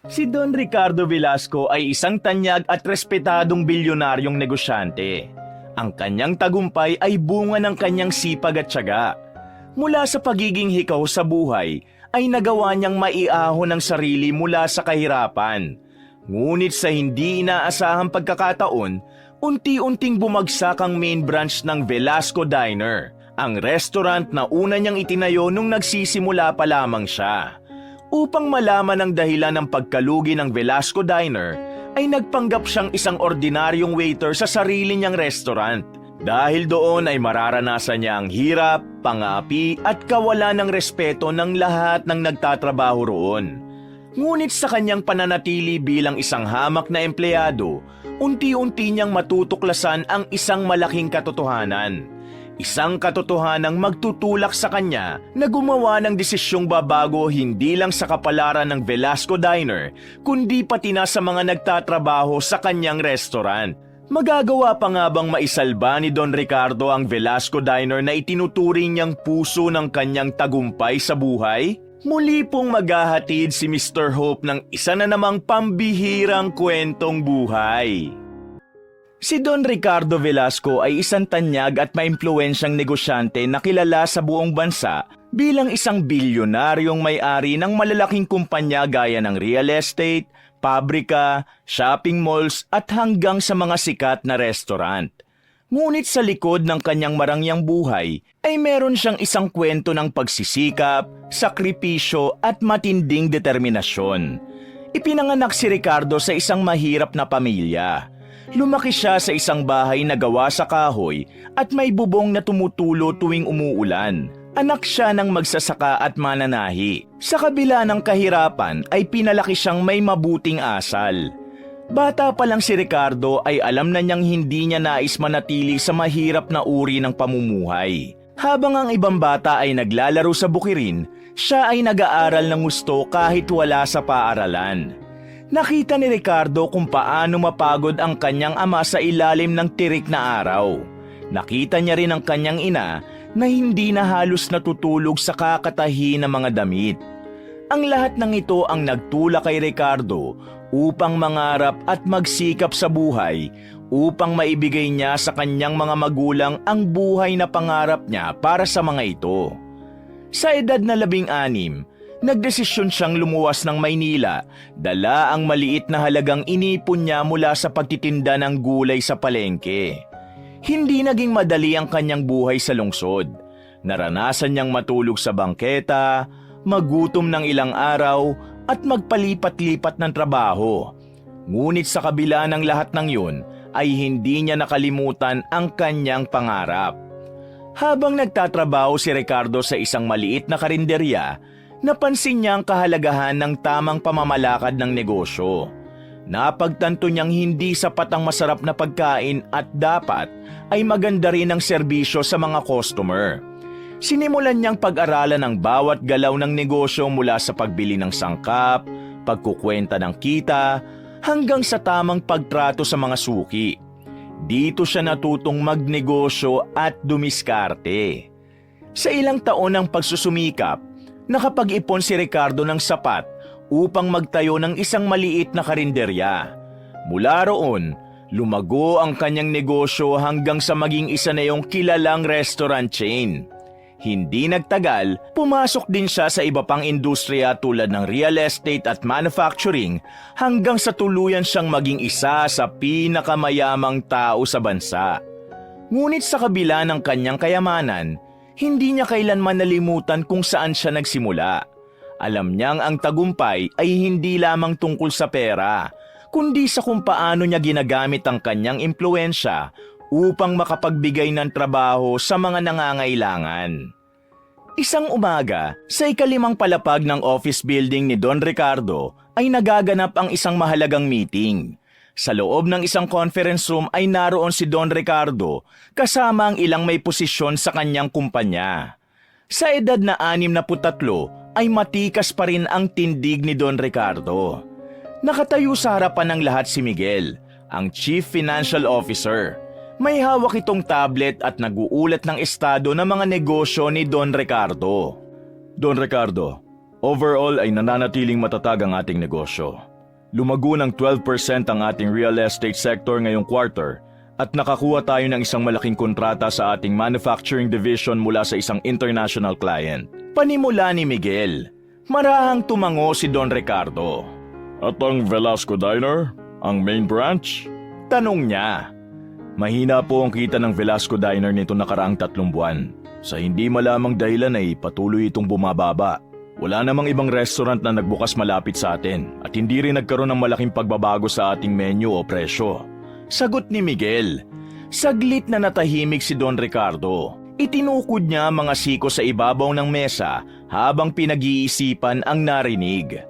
Si Don Ricardo Velasco ay isang tanyag at respetadong bilyonaryong negosyante. Ang kanyang tagumpay ay bunga ng kanyang sipag at tiyaga. Mula sa pagiging hikaw sa buhay, ay nagawa niyang maiahon ang sarili mula sa kahirapan. Ngunit sa hindi inaasahang pagkakataon, unti-unting bumagsak ang main branch ng Velasco Diner, ang restaurant na una niyang itinayo nung nagsisimula pa lamang siya. Upang malaman ang dahilan ng pagkalugi ng Velasco Diner, ay nagpanggap siyang isang ordinaryong waiter sa sarili niyang restaurant. Dahil doon ay mararanasan niya ang hirap, pangapi at kawalan ng respeto ng lahat ng nagtatrabaho roon. Ngunit sa kanyang pananatili bilang isang hamak na empleyado, unti-unti niyang matutuklasan ang isang malaking katotohanan. Isang katotohanang magtutulak sa kanya na gumawa ng desisyong babago hindi lang sa kapalaran ng Velasco Diner, kundi pati na sa mga nagtatrabaho sa kanyang restaurant. Magagawa pa nga bang maisalba ni Don Ricardo ang Velasco Diner na itinuturing niyang puso ng kanyang tagumpay sa buhay? Muli pong maghahatid si Mr. Hope ng isa na namang pambihirang kwentong buhay. Si Don Ricardo Velasco ay isang tanyag at maimpluwensyang negosyante na kilala sa buong bansa bilang isang bilyonaryong may-ari ng malalaking kumpanya gaya ng real estate, pabrika, shopping malls at hanggang sa mga sikat na restaurant. Ngunit sa likod ng kanyang marangyang buhay ay meron siyang isang kwento ng pagsisikap, sakripisyo at matinding determinasyon. Ipinanganak si Ricardo sa isang mahirap na pamilya. Lumaki siya sa isang bahay na gawa sa kahoy at may bubong na tumutulo tuwing umuulan. Anak siya ng magsasaka at mananahi. Sa kabila ng kahirapan ay pinalaki siyang may mabuting asal. Bata pa lang si Ricardo ay alam na niyang hindi niya nais manatili sa mahirap na uri ng pamumuhay. Habang ang ibang bata ay naglalaro sa bukirin, siya ay nag-aaral ng gusto kahit wala sa paaralan. Nakita ni Ricardo kung paano mapagod ang kanyang ama sa ilalim ng tirik na araw. Nakita niya rin ang kanyang ina na hindi na halos natutulog sa kakatahi ng mga damit. Ang lahat ng ito ang nagtulak kay Ricardo upang mangarap at magsikap sa buhay upang maibigay niya sa kanyang mga magulang ang buhay na pangarap niya para sa mga ito. Sa edad na 16, nagdesisyon siyang lumuwas ng Maynila, dala ang maliit na halagang inipon niya mula sa pagtitinda ng gulay sa palengke. Hindi naging madali ang kanyang buhay sa lungsod. Naranasan niyang matulog sa bangketa, magutom ng ilang araw at magpalipat-lipat ng trabaho. Ngunit sa kabila ng lahat ng yun ay hindi niya nakalimutan ang kanyang pangarap. Habang nagtatrabaho si Ricardo sa isang maliit na karinderya, napansin niya ang kahalagahan ng tamang pamamalakad ng negosyo. Napagtanto niyang hindi sapat ang masarap na pagkain at dapat ay maganda rin ang serbisyo sa mga customer. Sinimulan niyang pag-aralan ang bawat galaw ng negosyo mula sa pagbili ng sangkap, pagkukwenta ng kita, hanggang sa tamang pagtrato sa mga suki. Dito siya natutong magnegosyo at dumiskarte. Sa ilang taon ng pagsusumikap, nakapag-ipon si Ricardo ng sapat upang magtayo ng isang maliit na karinderya. Mula roon, lumago ang kanyang negosyo hanggang sa maging isa na yung kilalang restaurant chain. Hindi nagtagal, pumasok din siya sa iba pang industriya tulad ng real estate at manufacturing hanggang sa tuluyan siyang maging isa sa pinakamayamang tao sa bansa. Ngunit sa kabila ng kanyang kayamanan, hindi niya kailanman nalimutan kung saan siya nagsimula. Alam niyang ang tagumpay ay hindi lamang tungkol sa pera, kundi sa kung paano niya ginagamit ang kanyang impluwensya upang makapagbigay ng trabaho sa mga nangangailangan. Isang umaga, sa ikalimang palapag ng office building ni Don Ricardo ay nagaganap ang isang mahalagang meeting. Sa loob ng isang conference room ay naroon si Don Ricardo kasama ang ilang may posisyon sa kanyang kumpanya. Sa edad na 63 ay matikas pa rin ang tindig ni Don Ricardo. Nakatayo sa harapan ng lahat si Miguel, ang Chief Financial Officer. May hawak itong tablet at nag-uulat ng estado ng mga negosyo ni Don Ricardo. Don Ricardo, overall ay nananatiling matatag ang ating negosyo. Lumago ng 12% ang ating real estate sector ngayong quarter at nakakuha tayo ng isang malaking kontrata sa ating manufacturing division mula sa isang international client. Panimula ni Miguel. Marahang tumango si Don Ricardo. At ang Velasco Diner? Ang main branch? Tanong niya. Mahina po ang kita ng Velasco Diner nito nakaraang 3 buwan. Sa hindi malamang dahilan ay patuloy itong bumababa. Wala namang ibang restaurant na nagbukas malapit sa atin at hindi rin nagkaroon ng malaking pagbabago sa ating menu o presyo. Sagot ni Miguel. Saglit na natahimik si Don Ricardo. Itinukod niya mga siko sa ibabaw ng mesa habang pinag-iisipan ang narinig.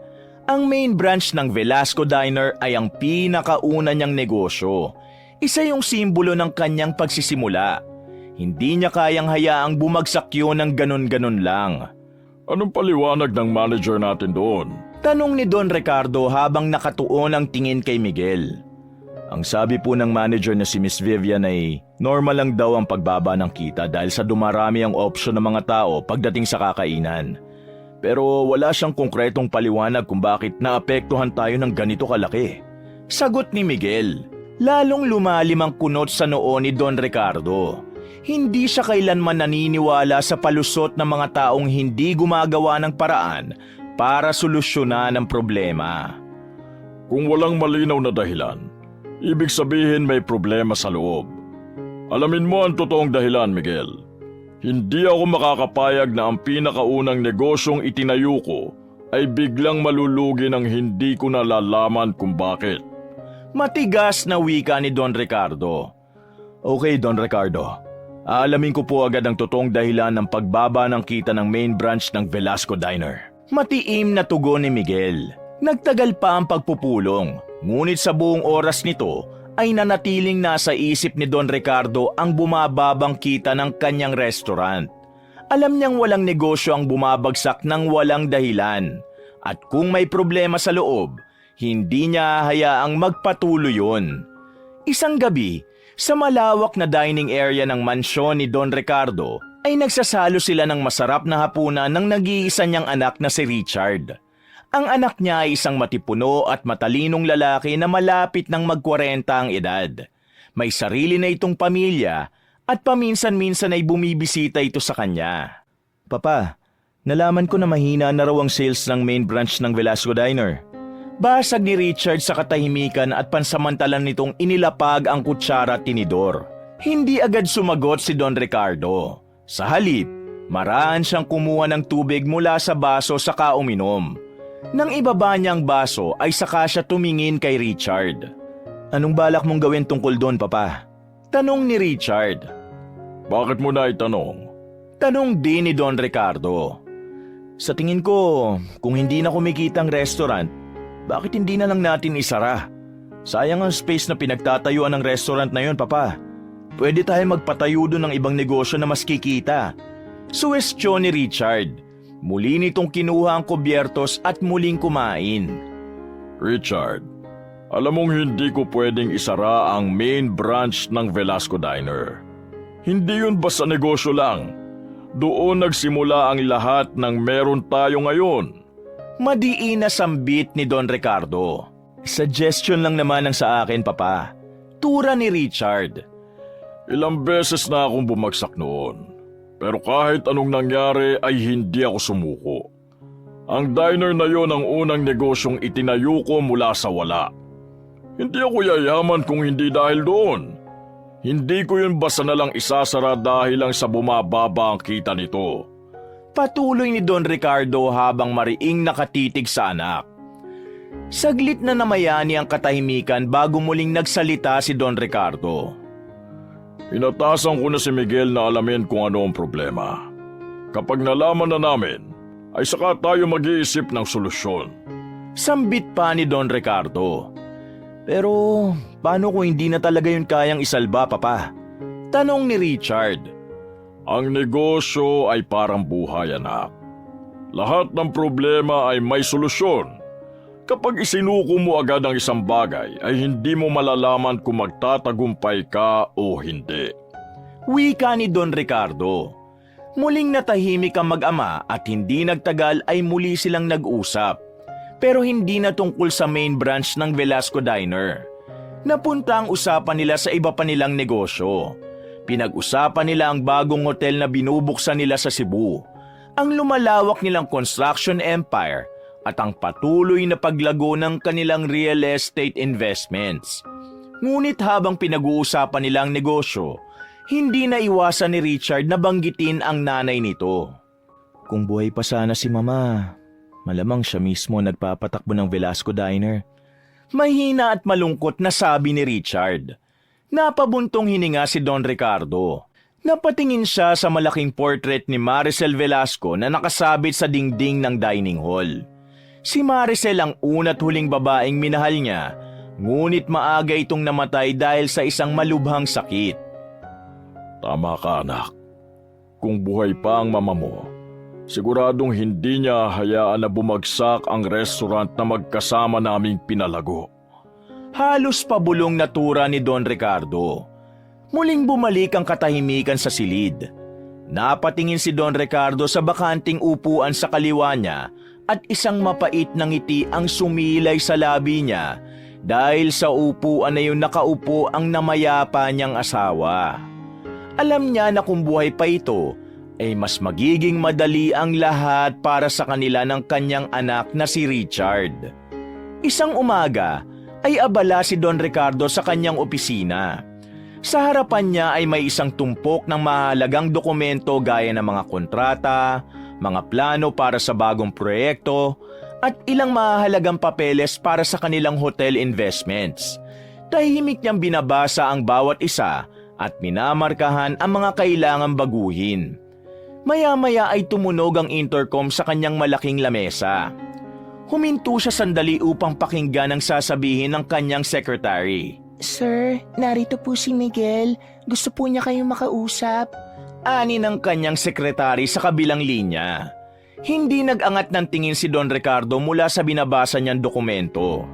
Ang main branch ng Velasco Diner ay ang pinakauna niyang negosyo. Isa yung simbolo ng kanyang pagsisimula. Hindi niya kayang hayaang bumagsak yun ng ganun-ganun lang. Anong paliwanag ng manager natin doon? Tanong ni Don Ricardo habang nakatuon ang tingin kay Miguel. Ang sabi po ng manager na si Miss Vivian ay normal lang daw ang pagbaba ng kita dahil sa dumarami ang option ng mga tao pagdating sa kakainan. Pero wala siyang konkretong paliwanag kung bakit naapektuhan tayo ng ganito kalaki. Sagot ni Miguel. Lalong lumalim ang kunot sa noo ni Don Ricardo. Hindi siya kailanman naniniwala sa palusot ng mga taong hindi gumagawa ng paraan para solusyonan ang problema. Kung walang malinaw na dahilan, ibig sabihin may problema sa loob. Alamin mo ang totoong dahilan, Miguel. Hindi ako makakapayag na ang pinakaunang negosyong itinayo ko ay biglang malulugi nang hindi ko nalalaman kung bakit. Matigas na wika ni Don Ricardo. Okay, Don Ricardo. Aalamin ko po agad ang totoong dahilan ng pagbaba ng kita ng main branch ng Velasco Diner. Matiim na tugon ni Miguel. Nagtagal pa ang pagpupulong, ngunit sa buong oras nito ay nanatiling nasa isip ni Don Ricardo ang bumababang kita ng kanyang restaurant. Alam niyang walang negosyo ang bumabagsak ng walang dahilan. At kung may problema sa loob, hindi niya hayaang magpatuloy yun. Isang gabi, sa malawak na dining area ng mansyon ni Don Ricardo ay nagsasalo sila ng masarap na hapunan ng nag-iisa niyang anak na si Richard. Ang anak niya ay isang matipuno at matalinong lalaki na malapit ng mag-40 ang edad. May sarili na itong pamilya at paminsan-minsan ay bumibisita ito sa kanya. Papa, nalaman ko na mahina na raw ang sales ng main branch ng Velasco Diner. Basag ni Richard sa katahimikan at pansamantalan nitong inilapag ang kutsara at tinidor. Hindi agad sumagot si Don Ricardo. Sa halip, maraan siyang kumuha ng tubig mula sa baso saka uminom. Nang ibaba niyang baso ay saka siya tumingin kay Richard. Anong balak mong gawin tungkol doon, Papa? Tanong ni Richard. Bakit mo na itanong? Tanong din ni Don Ricardo. Sa tingin ko, kung hindi na kumikita ang restaurant, bakit hindi na lang natin isara? Sayang ang space na pinagtatayuan ng restaurant na yon, Papa. Pwede tayo magpatayo doon ng ibang negosyo na mas kikita. Suwestyon ni Richard. Muli nitong kinuha ang kubyertos at muling kumain. Richard, alam mong hindi ko pwedeng isara ang main branch ng Velasco Diner. Hindi yun basta negosyo lang. Doon nagsimula ang lahat ng meron tayo ngayon. Madiin na sambit ni Don Ricardo. Suggestion lang naman ang sa akin, Papa. Tura ni Richard. Ilang beses na akong bumagsak noon. Pero kahit anong nangyari ay hindi ako sumuko. Ang diner na yon ang unang negosyong itinayo ko mula sa wala. Hindi ako yayaman kung hindi dahil doon. Hindi ko yun basta na lang isasara dahil lang sa bumababa ang kita nito. Patuloy ni Don Ricardo habang mariing nakatitig sa anak. Saglit na namayani ang katahimikan bago muling nagsalita si Don Ricardo. Inatasan ko na si Miguel na alamin kung ano ang problema. Kapag nalaman na namin, ay saka tayo mag-iisip ng solusyon. Sambit pa ni Don Ricardo. Pero paano kung hindi na talaga yun kayang isalba, Papa? Tanong ni Richard. Ang negosyo ay parang buhay, anak. Lahat ng problema ay may solusyon. Kapag isinuko mo agad ang isang bagay, ay hindi mo malalaman kung magtatagumpay ka o hindi. Wika ni Don Ricardo. Muling natahimik ang mag-ama at hindi nagtagal ay muli silang nag-usap. pero hindi na tungkol sa main branch ng Velasco Diner. Napunta ang usapan nila sa iba pa nilang negosyo. Pinag-usapan nila ang bagong hotel na binubuksan nila sa Cebu, ang lumalawak nilang construction empire at ang patuloy na paglago ng kanilang real estate investments. Ngunit habang pinag-uusapan nilang negosyo, hindi na iwasan ni Richard na banggitin ang nanay nito. Kung buhay pa sana si Mama, malamang siya mismo nagpapatakbo ng Velasco Diner. Mahina at malungkot na sabi ni Richard. Napabuntong hininga si Don Ricardo. Napatingin siya sa malaking portrait ni Maricel Velasco na nakasabit sa dingding ng dining hall. Si Maricel ang una't huling babaeng minahal niya, ngunit maaga itong namatay dahil sa isang malubhang sakit. Tama ka, anak. Kung buhay pa ang mama mo, siguradong hindi niya hayaan na bumagsak ang restaurant na magkasama naming pinalago. Halos pabulong na tura ni Don Ricardo. Muling bumalik ang katahimikan sa silid. Napatingin si Don Ricardo sa bakanting upuan sa kaliwa niya at isang mapait na ngiti ang sumilay sa labi niya dahil sa upuan na yun nakaupo ang namayapa niyang asawa. Alam niya na kung buhay pa ito, ay mas magiging madali ang lahat para sa kanila ng kanyang anak na si Richard. Isang umaga ay abala si Don Ricardo sa kanyang opisina. Sa harapan niya ay may isang tumpok ng mahalagang dokumento gaya ng mga kontrata, mga plano para sa bagong proyekto, at ilang mahalagang papeles para sa kanilang hotel investments. Tahimik niyang binabasa ang bawat isa at minamarkahan ang mga kailangang baguhin. Maya-maya ay tumunog ang intercom sa kanyang malaking lamesa. Huminto siya sandali upang pakinggan ang sasabihin ng kanyang secretary. Sir, narito po si Miguel. Gusto po niya kayong makausap. Ani ng kanyang sekretary sa kabilang linya. Hindi nag-angat ng tingin si Don Ricardo mula sa binabasa niyang dokumento.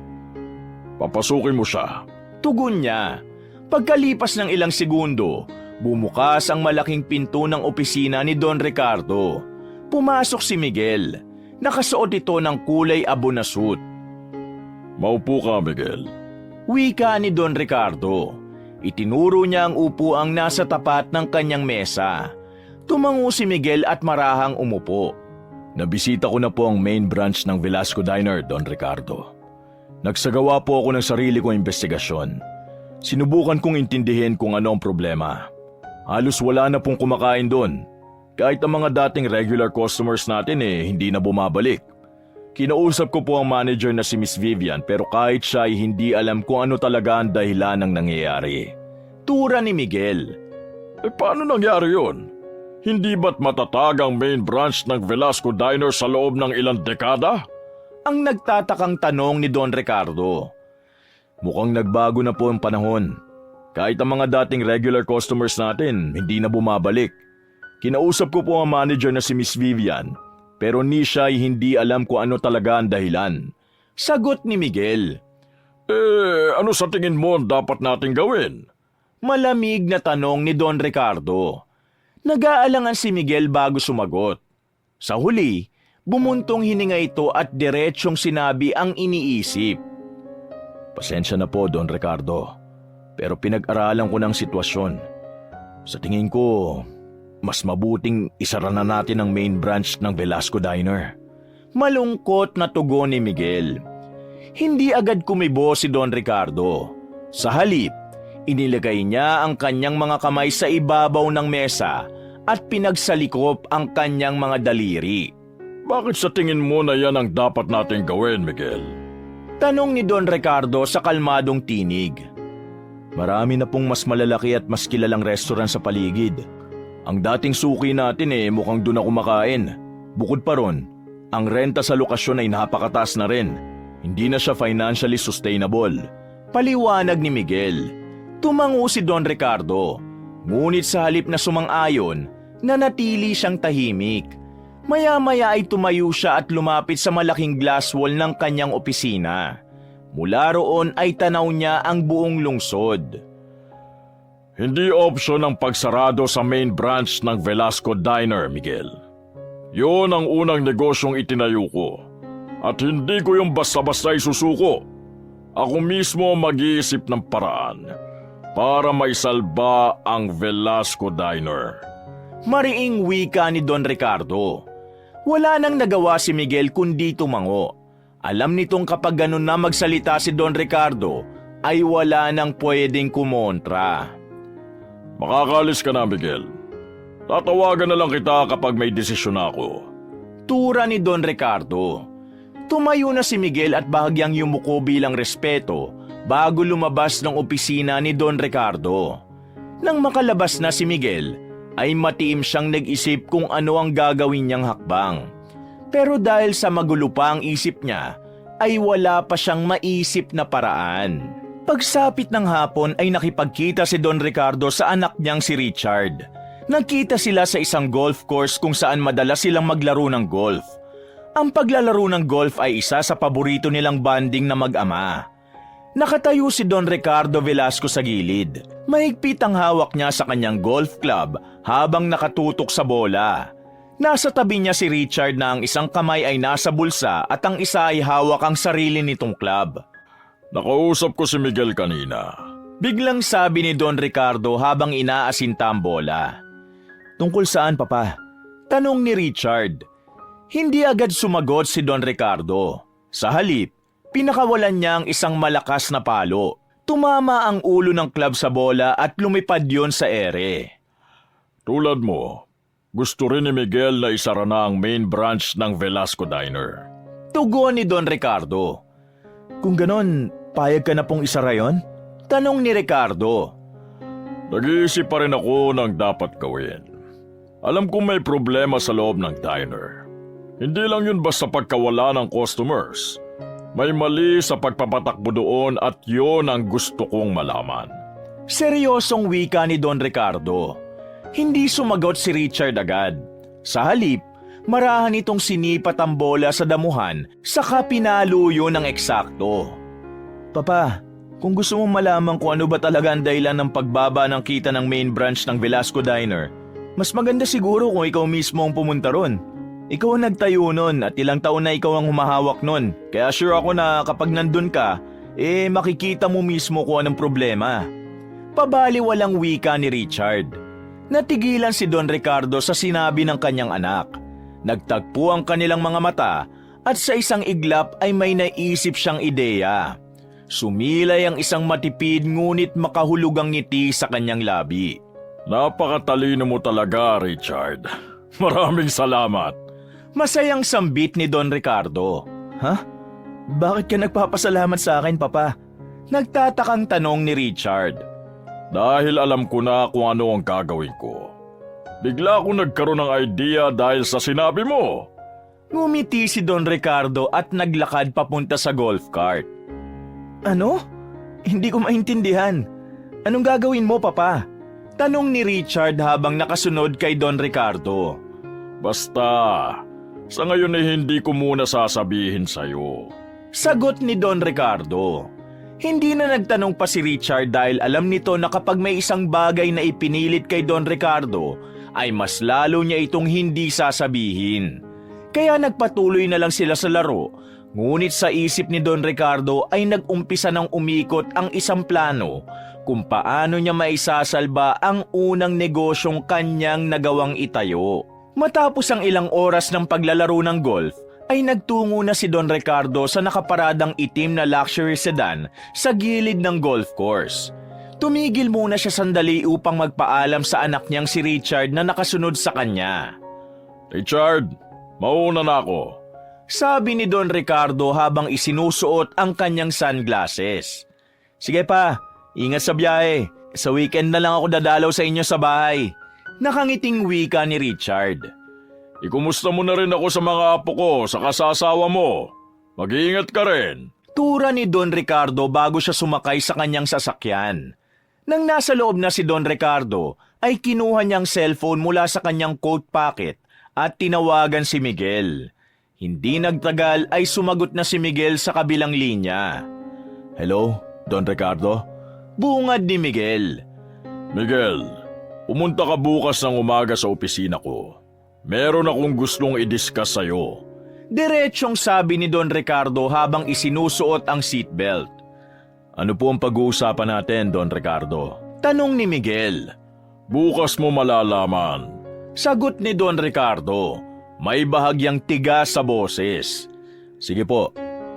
Papasukin mo siya. Tugon niya. Pagkalipas ng ilang segundo, bumukas ang malaking pinto ng opisina ni Don Ricardo. Pumasok si Miguel. Nakasuot ito ng kulay abo na suit. Maupo ka, Miguel. Wika ni Don Ricardo. Itinuro niya ang upuang nasa tapat ng kanyang mesa. Tumango si Miguel at marahang umupo. Nabisita ko na po ang main branch ng Velasco Diner, Don Ricardo. Nagsagawa po ako ng sarili kong investigasyon. Sinubukan kong intindihin kung ano ang problema. Halos wala na pong kumakain doon. Kahit ang mga dating regular customers natin hindi na bumabalik. Kinausap ko po ang manager na si Miss Vivian pero kahit siya ay hindi alam kung ano talaga ang dahilan ng nangyayari. Tura ni Miguel. Paano nangyari yun? Hindi ba't matatag ang main branch ng Velasco Diner sa loob ng ilang dekada? Ang nagtatakang tanong ni Don Ricardo. Mukhang nagbago na po ang panahon. Kahit ang mga dating regular customers natin hindi na bumabalik. Kinausap ko po ang manager na si Miss Vivian, pero ni siya ay hindi alam kung ano talaga ang dahilan. Sagot ni Miguel. Ano sa tingin mo dapat nating gawin? Malamig na tanong ni Don Ricardo. Nag-aalangan si Miguel bago sumagot. Sa huli, bumuntong hininga ito at diretsyong sinabi ang iniisip. Pasensya na po, Don Ricardo, pero pinag-aralan ko ng sitwasyon. Sa tingin ko, mas mabuting isara na natin ang main branch ng Velasco Diner. Malungkot na tugon ni Miguel. Hindi agad kumibo si Don Ricardo. Sa halip, inilagay niya ang kanyang mga kamay sa ibabaw ng mesa at pinagsalikop ang kanyang mga daliri. Bakit sa tingin mo na yan ang dapat nating gawin, Miguel? Tanong ni Don Ricardo sa kalmadong tinig. Marami na pong mas malalaki at mas kilalang restaurant sa paligid. Ang dating suki natin mukhang doon na kumakain. Bukod pa ron, ang renta sa lokasyon ay napakataas na rin. Hindi na siya financially sustainable. Paliwanag ni Miguel. Tumango si Don Ricardo. Ngunit sa halip na sumang-ayon, nanatili siyang tahimik. Maya-maya ay tumayo siya at lumapit sa malaking glass wall ng kanyang opisina. Mula roon ay tanaw niya ang buong lungsod. Hindi opsyon ang pagsarado sa main branch ng Velasco Diner, Miguel. Yun ang unang negosyong itinayo ko. At hindi ko yung basta-basta isusuko. Ako mismo mag-iisip ng paraan para maisalba ang Velasco Diner. Mariing wika ni Don Ricardo. Wala nang nagawa si Miguel kundi tumango. Alam nitong kapag ganun na magsalita si Don Ricardo, ay wala nang pwedeng kumontra. Makakalis ka na, Miguel. Tatawagan na lang kita kapag may desisyon ako. Tura ni Don Ricardo. Tumayo na si Miguel at bahagyang yumuko bilang respeto bago lumabas ng opisina ni Don Ricardo. Nang makalabas na si Miguel, ay matiim siyang nag-isip kung ano ang gagawin niyang hakbang. Pero dahil sa magulo pa ang isip niya, ay wala pa siyang maisip na paraan. Pagsapit ng hapon ay nakipagkita si Don Ricardo sa anak niyang si Richard. Nagkita sila sa isang golf course kung saan madalas silang maglaro ng golf. Ang paglalaro ng golf ay isa sa paborito nilang bonding na mag-ama. Nakatayo si Don Ricardo Velasco sa gilid. Mahigpit ang hawak niya sa kanyang golf club habang nakatutok sa bola. Nasa tabi niya si Richard na ang isang kamay ay nasa bulsa at ang isa ay hawak ang sarili nitong club. Nakausap ko si Miguel kanina. Biglang sabi ni Don Ricardo habang inaasinta ang bola. Tungkol saan, Papa? Tanong ni Richard. Hindi agad sumagot si Don Ricardo. Sa halip, pinakawalan niya ang isang malakas na palo. Tumama ang ulo ng club sa bola at lumipad yon sa ere. Tulad mo, gusto rin ni Miguel na isara na ang main branch ng Velasco Diner. Tugon ni Don Ricardo. Kung ganon, payag ka na pong isara yon? Tanong ni Ricardo. Nag-iisip pa rin ako ng dapat gawin. Alam kong may problema sa loob ng diner. Hindi lang yun basta pagkawala ng customers. May mali sa pagpapatakbo doon at yun ang gusto kong malaman. Seryosong wika ni Don Ricardo. Hindi sumagot si Richard agad. Sa halip, marahan itong sinipat ang bola sa damuhan saka pinalo yun ng eksakto. Papa, kung gusto mong malaman kung ano ba talaga ang dahilan ng pagbaba ng kita ng main branch ng Velasco Diner, mas maganda siguro kung ikaw mismo ang pumunta ron. Ikaw ang nagtayo nun at ilang taon na ikaw ang humahawak nun. Kaya sure ako na kapag nandun ka, makikita mo mismo kung anong problema. Pabaliwalang wika ni Richard. Natigilan si Don Ricardo sa sinabi ng kanyang anak. Nagtagpo ang kanilang mga mata at sa isang iglap ay may naisip siyang ideya. Sumilay ang isang matipid ngunit makahulugang ngiti sa kanyang labi. Napakatalino mo talaga, Richard. Maraming salamat. Masayang sambit ni Don Ricardo. Ha? Bakit ka nagpapasalamat sa akin, Papa? Nagtatakang tanong ni Richard. Dahil alam ko na kung ano ang gagawin ko. Bigla akong nagkaroon ng idea dahil sa sinabi mo. Ngumiti si Don Ricardo at naglakad papunta sa golf cart. Ano? Hindi ko maintindihan. Anong gagawin mo, Papa? Tanong ni Richard habang nakasunod kay Don Ricardo. Basta, sa ngayon ay hindi ko muna sasabihin sa'yo. Sagot ni Don Ricardo. Hindi na nagtanong pa si Richard dahil alam nito na kapag may isang bagay na ipinilit kay Don Ricardo, ay mas lalo niya itong hindi sasabihin. Kaya nagpatuloy na lang sila sa laro, ngunit sa isip ni Don Ricardo ay nag-umpisa ng umikot ang isang plano kung paano niya maisasalba ang unang negosyong kanyang nagawang itayo. Matapos ang ilang oras ng paglalaro ng golf, ay nagtungo na si Don Ricardo sa nakaparadang itim na luxury sedan sa gilid ng golf course. Tumigil muna siya sandali upang magpaalam sa anak niyang si Richard na nakasunod sa kanya. Richard, mauna na ako. Sabi ni Don Ricardo habang isinusuot ang kanyang sunglasses. Sige pa, ingat sa biyahe. Sa weekend na lang ako dadalaw sa inyo sa bahay. Nakangiting wika ni Richard. Ikumusta mo na rin ako sa mga apo ko sa kasasawa mo. Mag-iingat ka rin. Tura ni Don Ricardo bago siya sumakay sa kanyang sasakyan. Nang nasa loob na si Don Ricardo, ay kinuha niyang cellphone mula sa kanyang coat pocket at tinawagan si Miguel. Hindi nagtagal ay sumagot na si Miguel sa kabilang linya. Hello, Don Ricardo? Bungad ni Miguel. Miguel, pumunta ka bukas ng umaga sa opisina ko. Meron akong gustong i-discuss sa'yo. Diretsyong sabi ni Don Ricardo habang isinusuot ang seatbelt. Ano po ang pag-uusapan natin, Don Ricardo? Tanong ni Miguel. Bukas mo malalaman. Sagot ni Don Ricardo. May bahagyang tigas sa boses. Sige po,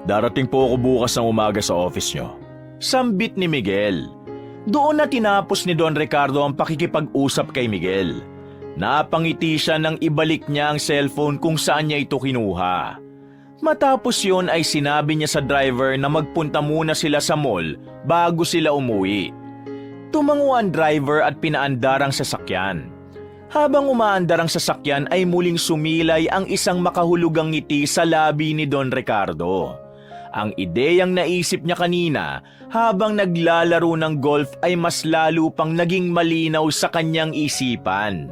darating po ako bukas ng umaga sa office nyo. Sambit ni Miguel. Doon na tinapos ni Don Ricardo ang pakikipag-usap kay Miguel. Napangiti siya nang ibalik niya ang cellphone kung saan niya ito kinuha. Matapos yon ay sinabi niya sa driver na magpunta muna sila sa mall bago sila umuwi. Tumango ang driver at pinaandar ang sasakyan. Habang umaandar ang sasakyan ay muling sumilay ang isang makahulugang ngiti sa labi ni Don Ricardo. Ang ideyang naisip niya kanina habang naglalaro ng golf ay mas lalo pang naging malinaw sa kanyang isipan.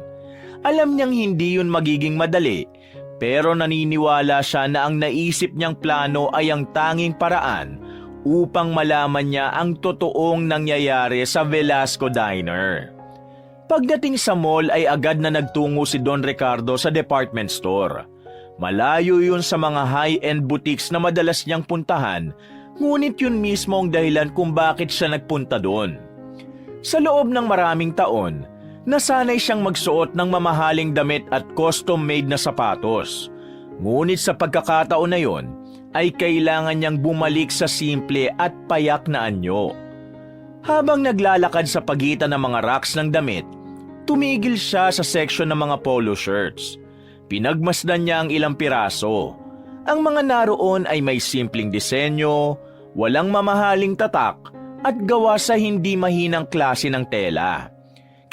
Alam niyang hindi yun magiging madali, pero naniniwala siya na ang naisip niyang plano ay ang tanging paraan upang malaman niya ang totoong nangyayari sa Velasco Diner. Pagdating sa mall ay agad na nagtungo si Don Ricardo sa department store. Malayo yun sa mga high-end boutiques na madalas niyang puntahan, ngunit yun mismo ang dahilan kung bakit siya nagpunta doon. Sa loob ng maraming taon, nasanay siyang magsuot ng mamahaling damit at custom-made na sapatos. Ngunit sa pagkakataon na yon, ay kailangan niyang bumalik sa simple at payak na anyo. Habang naglalakad sa pagitan ng mga racks ng damit, tumigil siya sa section ng mga polo shirts. Pinagmasdan niya ang ilang piraso. Ang mga naroon ay may simpleng disenyo, walang mamahaling tatak, at gawa sa hindi mahinang klase ng tela.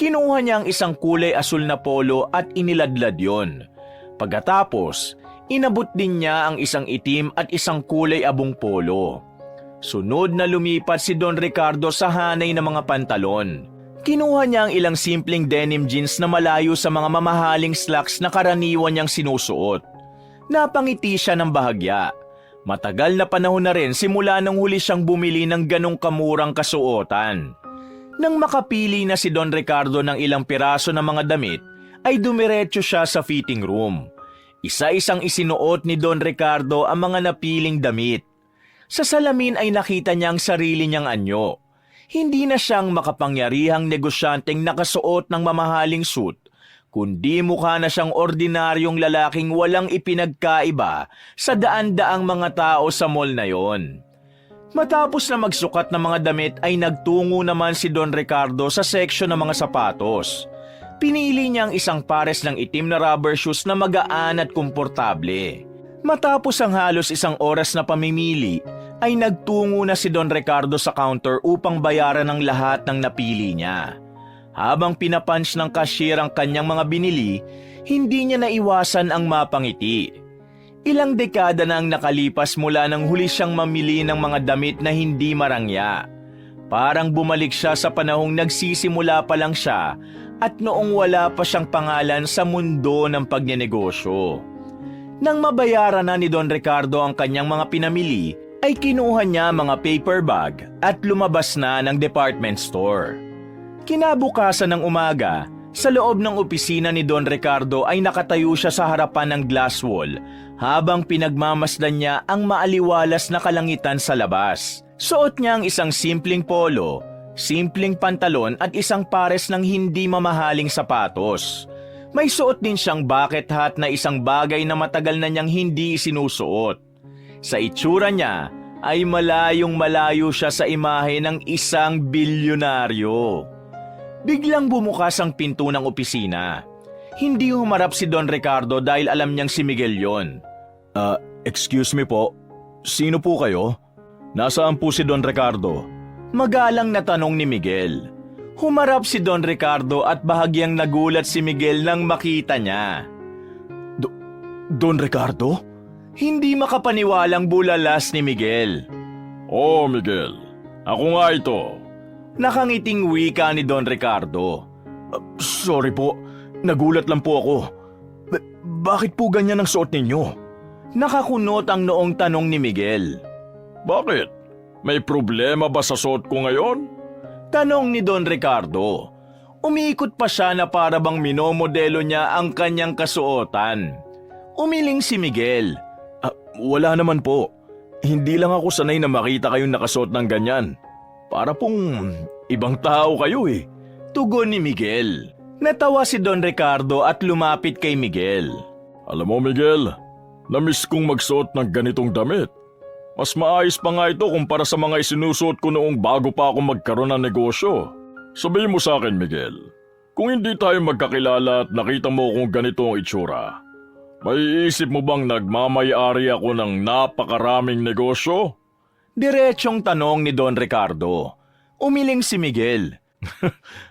Kinuha niya ang isang kulay asul na polo at iniladlad yon. Pagkatapos, inabot din niya ang isang itim at isang kulay abong polo. Sunod na lumipat si Don Ricardo sa hanay ng mga pantalon. Kinuha niya ang ilang simpleng denim jeans na malayo sa mga mamahaling slacks na karaniwan niyang sinusuot. Napangiti siya ng bahagya. Matagal na panahon na rin simula nang huli siyang bumili ng ganong kamurang kasuotan. Nang makapili na si Don Ricardo ng ilang piraso ng mga damit, ay dumiretso siya sa fitting room. Isa-isang isinuot ni Don Ricardo ang mga napiling damit. Sa salamin ay nakita niya ang sarili niyang anyo. Hindi na siyang makapangyarihang negosyanteng nakasuot ng mamahaling suit, kundi mukha na siyang ordinaryong lalaking walang ipinagkaiba sa daan-daang mga tao sa mall na yon. Matapos na magsukat ng mga damit ay nagtungo naman si Don Ricardo sa section ng mga sapatos. Pinili niya ang isang pares ng itim na rubber shoes na magaan at komportable. Matapos ang halos isang oras na pamimili, ay nagtungo na si Don Ricardo sa counter upang bayaran ang lahat ng napili niya. Habang pinapunch ng cashier ang kanyang mga binili, hindi niya naiwasan ang mapangiti. Ilang dekada na ang nakalipas mula nang huli siyang mamili ng mga damit na hindi marangya. Parang bumalik siya sa panahong nagsisimula pa lang siya at noong wala pa siyang pangalan sa mundo ng pagnenegosyo. Nang mabayaran na ni Don Ricardo ang kanyang mga pinamili, ay kinuha niya mga paper bag at lumabas na ng department store. Kinabukasan ng umaga, sa loob ng opisina ni Don Ricardo ay nakatayo siya sa harapan ng glass wall habang pinagmamasdan niya ang maaliwalas na kalangitan sa labas. Suot niya ang isang simpleng polo, simpleng pantalon at isang pares ng hindi mamahaling sapatos. May suot din siyang bucket hat na isang bagay na matagal na niyang hindi sinusuot. Sa itsura niya ay malayong malayo siya sa imahe ng isang bilyonaryo. Biglang bumukas ang pinto ng opisina. Hindi humarap si Don Ricardo dahil alam niyang si Miguel yon. Excuse me po, sino po kayo? Nasaan po si Don Ricardo? Magalang na tanong ni Miguel. Humarap si Don Ricardo at bahagyang nagulat si Miguel nang makita niya. Don Ricardo? Hindi makapaniwalang bulalas ni Miguel. Oh, Miguel. Ako nga ito. Nakangiting wika ni Don Ricardo. Sorry po, nagulat lang po ako. Bakit po ganyan ang suot ninyo? Nakakunot ang noong tanong ni Miguel. Bakit? May problema ba sa suot ko ngayon? Tanong ni Don Ricardo. Umiikot pa siya na para bang minomodelo niya ang kanyang kasuotan. Umiling si Miguel. Wala naman po. Hindi lang ako sanay na makita kayong nakasuot ng ganyan. Para pong ibang tao kayo eh. Tugon ni Miguel. Natawa si Don Ricardo at lumapit kay Miguel. Alam mo Miguel, namiss kong magsuot ng ganitong damit. Mas maayos pa nga ito kumpara sa mga isinusuot ko noong bago pa ako magkaroon ng negosyo. Sabihin mo sa akin Miguel, kung hindi tayo magkakilala at nakita mo kung ganito ang itsura, may isip mo bang nagmamay-ari ako ng napakaraming negosyo? Diretsyong tanong ni Don Ricardo. Umiling si Miguel.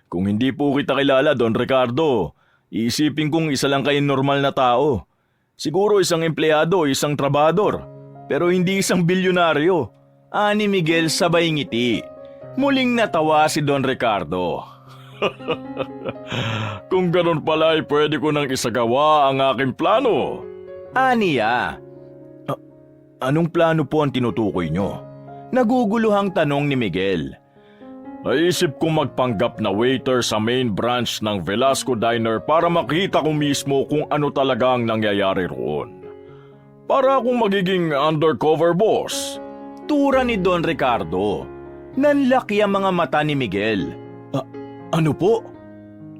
Kung hindi po kita kilala, Don Ricardo, iisipin kong isa lang kayong normal na tao. Siguro isang empleyado, isang trabador, pero hindi isang bilyonaryo. Ani Miguel sabay ngiti. Muling natawa si Don Ricardo. Kung ganun pala ay pwede ko nang isagawa ang aking plano. Aniya. Anong plano po ang tinutukoy nyo? Naguguluhang tanong ni Miguel. Naisip kong magpanggap na waiter sa main branch ng Velasco Diner para makita ko mismo kung ano talaga ang nangyayari roon. Para akong magiging undercover boss. Tura ni Don Ricardo. Nanlaki ang mga mata ni Miguel. Ano po?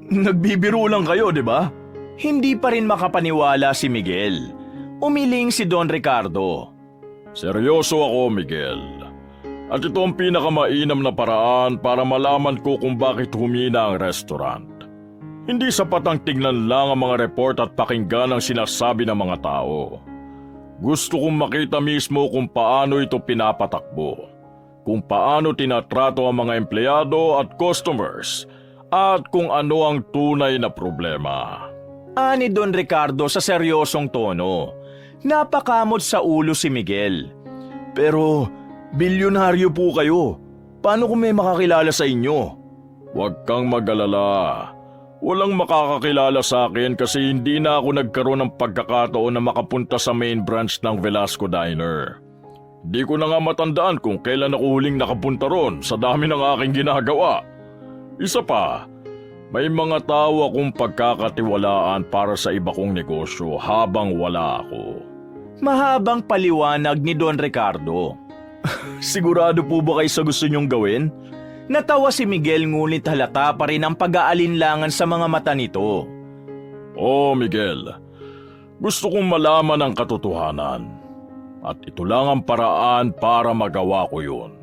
Nagbibiro lang kayo, di ba? Hindi pa rin makapaniwala si Miguel. Umiling si Don Ricardo. Seryoso ako, Miguel. At ito ang pinakamainam na paraan para malaman ko kung bakit humina ang restaurant. Hindi sapat ang tingnan lang ang mga report at pakinggan ang sinasabi ng mga tao. Gusto kong makita mismo kung paano ito pinapatakbo, kung paano tinatrato ang mga empleyado at customers, at kung ano ang tunay na problema. Ani Don Ricardo sa seryosong tono. Napakamot sa ulo si Miguel. Pero bilyonaryo po kayo. Paano kung may makakilala sa inyo? Huwag kang mag-alala. Walang makakakilala sa akin kasi hindi na ako nagkaroon ng pagkakataon na makapunta sa main branch ng Velasco Diner. Di ko na nga matandaan kung kailan ako huling nakapunta ron sa dami ng aking ginagawa. Isa pa, may mga tao akong pagkakatiwalaan para sa iba kong negosyo habang wala ako. Mahabang paliwanag ni Don Ricardo. Sigurado po ba kayo sa gusto niyong gawin? Natawa si Miguel ngunit halata pa rin ang pag-aalinlangan sa mga mata nito. Oh Miguel, gusto kong malaman ang katotohanan. At ito lang ang paraan para magawa ko yun.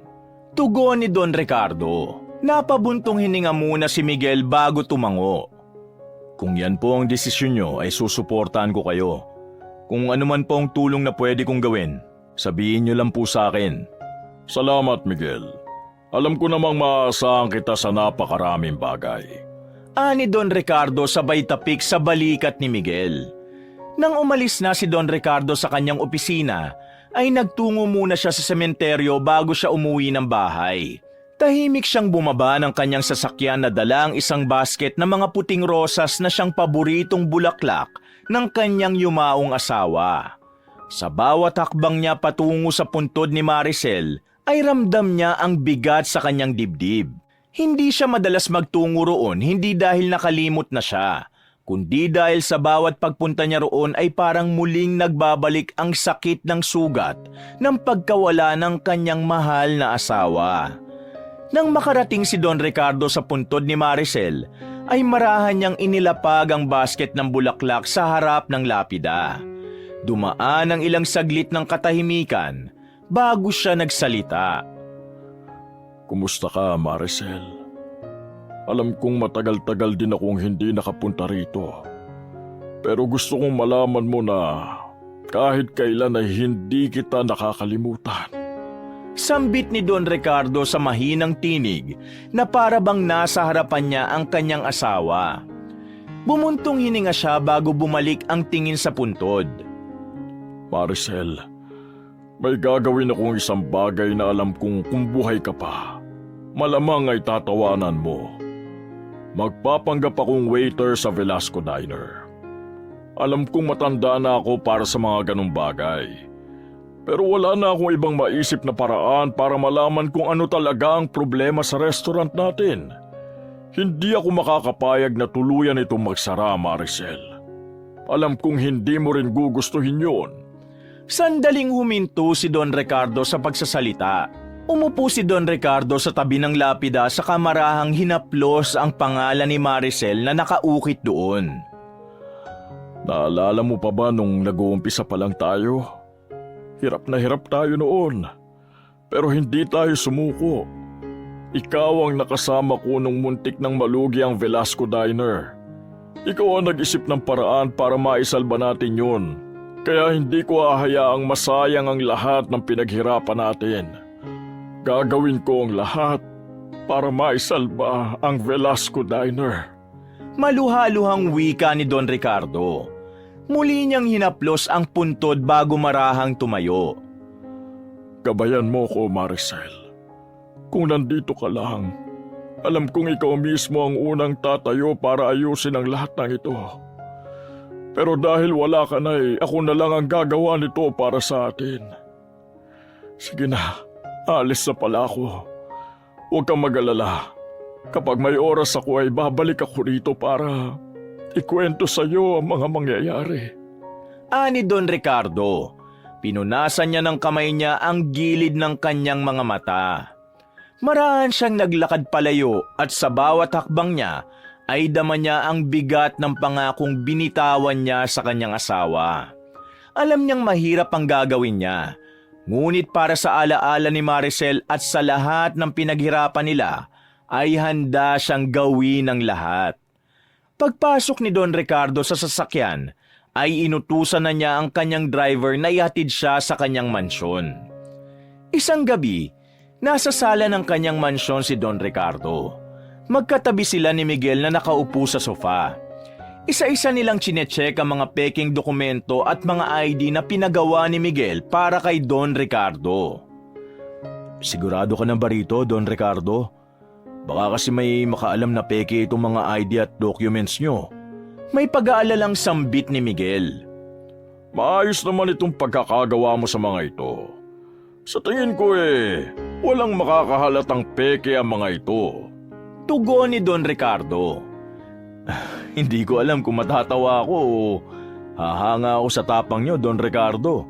Tugon ni Don Ricardo. Napabuntong hininga muna si Miguel bago tumango. Kung yan po ang desisyon nyo ay susuportahan ko kayo. Kung ano man po ang tulong na pwede kong gawin, sabihin nyo lang po sa akin. Salamat Miguel. Alam ko namang maaasahan kita sa napakaraming bagay. Ani Don Ricardo sabay tapik sa balikat ni Miguel. Nang umalis na si Don Ricardo sa kanyang opisina, ay nagtungo muna siya sa sementeryo bago siya umuwi ng bahay. Tahimik siyang bumaba ng kanyang sasakyan na dala ang isang basket na mga puting rosas na siyang paboritong bulaklak ng kanyang yumaong asawa. Sa bawat hakbang niya patungo sa puntod ni Maricel, ay ramdam niya ang bigat sa kanyang dibdib. Hindi siya madalas magtungo roon hindi dahil nakalimot na siya, kundi dahil sa bawat pagpunta niya roon ay parang muling nagbabalik ang sakit ng sugat ng pagkawala ng kanyang mahal na asawa. Nang makarating si Don Ricardo sa puntod ni Maricel, ay marahan niyang inilapag ang basket ng bulaklak sa harap ng lapida. Dumaan ang ilang saglit ng katahimikan bago siya nagsalita. Kumusta ka, Maricel? Alam kong matagal-tagal din akong hindi nakapunta rito. Pero gusto kong malaman mo na kahit kailan ay hindi kita nakakalimutan. Sambit ni Don Ricardo sa mahinang tinig na para bang nasa harapan niya ang kanyang asawa. Bumuntong hininga siya bago bumalik ang tingin sa puntod. Maricel, may gagawin akong isang bagay na alam kong kung buhay ka pa, malamang ay tatawanan mo. Magpapanggap akong waiter sa Velasco Diner. Alam kong matanda na ako para sa mga ganong bagay. Pero wala na akong ibang maisip na paraan para malaman kung ano talaga ang problema sa restaurant natin. Hindi ako makakapayag na tuluyan itong magsara, Maricel. Alam kong hindi mo rin gugustuhin yun. Sandaling huminto si Don Ricardo sa pagsasalita. Umupo si Don Ricardo sa tabi ng lapida sa kamarahang hinaplos ang pangalan ni Maricel na nakaukit doon. Naalala mo pa ba nung nag-uumpisa pa lang tayo? Hirap na hirap tayo noon. Pero hindi tayo sumuko. Ikaw ang nakasama ko nung muntik ng malugi ang Velasco Diner. Ikaw ang nag-isip ng paraan para maisalba natin yun. Kaya hindi ko hahayaang masayang ang lahat ng pinaghirapan natin. Gagawin ko ang lahat para maisalba ang Velasco Diner. Maluhaluhang wika ni Don Ricardo. Muli niyang hinaplos ang puntod bago marahang tumayo. Gabayan mo ko, Maricel. Kung nandito ka lang, alam kong ikaw mismo ang unang tatayo para ayusin ang lahat ng ito. Pero dahil wala ka na ako na lang ang gagawa nito para sa atin. Sige na, alis na pala ako. Huwag kang mag-alala. Kapag may oras ako ay babalik ako rito para ikwento sa iyo ang mga mangyayari. Ani Don Ricardo, pinunasan niya ng kamay niya ang gilid ng kanyang mga mata. Maraan siyang naglakad palayo at sa bawat hakbang niya ay dama niya ang bigat ng pangakong binitawan niya sa kanyang asawa. Alam niyang mahirap ang gagawin niya, ngunit para sa alaala ni Maricel at sa lahat ng pinaghirapan nila, ay handa siyang gawin ang lahat. Pagpasok ni Don Ricardo sa sasakyan, ay inutusan na niya ang kanyang driver na ihatid siya sa kanyang mansyon. Isang gabi, nasa sala ng kanyang mansyon si Don Ricardo. Magkatabi sila ni Miguel na nakaupo sa sofa. Isa-isa nilang chinecheck ang mga peking dokumento at mga ID na pinagawa ni Miguel para kay Don Ricardo. Sigurado ka na ba rito, Don Ricardo? Baka kasi may makaalam na peke itong mga ID at documents nyo. May pag-aalalang sambit ni Miguel. Maayos naman itong pagkakagawa mo sa mga ito. Sa tingin ko walang makakahalatang peke ang mga ito. Tugon ni Don Ricardo. Hindi ko alam kung matatawa ako o hahanga ako sa tapang nyo, Don Ricardo.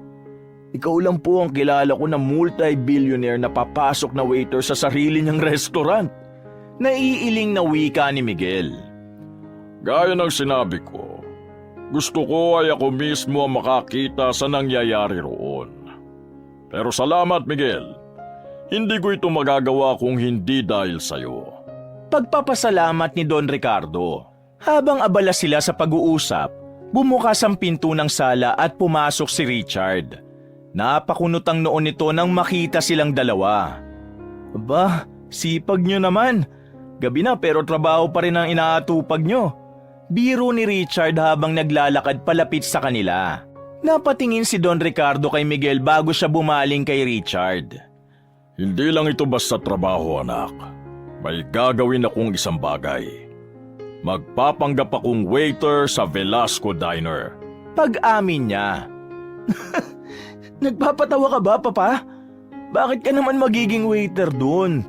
Ikaw lang po ang kilala ko na multi-billionaire na papasok na waiter sa sarili niyang restaurant. Naiiling na wika ni Miguel. Gaya ng sinabi ko, gusto ko ay ako mismo ang makakita sa nangyayari roon. Pero salamat, Miguel. Hindi ko ito magagawa kung hindi dahil sa'yo. Pagpapasalamat ni Don Ricardo. Habang abala sila sa pag-uusap, bumukas ang pinto ng sala at pumasok si Richard. Napakunot ang noon nito nang makita silang dalawa. Aba, sipag nyo naman. Gabi na pero trabaho pa rin ang inaatupag nyo. Biro ni Richard habang naglalakad palapit sa kanila. Napatingin si Don Ricardo kay Miguel bago siya bumaling kay Richard. Hindi lang ito basta trabaho, anak. May gagawin akong isang bagay. Magpapanggap akong waiter sa Velasco Diner. Pag-amin niya. Nagpapatawa ka ba, Papa? Bakit ka naman magiging waiter doon?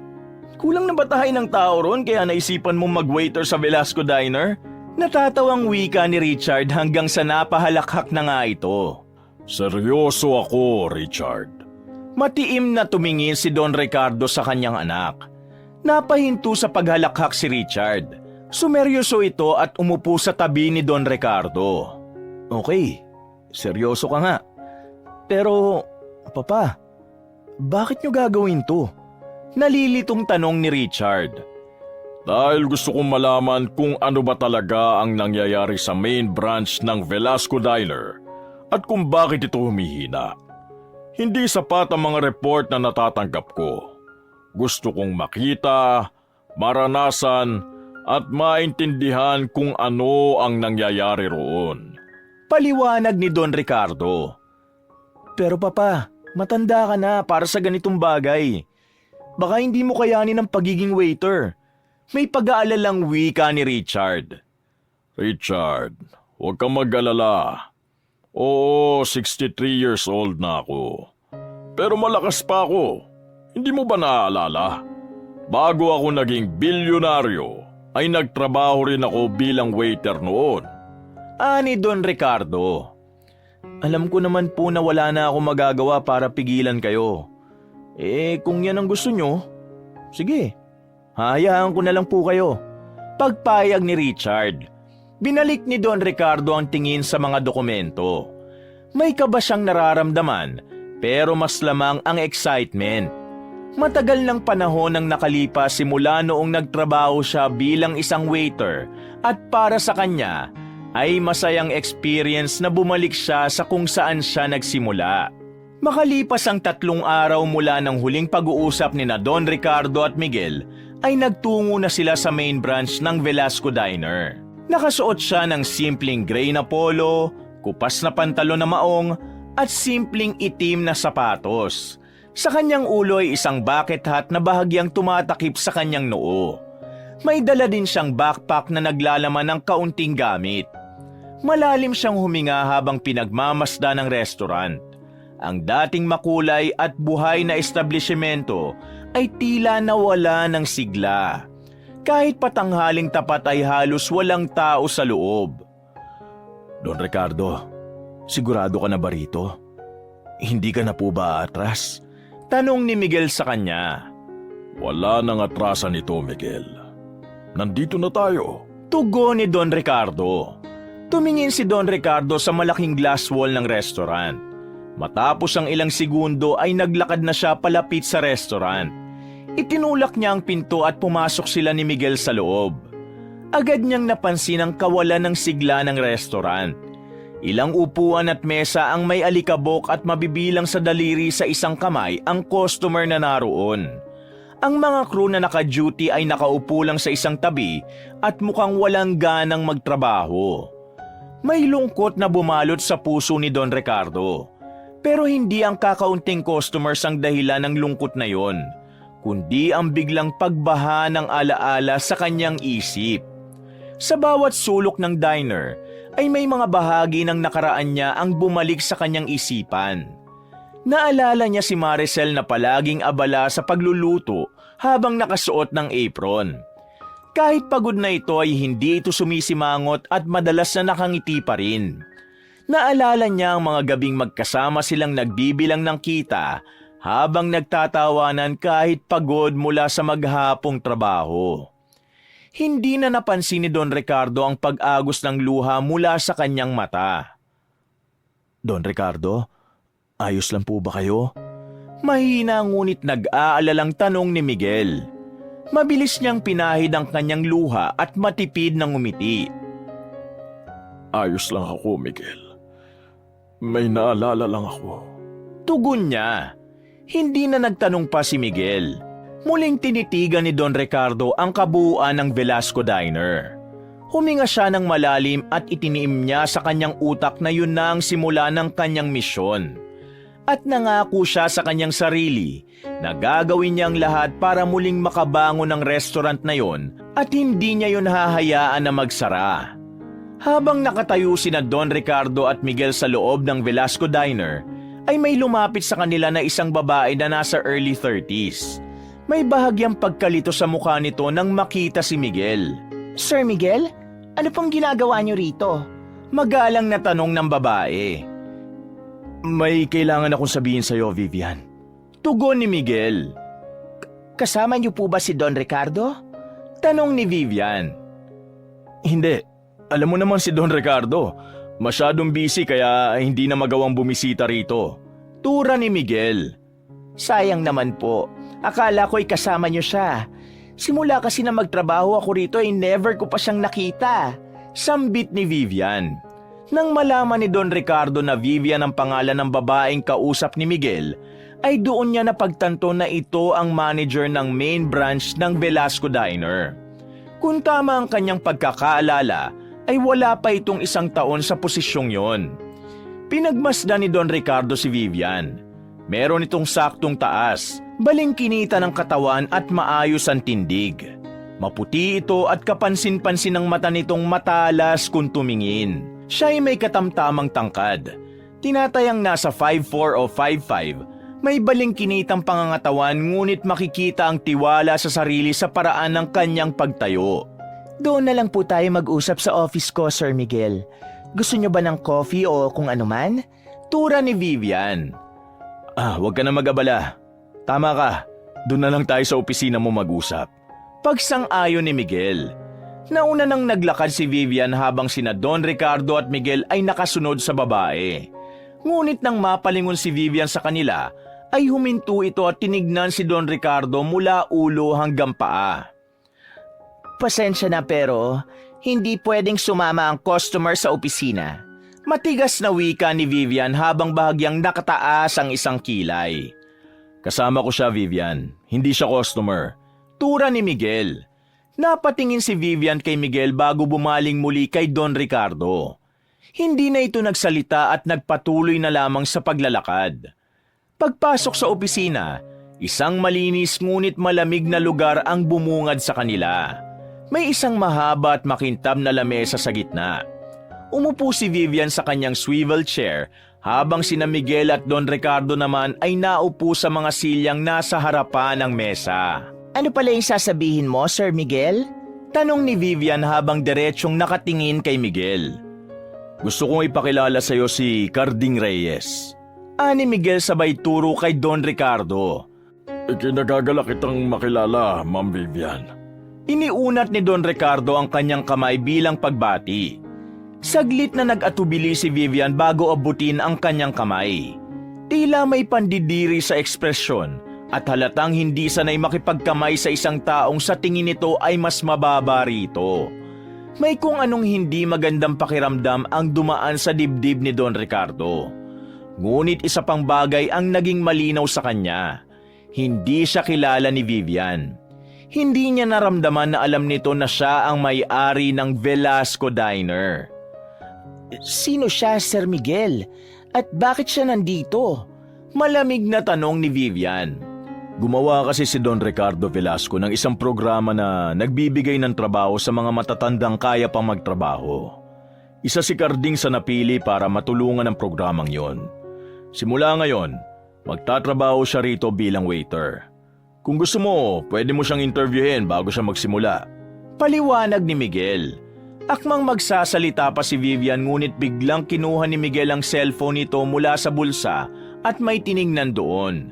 Kulang na ba tayo ng tao ron kaya naisipan mong mag-waiter sa Velasco Diner? Natatawang wika ni Richard hanggang sa napahalakhak na nga ito. Seryoso ako, Richard. Matiim na tumingin si Don Ricardo sa kanyang anak. Napahinto sa paghalakhak si Richard. Sumeryoso ito at umupo sa tabi ni Don Ricardo. Okay, seryoso ka nga. Pero, Papa, bakit nyo gagawin to? Nalilitong tanong ni Richard. Dahil gusto kong malaman kung ano ba talaga ang nangyayari sa main branch ng Velasco Diner at kung bakit ito humihina. Hindi sapat ang mga report na natatanggap ko. Gusto kong makita, maranasan at maintindihan kung ano ang nangyayari roon. Paliwanag ni Don Ricardo. Pero Papa, matanda ka na para sa ganitong bagay. Baka hindi mo kayanin ang pagiging waiter. May pag-aalalang wika ni Richard. Richard, huwag kang mag-alala. Oo, 63 years old na ako. Pero malakas pa ako. Hindi mo ba naaalala? Bago ako naging bilyonaryo, ay nagtrabaho rin ako bilang waiter noon. Ani Don Ricardo. Alam ko naman po na wala na akong magagawa para pigilan kayo. Kung yan ang gusto nyo, sige, hayaan ko na lang po kayo. Pagpayag ni Richard. Binalik ni Don Ricardo ang tingin sa mga dokumento. May kaba siyang nararamdaman, pero mas lamang ang excitement. Matagal ng panahon ang nakalipas simula noong nagtrabaho siya bilang isang waiter at para sa kanya ay masayang experience na bumalik siya sa kung saan siya nagsimula. Makalipas ang 3 araw mula ng huling pag-uusap ni na Don Ricardo at Miguel ay nagtungo na sila sa main branch ng Velasco Diner. Nakasuot siya ng simpleng gray na polo, kupas na pantalon na maong at simpleng itim na sapatos. Sa kanyang ulo ay isang bucket hat na bahagyang tumatakip sa kanyang noo. May dala din siyang backpack na naglalaman ng kaunting gamit. Malalim siyang huminga habang pinagmamasda ng restaurant. Ang dating makulay at buhay na establishmento ay tila nawala ng sigla. Kahit patanghaling tapat ay halos walang tao sa loob. Don Ricardo, sigurado ka na ba rito? Hindi ka na po ba atras? Tanong ni Miguel sa kanya. Wala nang atrasan ito, Miguel. Nandito na tayo. Tugon ni Don Ricardo. Tumingin si Don Ricardo sa malaking glass wall ng restaurant. Matapos ang ilang segundo ay naglakad na siya palapit sa restaurant. Itinulak niya ang pinto at pumasok sila ni Miguel sa loob. Agad niyang napansin ang kawalan ng sigla ng restaurant. Ilang upuan at mesa ang may alikabok at mabibilang sa daliri sa isang kamay ang customer na naroon. Ang mga crew na naka-duty ay nakaupo lang sa isang tabi at mukhang walang ganang magtrabaho. May lungkot na bumalot sa puso ni Don Ricardo. Pero hindi ang kakaunting customers ang dahilan ng lungkot na yon, kundi ang biglang pagbaha ng alaala sa kanyang isip. Sa bawat sulok ng diner ay may mga bahagi ng nakaraan niya ang bumalik sa kanyang isipan. Naalala niya si Maricel na palaging abala sa pagluluto habang nakasuot ng apron. Kahit pagod na ito ay hindi ito sumisimangot at madalas na nakangiti pa rin. Naalala niya ang mga gabing magkasama silang nagbibilang ng kita habang nagtatawanan kahit pagod mula sa maghapong trabaho. Hindi na napansin ni Don Ricardo ang pag-agos ng luha mula sa kanyang mata. Don Ricardo, ayos lang po ba kayo? Mahina ngunit nag-aalalang tanong ni Miguel. Mabilis niyang pinahid ang kanyang luha at matipid ng umiti. Ayos lang ako, Miguel. May naalala lang ako. Tugon niya. Hindi na nagtanong pa si Miguel. Muling tinitigan ni Don Ricardo ang kabuuan ng Velasco Diner. Huminga siya ng malalim at itiniim niya sa kanyang utak na yun na ang simula ng kanyang misyon. At nangako siya sa kanyang sarili na gagawin niya ang lahat para muling makabangon ng restaurant na yon at hindi niya yun hahayaan na magsara. Habang nakatayo sina Don Ricardo at Miguel sa loob ng Velasco Diner, ay may lumapit sa kanila na isang babae na nasa early 30s. May bahagyang pagkalito sa mukha nito nang makita si Miguel. Sir Miguel, ano pong ginagawa niyo rito? Magalang na tanong ng babae. May kailangan akong sabihin sa'yo, Vivian. Tugon ni Miguel. Kasama niyo po ba si Don Ricardo? Tanong ni Vivian. Hindi. Alam mo naman si Don Ricardo. Masyadong busy kaya hindi na magawang bumisita rito. Tura ni Miguel. Sayang naman po. Akala ko'y kasama niyo siya. Simula kasi na magtrabaho ako rito ay never ko pa siyang nakita. Sambit ni Vivian. Nang malaman ni Don Ricardo na Vivian ang pangalan ng babaeng kausap ni Miguel, ay doon niya napagtanto na ito ang manager ng main branch ng Velasco Diner. Kung tama ang kanyang pagkakaalala, ay wala pa itong 1 taon sa posisyong yon. Pinagmasdan ni Don Ricardo si Vivian. Meron itong saktong taas, balingkinita ng katawan at maayos ang tindig. Maputi ito at kapansin-pansin ng mata nitong matalas kung tumingin. Siya ay may katamtamang tangkad. Tinatayang nasa 5'4 o 5'5", may balingkinitang pangangatawan ngunit makikita ang tiwala sa sarili sa paraan ng kanyang pagtayo. Doon na lang po tayo mag-usap sa office ko, Sir Miguel. Gusto niyo ba ng coffee o kung ano man? Tura ni Vivian. Huwag ka na mag-abala. Tama ka, doon na lang tayo sa opisina mo mag-usap. Pagsang-ayon ni Miguel. Nauna nang naglakad si Vivian habang sina Don Ricardo at Miguel ay nakasunod sa babae. Ngunit nang mapalingon si Vivian sa kanila, ay huminto ito at tinignan si Don Ricardo mula ulo hanggang paa. Pasensya na pero hindi pwedeng sumama ang customer sa opisina. Matigas na wika ni Vivian habang bahagyang nakataas ang isang kilay. Kasama ko siya, Vivian. Hindi siya customer. Tura ni Miguel. Napatingin si Vivian kay Miguel bago bumaling muli kay Don Ricardo. Hindi na ito nagsalita at nagpatuloy na lamang sa paglalakad. Pagpasok sa opisina, isang malinis ngunit malamig na lugar ang bumungad sa kanila. May isang mahaba at makintab na lamesa sa gitna. Umupo si Vivian sa kanyang swivel chair habang sina Miguel at Don Ricardo naman ay naupo sa mga silyang nasa harapan ng mesa. Ano pala yung sasabihin mo, Sir Miguel? Tanong ni Vivian habang diretsyong nakatingin kay Miguel. Gusto kong ipakilala sa iyo si Carding Reyes. Ani Miguel sabay turo kay Don Ricardo. Ikinagagala kitang makilala, Ma'am Vivian. Iniunat ni Don Ricardo ang kanyang kamay bilang pagbati. Saglit na nag-atubili si Vivian bago abutin ang kanyang kamay. Tila may pandidiri sa ekspresyon at halatang hindi sanay makipagkamay sa isang taong sa tingin nito ay mas mababa rito. May kung anong hindi magandang pakiramdam ang dumaan sa dibdib ni Don Ricardo. Ngunit isa pang bagay ang naging malinaw sa kanya. Hindi siya kilala ni Vivian. Hindi niya naramdaman na alam nito na siya ang may-ari ng Velasco Diner. Sino siya, Sir Miguel? At bakit siya nandito? Malamig na tanong ni Vivian. Gumawa kasi si Don Ricardo Velasco ng isang programa na nagbibigay ng trabaho sa mga matatandang kaya pang magtrabaho. Isa si Carding sa napili para matulungan ang programang yon. Simula ngayon, magtatrabaho siya rito bilang waiter. Kung gusto mo, pwede mo siyang interviewin bago siya magsimula. Paliwanag ni Miguel. Akmang magsasalita pa si Vivian ngunit biglang kinuha ni Miguel ang cellphone nito mula sa bulsa at may tiningnan doon.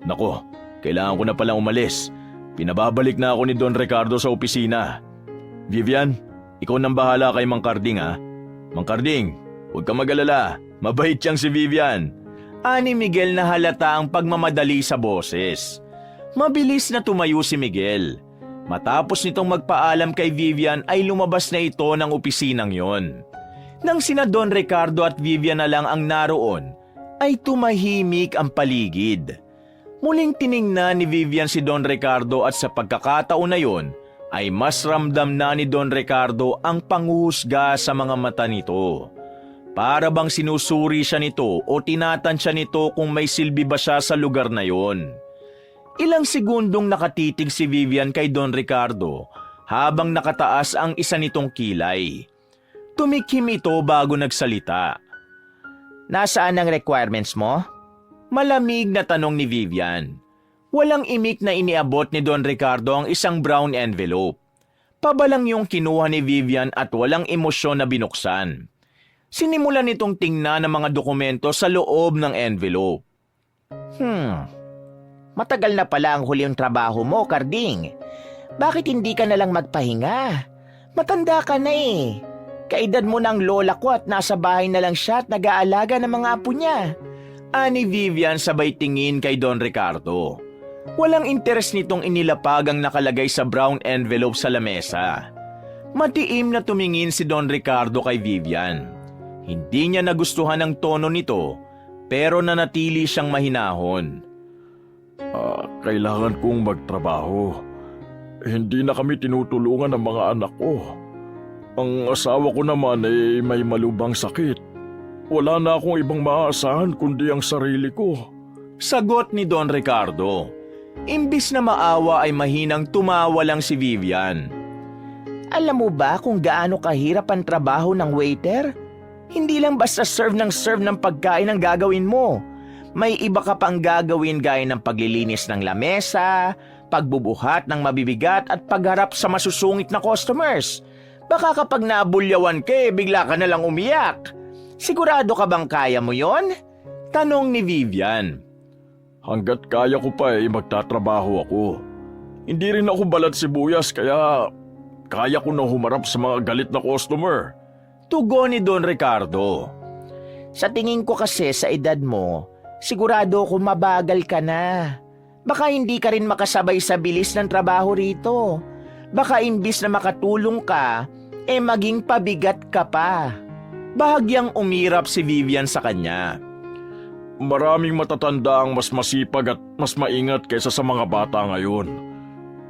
Nako, kailangan ko na palang umalis. Pinababalik na ako ni Don Ricardo sa opisina. Vivian, ikaw nang bahala kay Mang Carding ha. Mang Carding, huwag ka mag-alala. Mabait siyang si Vivian. Ani Miguel na halata ang pagmamadali sa boses. Mabilis na tumayo si Miguel. Matapos nitong magpaalam kay Vivian ay lumabas na ito ng opisinang yon. Nang sina Don Ricardo at Vivian na lang ang naroon, ay tumahimik ang paligid. Muling tiningnan ni Vivian si Don Ricardo at sa pagkakataon na yon, ay mas ramdam na ni Don Ricardo ang panghuhusga sa mga mata nito. Para bang sinusuri siya nito o tinatansya nito kung may silbi ba siya sa lugar na yon. Ilang segundong nakatitig si Vivian kay Don Ricardo habang nakataas ang isa nitong kilay. Tumikim ito bago nagsalita. Nasaan ang requirements mo? Malamig na tanong ni Vivian. Walang imik na iniabot ni Don Ricardo ang isang brown envelope. Pabalang yung kinuha ni Vivian at walang emosyon na binuksan. Sinimulan nitong tingnan ang mga dokumento sa loob ng envelope. Matagal na pala ang huling trabaho mo, Carding. Bakit hindi ka nalang magpahinga? Matanda ka na eh. Kaedad mo ng lola ko at nasa bahay na lang siya at nag-aalaga ng mga apo niya. Ani Vivian sabay tingin kay Don Ricardo. Walang interes nitong inilapag ang nakalagay sa brown envelope sa lamesa. Matiim na tumingin si Don Ricardo kay Vivian. Hindi niya nagustuhan ang tono nito, pero nanatili siyang mahinahon. Kailangan kong magtrabaho. Hindi na kami tinutulungan ng mga anak ko. Ang asawa ko naman ay may malubhang sakit. Wala na akong ibang maaasahan kundi ang sarili ko. Sagot ni Don Ricardo. Imbis na maawa ay mahinang tumawa lang si Vivian. Alam mo ba kung gaano kahirap ang trabaho ng waiter? Hindi lang basta serve ng pagkain ang gagawin mo. May iba ka pang gagawin gaya ng paglilinis ng lamesa, pagbubuhat ng mabibigat at pagharap sa masusungit na customers. Baka kapag nabulyawan ka bigla ka nalang umiyak. Sigurado ka bang kaya mo yon? Tanong ni Vivian. Hanggat kaya ko pa magtatrabaho ako. Hindi rin ako balat sibuyas kaya kaya ko na humarap sa mga galit na customer. Tugon ni Don Ricardo. Sa tingin ko kasi sa edad mo, sigurado ko mabagal ka na. Baka hindi ka rin makasabay sa bilis ng trabaho rito. Baka imbis na makatulong ka, maging pabigat ka pa. Bahagyang umirap si Vivian sa kanya. Maraming matatanda ang mas masipag at mas maingat kaysa sa mga bata ngayon.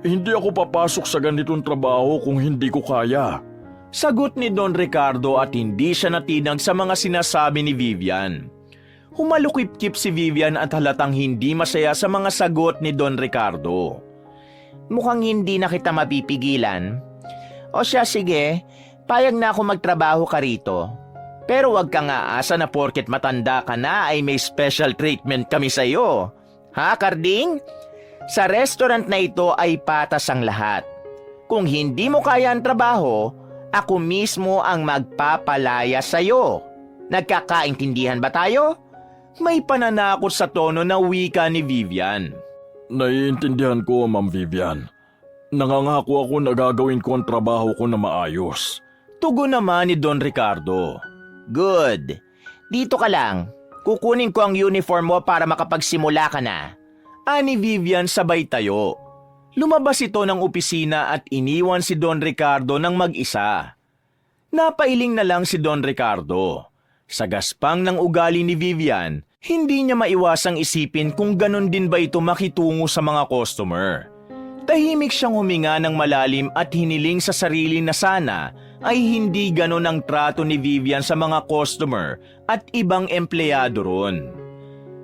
Hindi ako papasok sa ganitong trabaho kung hindi ko kaya. Sagot ni Don Ricardo at hindi siya natinag sa mga sinasabi ni Vivian. Humalukip-kip si Vivian at halatang hindi masaya sa mga sagot ni Don Ricardo. Mukhang hindi na kita mapipigilan. O siya, sige, payag na ako magtrabaho ka rito. Pero wag kang aasa na porket matanda ka na ay may special treatment kami sa'yo. Ha, Carding? Sa restaurant na ito ay patas ang lahat. Kung hindi mo kaya ang trabaho, ako mismo ang magpapalaya sa'yo. Nagkakaintindihan ba tayo? May pananakot sa tono na wika ni Vivian. Naiintindihan ko, Ma'am Vivian. Nangangako ako na gagawin ko ang trabaho ko na maayos. Tugon naman ni Don Ricardo. Good. Dito ka lang. Kukunin ko ang uniform mo para makapagsimula ka na. Ani Vivian sabay tayo. Lumabas ito ng opisina at iniwan si Don Ricardo ng mag-isa. Napailing na lang si Don Ricardo. Sa gaspang ng ugali ni Vivian, hindi niya maiwasang isipin kung ganon din ba ito makitungo sa mga customer. Tahimik siyang huminga ng malalim at hiniling sa sarili na sana ay hindi ganon ang trato ni Vivian sa mga customer at ibang empleyado ron.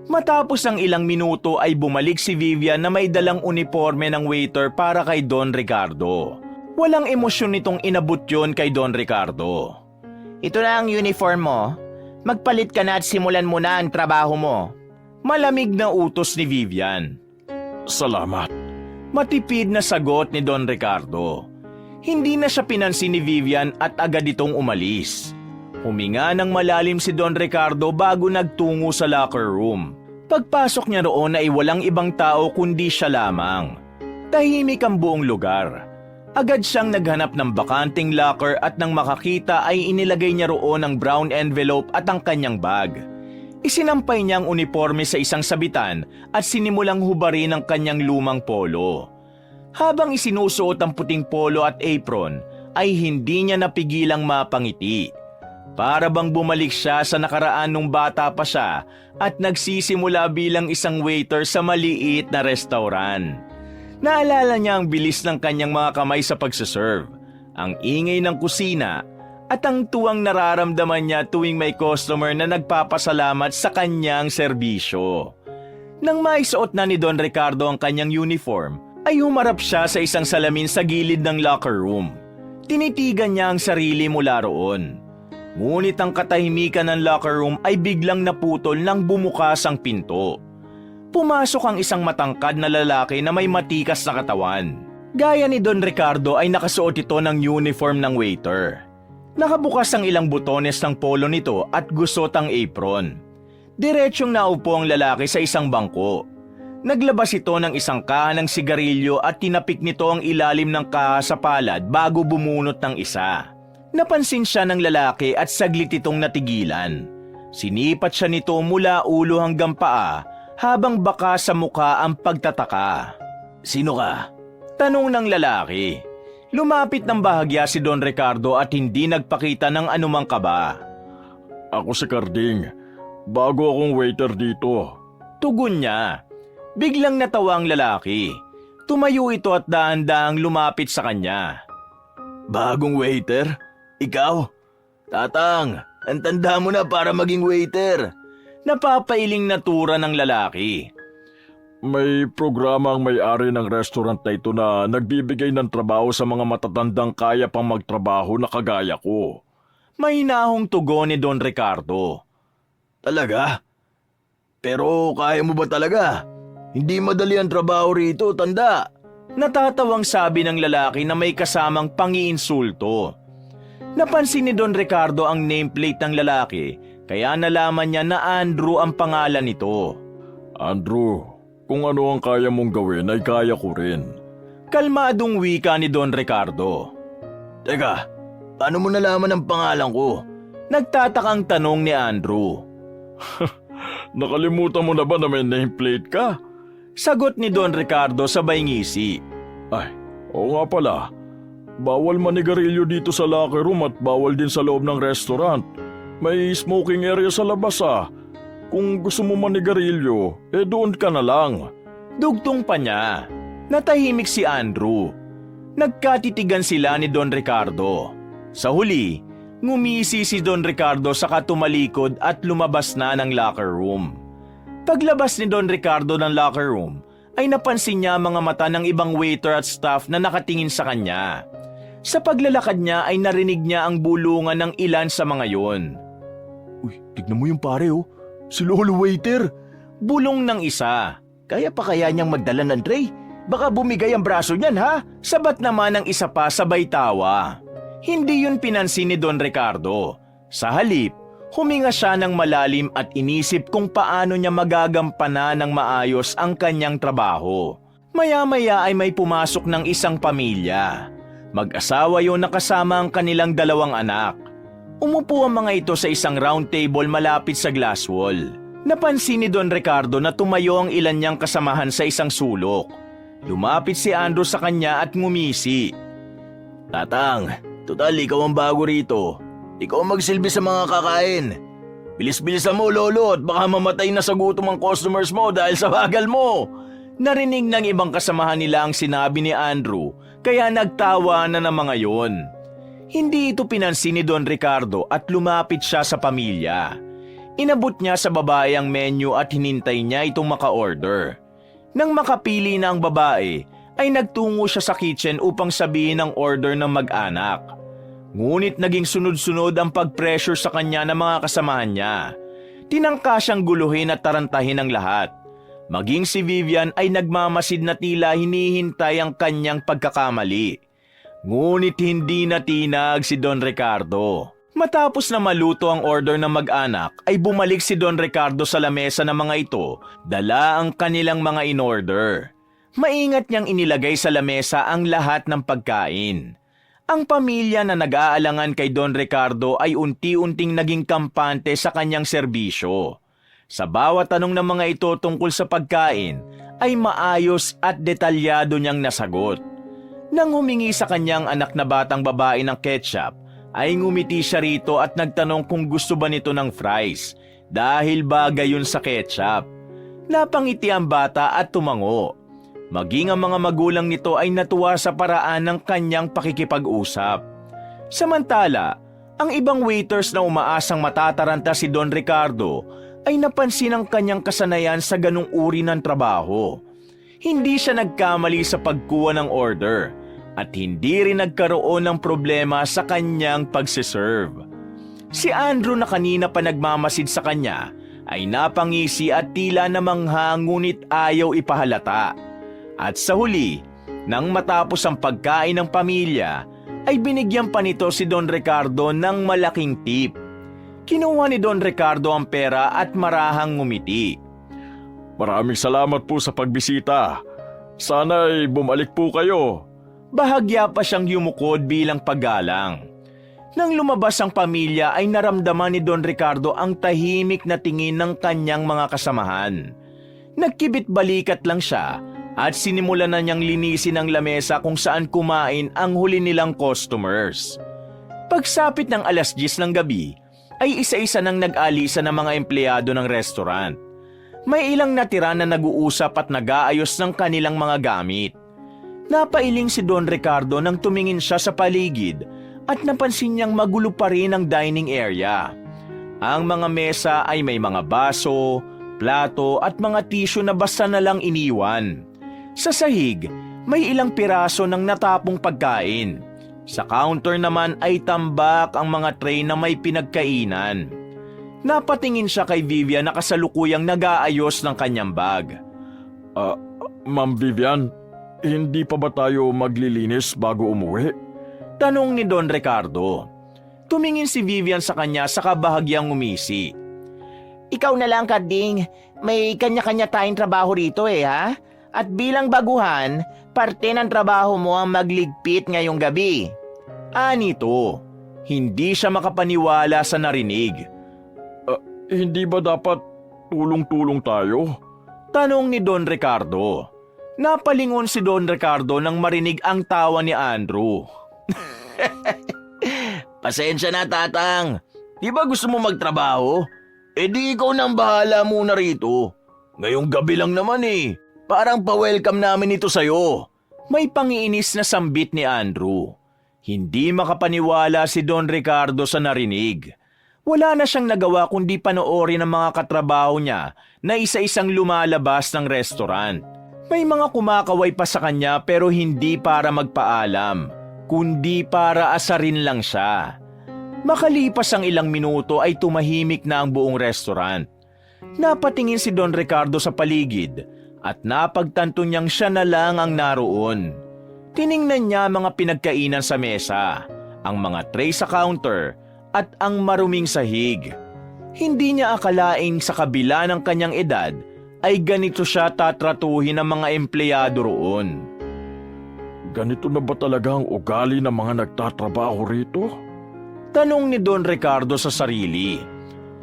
Matapos ang ilang minuto ay bumalik si Vivian na may dalang uniforme ng waiter para kay Don Ricardo. Walang emosyon nitong inabot yon kay Don Ricardo. Ito na ang uniform mo. Magpalit ka na at simulan mo na ang trabaho mo. Malamig na utos ni Vivian. Salamat. Matipid na sagot ni Don Ricardo. Hindi na siya pinansin ni Vivian at agad itong umalis. Huminga ng malalim si Don Ricardo bago nagtungo sa locker room. Pagpasok niya roon ay walang ibang tao kundi siya lamang. Tahimik ang buong lugar. Agad siyang naghanap ng bakanting locker at nang makakita ay inilagay niya roon ang brown envelope at ang kanyang bag. Isinampay niya ang uniforme sa isang sabitan at sinimulang hubarin ang kanyang lumang polo. Habang isinusuot ang puting polo at apron, ay hindi niya napigilang mapangiti. Para bang bumalik siya sa nakaraan nung bata pa siya at nagsisimula bilang isang waiter sa maliit na restaurant. Naalala niya ang bilis ng kanyang mga kamay sa pagsaserve, ang ingay ng kusina at ang tuwang nararamdaman niya tuwing may customer na nagpapasalamat sa kanyang serbisyo. Nang maisuot na ni Don Ricardo ang kanyang uniform, ay humarap siya sa isang salamin sa gilid ng locker room. Tinitigan niya ang sarili mula roon. Ngunit ang katahimikan ng locker room ay biglang naputol nang bumukas ang pinto. Pumasok ang isang matangkad na lalaki na may matikas na katawan. Gaya ni Don Ricardo ay nakasuot ito ng uniform ng waiter. Nakabukas ang ilang butones ng polo nito at gusot ang apron. Diretsyong naupo ang lalaki sa isang bangko. Naglabas ito ng isang kaha ng sigarilyo at tinapik nito ang ilalim ng kaha sa palad bago bumunot ng isa. Napansin siya ng lalaki at saglit itong natigilan. Sinipat siya nito mula ulo hanggang paa habang baka sa muka ang pagtataka. "Sino ka?" tanong ng lalaki. Lumapit ng bahagya si Don Ricardo at hindi nagpakita ng anumang kaba. Ako si Carding. Bago akong waiter dito. Tugon niya. Biglang natawa ang lalaki. Tumayo ito at dahan-dahang lumapit sa kanya. "Bagong waiter? Ikaw? Tatang, ang tanda mo na para maging waiter." Napapailing na tura ng lalaki. May programa ang may-ari ng restaurant na ito na nagbibigay ng trabaho sa mga matatandang kaya pang magtrabaho na kagaya ko. May hinahong tugon ni Don Ricardo. "Talaga? Pero kaya mo ba talaga? Hindi madali ang trabaho rito, tanda." Natatawang sabi ng lalaki na may kasamang pangiinsulto. Napansin ni Don Ricardo ang nameplate ng lalaki, kaya nalaman niya na Andrew ang pangalan nito. Andrew, kung ano ang kaya mong gawin ay kaya ko rin. Kalmadong wika ni Don Ricardo. Teka, paano mo nalaman ang pangalan ko? Nagtatakang tanong ni Andrew. Nakalimutan mo na ba na may nameplate ka? Sagot ni Don Ricardo sabay ngisi. Ay, oo nga pala. Bawal manigarilyo dito sa locker room at bawal din sa loob ng restaurant. May smoking area sa labas ah. Kung gusto mo manigarilyo, doon ka na lang. Dugtong pa niya. Natahimik si Andrew. Nagkatitigan sila ni Don Ricardo. Sa huli, ngumisi si Don Ricardo saka tumalikod at lumabas na ng locker room. Paglabas ni Don Ricardo ng locker room, ay napansin niya mga mata ng ibang waiter at staff na nakatingin sa kanya. Sa paglalakad niya ay narinig niya ang bulungan ng ilan sa mga yon. Uy, tignan mo yung pare oh. Si Lolo Waiter. Bulong ng isa. Kaya pa kaya niyang magdala ng tray? Baka bumigay ang braso niyan ha? Sabat naman ng isa pa sabay tawa. Hindi yun pinansin ni Don Ricardo. Sa halip, huminga siya ng malalim at inisip kung paano niya magagampanan ng maayos ang kanyang trabaho. Maya-maya ay may pumasok ng isang pamilya. Mag-asawa yun na kasama ang kanilang 2 anak. Umupo ang mga ito sa isang round table malapit sa glass wall. Napansin ni Don Ricardo na tumayo ang ilan niyang kasamahan sa isang sulok. Lumapit si Andrew sa kanya at ngumisi. Tatang, total ikaw ang bago rito. Ikaw ang magsilbi sa mga kakain. Bilis-bilisan mo, Lolo, at baka mamatay na sa gutom ang customers mo dahil sa bagal mo. Narinig ng ibang kasamahan nila ang sinabi ni Andrew, kaya nagtawa na ng mga yon. Hindi ito pinansin ni Don Ricardo at lumapit siya sa pamilya. Inabot niya sa babae ang menu at hinintay niya itong maka-order. Nang makapili na ang babae, ay nagtungo siya sa kitchen upang sabihin ang order ng mag-anak. Ngunit naging sunod-sunod ang pag-pressure sa kanya ng mga kasamahan niya. Tinangka siyang guluhin at tarantahin ang lahat. Maging si Vivian ay nagmamasid na tila hinihintay ang kanyang pagkakamali. Ngunit hindi natinag si Don Ricardo. Matapos na maluto ang order ng mag-anak, ay bumalik si Don Ricardo sa lamesa ng mga ito, dala ang kanilang mga in-order. Maingat niyang inilagay sa lamesa ang lahat ng pagkain. Ang pamilya na nag-aalangan kay Don Ricardo ay unti-unting naging kampante sa kanyang serbisyo. Sa bawat tanong ng mga ito tungkol sa pagkain, ay maayos at detalyado niyang nasagot. Nang humingi sa kanyang anak na batang babae ng ketchup, ay ngumiti siya rito at nagtanong kung gusto ba nito ng fries, dahil bagay yun sa ketchup. Napangiti ang bata at tumango. Maging ang mga magulang nito ay natuwa sa paraan ng kanyang pakikipag-usap. Samantala, ang ibang waiters na umaasang matataranta si Don Ricardo ay napansin ang kanyang kasanayan sa ganung uri ng trabaho. Hindi siya nagkamali sa pagkuha ng order at hindi rin nagkaroon ng problema sa kanyang pagsiserve. Si Andrew na kanina pa nagmamasid sa kanya ay napangisi at tila namangha ngunit ayaw ipahalata. At sa huli, nang matapos ang pagkain ng pamilya, ay binigyan pa nito si Don Ricardo ng malaking tip. Kinuha ni Don Ricardo ang pera at marahang ngumiti. Maraming salamat po sa pagbisita. Sana'y bumalik po kayo. Bahagya pa siyang yumukod bilang paggalang. Nang lumabas ang pamilya ay naramdaman ni Don Ricardo ang tahimik na tingin ng kanyang mga kasamahan. Nagkibit balikat lang siya at sinimulan na niyang linisin ang lamesa kung saan kumain ang huli nilang customers. Pagsapit ng 10:00 ng gabi, ay isa-isa nang nag-alisa ng mga empleyado ng restaurant. May ilang natira na nag-uusap at nag-aayos ng kanilang mga gamit. Napailing si Don Ricardo nang tumingin siya sa paligid at napansin niyang magulo pa rin ang dining area. Ang mga mesa ay may mga baso, plato at mga tissue na basta na lang iniwan. Sa sahig, may ilang piraso ng natapong pagkain. Sa counter naman ay tambak ang mga tray na may pinagkainan. Napatingin siya kay Vivian na kasalukuyang nag-aayos ng kanyang bag. Ma'am Vivian, hindi pa ba tayo maglilinis bago umuwi? Tanong ni Don Ricardo. Tumingin si Vivian sa kanya sa kabahagyang umisi. Ikaw na lang, Karding. May kanya-kanya tayong trabaho rito ha? At bilang baguhan, parte ng trabaho mo ang magligpit ngayong gabi. Anito, hindi siya makapaniwala sa narinig. Hindi ba dapat tulong-tulong tayo? Tanong ni Don Ricardo. Napalingon si Don Ricardo nang marinig ang tawa ni Andrew. Pasensya na, Tatang. Di ba gusto mo magtrabaho? E di ikaw nang bahala muna rito. Ngayong gabi lang naman Parang pa-welcome namin ito sa'yo. May pangiinis na sambit ni Andrew. Hindi makapaniwala si Don Ricardo sa narinig. Wala na siyang nagawa kundi panoorin ang mga katrabaho niya na isa-isang lumalabas ng restaurant. May mga kumakaway pa sa kanya pero hindi para magpaalam, kundi para asarin lang siya. Makalipas ang ilang minuto ay tumahimik na ang buong restaurant. Napatingin si Don Ricardo sa paligid at napagtanto niyang siya na lang ang naroon. Tiningnan niya ang mga pinagkainan sa mesa, ang mga tray sa counter at ang maruming sahig. Hindi niya akalaing sa kabila ng kanyang edad ay ganito siya tatratuhin ng mga empleyado roon. Ganito na ba talaga ang ugali ng mga nagtatrabaho rito? Tanong ni Don Ricardo sa sarili.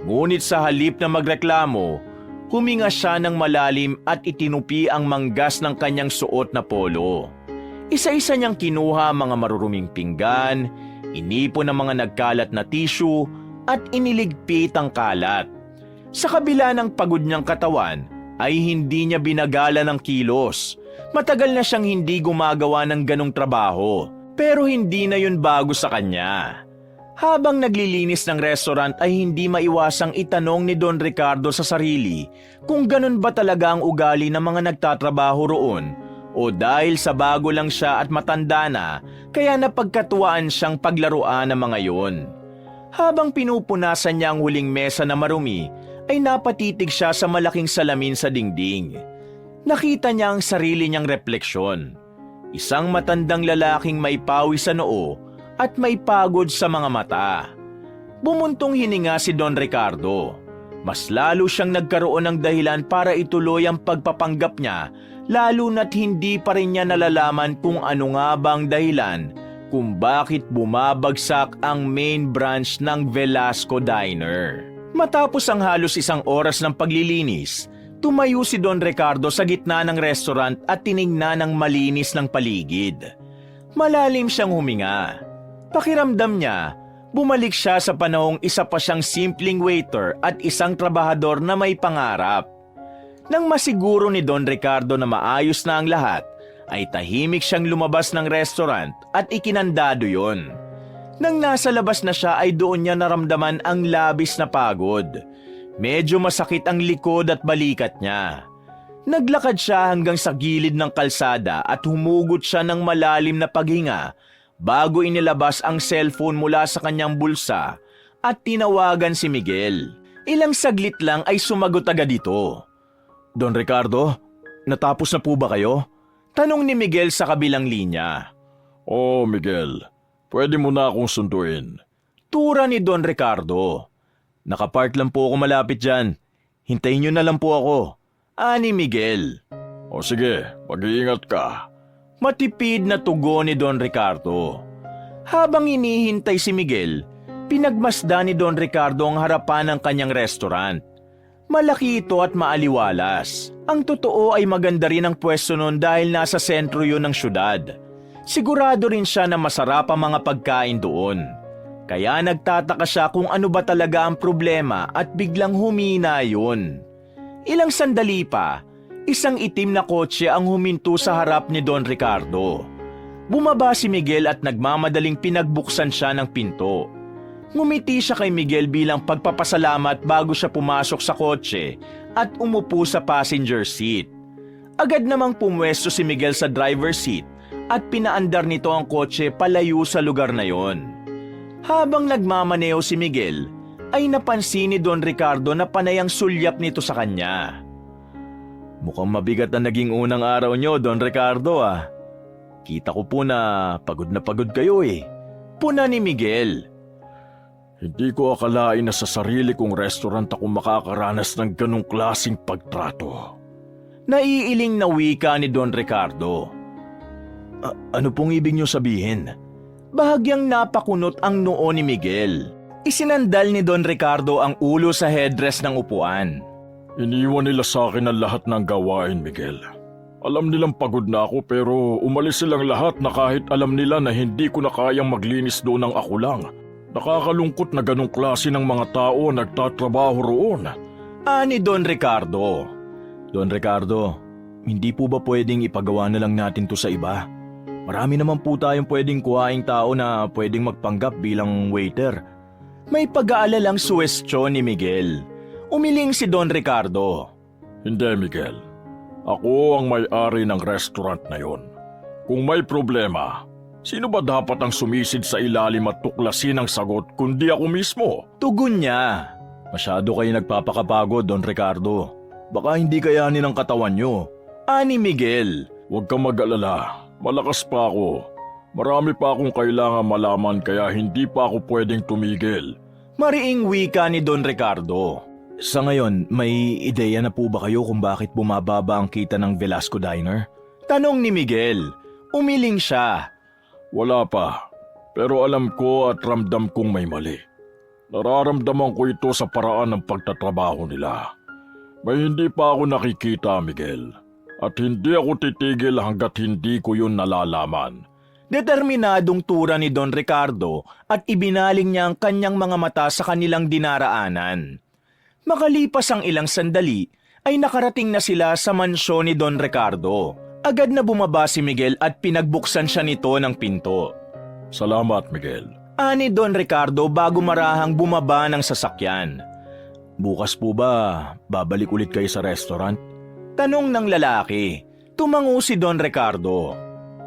Ngunit sa halip na magreklamo, huminga siya ng malalim at itinupi ang manggas ng kanyang suot na polo. Isa-isa niyang kinuha ang mga maruruming pinggan, inipon ang mga nagkalat na tissue at iniligpit ang kalat. Sa kabila ng pagod niyang katawan, ay hindi niya binagala ng kilos. Matagal na siyang hindi gumagawa ng ganong trabaho, pero hindi na yun bago sa kanya. Habang naglilinis ng restaurant ay hindi maiwasang itanong ni Don Ricardo sa sarili kung ganon ba talaga ang ugali ng mga nagtatrabaho roon o dahil sa bago lang siya at matanda na kaya napagkatuwaan siyang paglaruan ng mga yon. Habang pinupunasan niya ang huling mesa na marumi, ay napatitig siya sa malaking salamin sa dingding. Nakita niya ang sarili niyang refleksyon. Isang matandang lalaking may pawis sa noo at may pagod sa mga mata. Bumuntong hininga si Don Ricardo. Mas lalo siyang nagkaroon ng dahilan para ituloy ang pagpapanggap niya, lalo na't hindi pa rin niya nalalaman kung ano nga bang dahilan kung bakit bumabagsak ang main branch ng Velasco Diner. Matapos ang halos isang oras ng paglilinis, tumayo si Don Ricardo sa gitna ng restaurant at tiningnan ang malinis ng paligid. Malalim siyang huminga. Pakiramdam niya, bumalik siya sa panahong isa pa siyang simpleng waiter at isang trabahador na may pangarap. Nang masiguro ni Don Ricardo na maayos na ang lahat, ay tahimik siyang lumabas ng restaurant at ikinandado yon. Nang nasa labas na siya ay doon niya naramdaman ang labis na pagod. Medyo masakit ang likod at balikat niya. Naglakad siya hanggang sa gilid ng kalsada at humugot siya ng malalim na paghinga bago inilabas ang cellphone mula sa kanyang bulsa at tinawagan si Miguel. Ilang saglit lang ay sumagot agad ito. Don Ricardo, natapos na po ba kayo? Tanong ni Miguel sa kabilang linya. Oh, Miguel. Pwede mo na akong sunduin. Tura ni Don Ricardo. Nakapark lang po ako malapit dyan. Hintayin niyo na lang po ako. Ani Miguel. O sige, mag-iingat ka. Matipid na tugon ni Don Ricardo. Habang hinihintay si Miguel, pinagmasdan ni Don Ricardo ang harapan ng kanyang restaurant. Malaki ito at maaliwalas. Ang totoo ay maganda rin ang pwesto nun dahil nasa sentro yun ng syudad. Sigurado rin siya na masarap ang mga pagkain doon. Kaya nagtataka siya kung ano ba talaga ang problema at biglang humina yun. Ilang sandali pa, isang itim na kotse ang huminto sa harap ni Don Ricardo. Bumaba si Miguel at nagmamadaling pinagbuksan siya ng pinto. Ngumiti siya kay Miguel bilang pagpapasalamat bago siya pumasok sa kotse at umupo sa passenger seat. Agad namang pumwesto si Miguel sa driver's seat at pinaandar nito ang kotse palayo sa lugar na yon. Habang nagmamaneo si Miguel, ay napansin ni Don Ricardo na panayang sulyap nito sa kanya. Mukhang mabigat na naging unang araw nyo, Don Ricardo ah. Kita ko po na pagod kayo eh. Puna ni Miguel. Hindi ko akalain na sa sarili kong restaurant ako makakaranas ng ganong klaseng pagtrato. Naiiling na wika ni Don Ricardo. Ano pong ibig niyo sabihin? Bahagyang napakunot ang noo ni Miguel. Isinandal ni Don Ricardo ang ulo sa headrest ng upuan. Iniwan nila sa akin ang lahat ng gawain, Miguel. Alam nilang pagod na ako pero umalis silang lahat na kahit alam nila na hindi ko na kayang maglinis doon ng ako lang. Nakakalungkot na ganong klase ng mga tao nagtatrabaho roon. Ani Don Ricardo. Don Ricardo, hindi po ba pwedeng ipagawa na lang natin to sa iba? Marami naman po tayong pwedeng kuhaing tao na pwedeng magpanggap bilang waiter. May pag-aalalang suwestyon ni Miguel. Umiling si Don Ricardo. Hindi, Miguel. Ako ang may-ari ng restaurant na yon. Kung may problema, sino ba dapat ang sumisid sa ilalim at tuklasin ang sagot kundi ako mismo? Tugon niya. Masyado kayo nagpapakapagod, Don Ricardo. Baka hindi kayanin ang katawan nyo. Ani Miguel. Huwag kang mag-alala. Malakas pa ako. Marami pa akong kailangan malaman kaya hindi pa ako pwedeng tumigil. Mariing wika ni Don Ricardo. Sa ngayon, may ideya na po ba kayo kung bakit bumababa ang kita ng Velasco Diner? Tanong ni Miguel. Umiling siya. Wala pa. Pero alam ko at ramdam kong may mali. Nararamdaman ko ito sa paraan ng pagtatrabaho nila. May hindi pa ako nakikita, Miguel. At hindi ako titigil hanggat hindi ko yun nalalaman. Determinadong tura ni Don Ricardo at ibinaling niya ang kanyang mga mata sa kanilang dinaraanan. Makalipas ang ilang sandali, ay nakarating na sila sa mansyon ni Don Ricardo. Agad na bumaba si Miguel at pinagbuksan siya nito ng pinto. Salamat, Miguel. Ani Don Ricardo bago marahang bumaba ng sasakyan. Bukas po ba, babalik ulit kayo sa restaurant? Tanong ng lalaki. Tumango si Don Ricardo.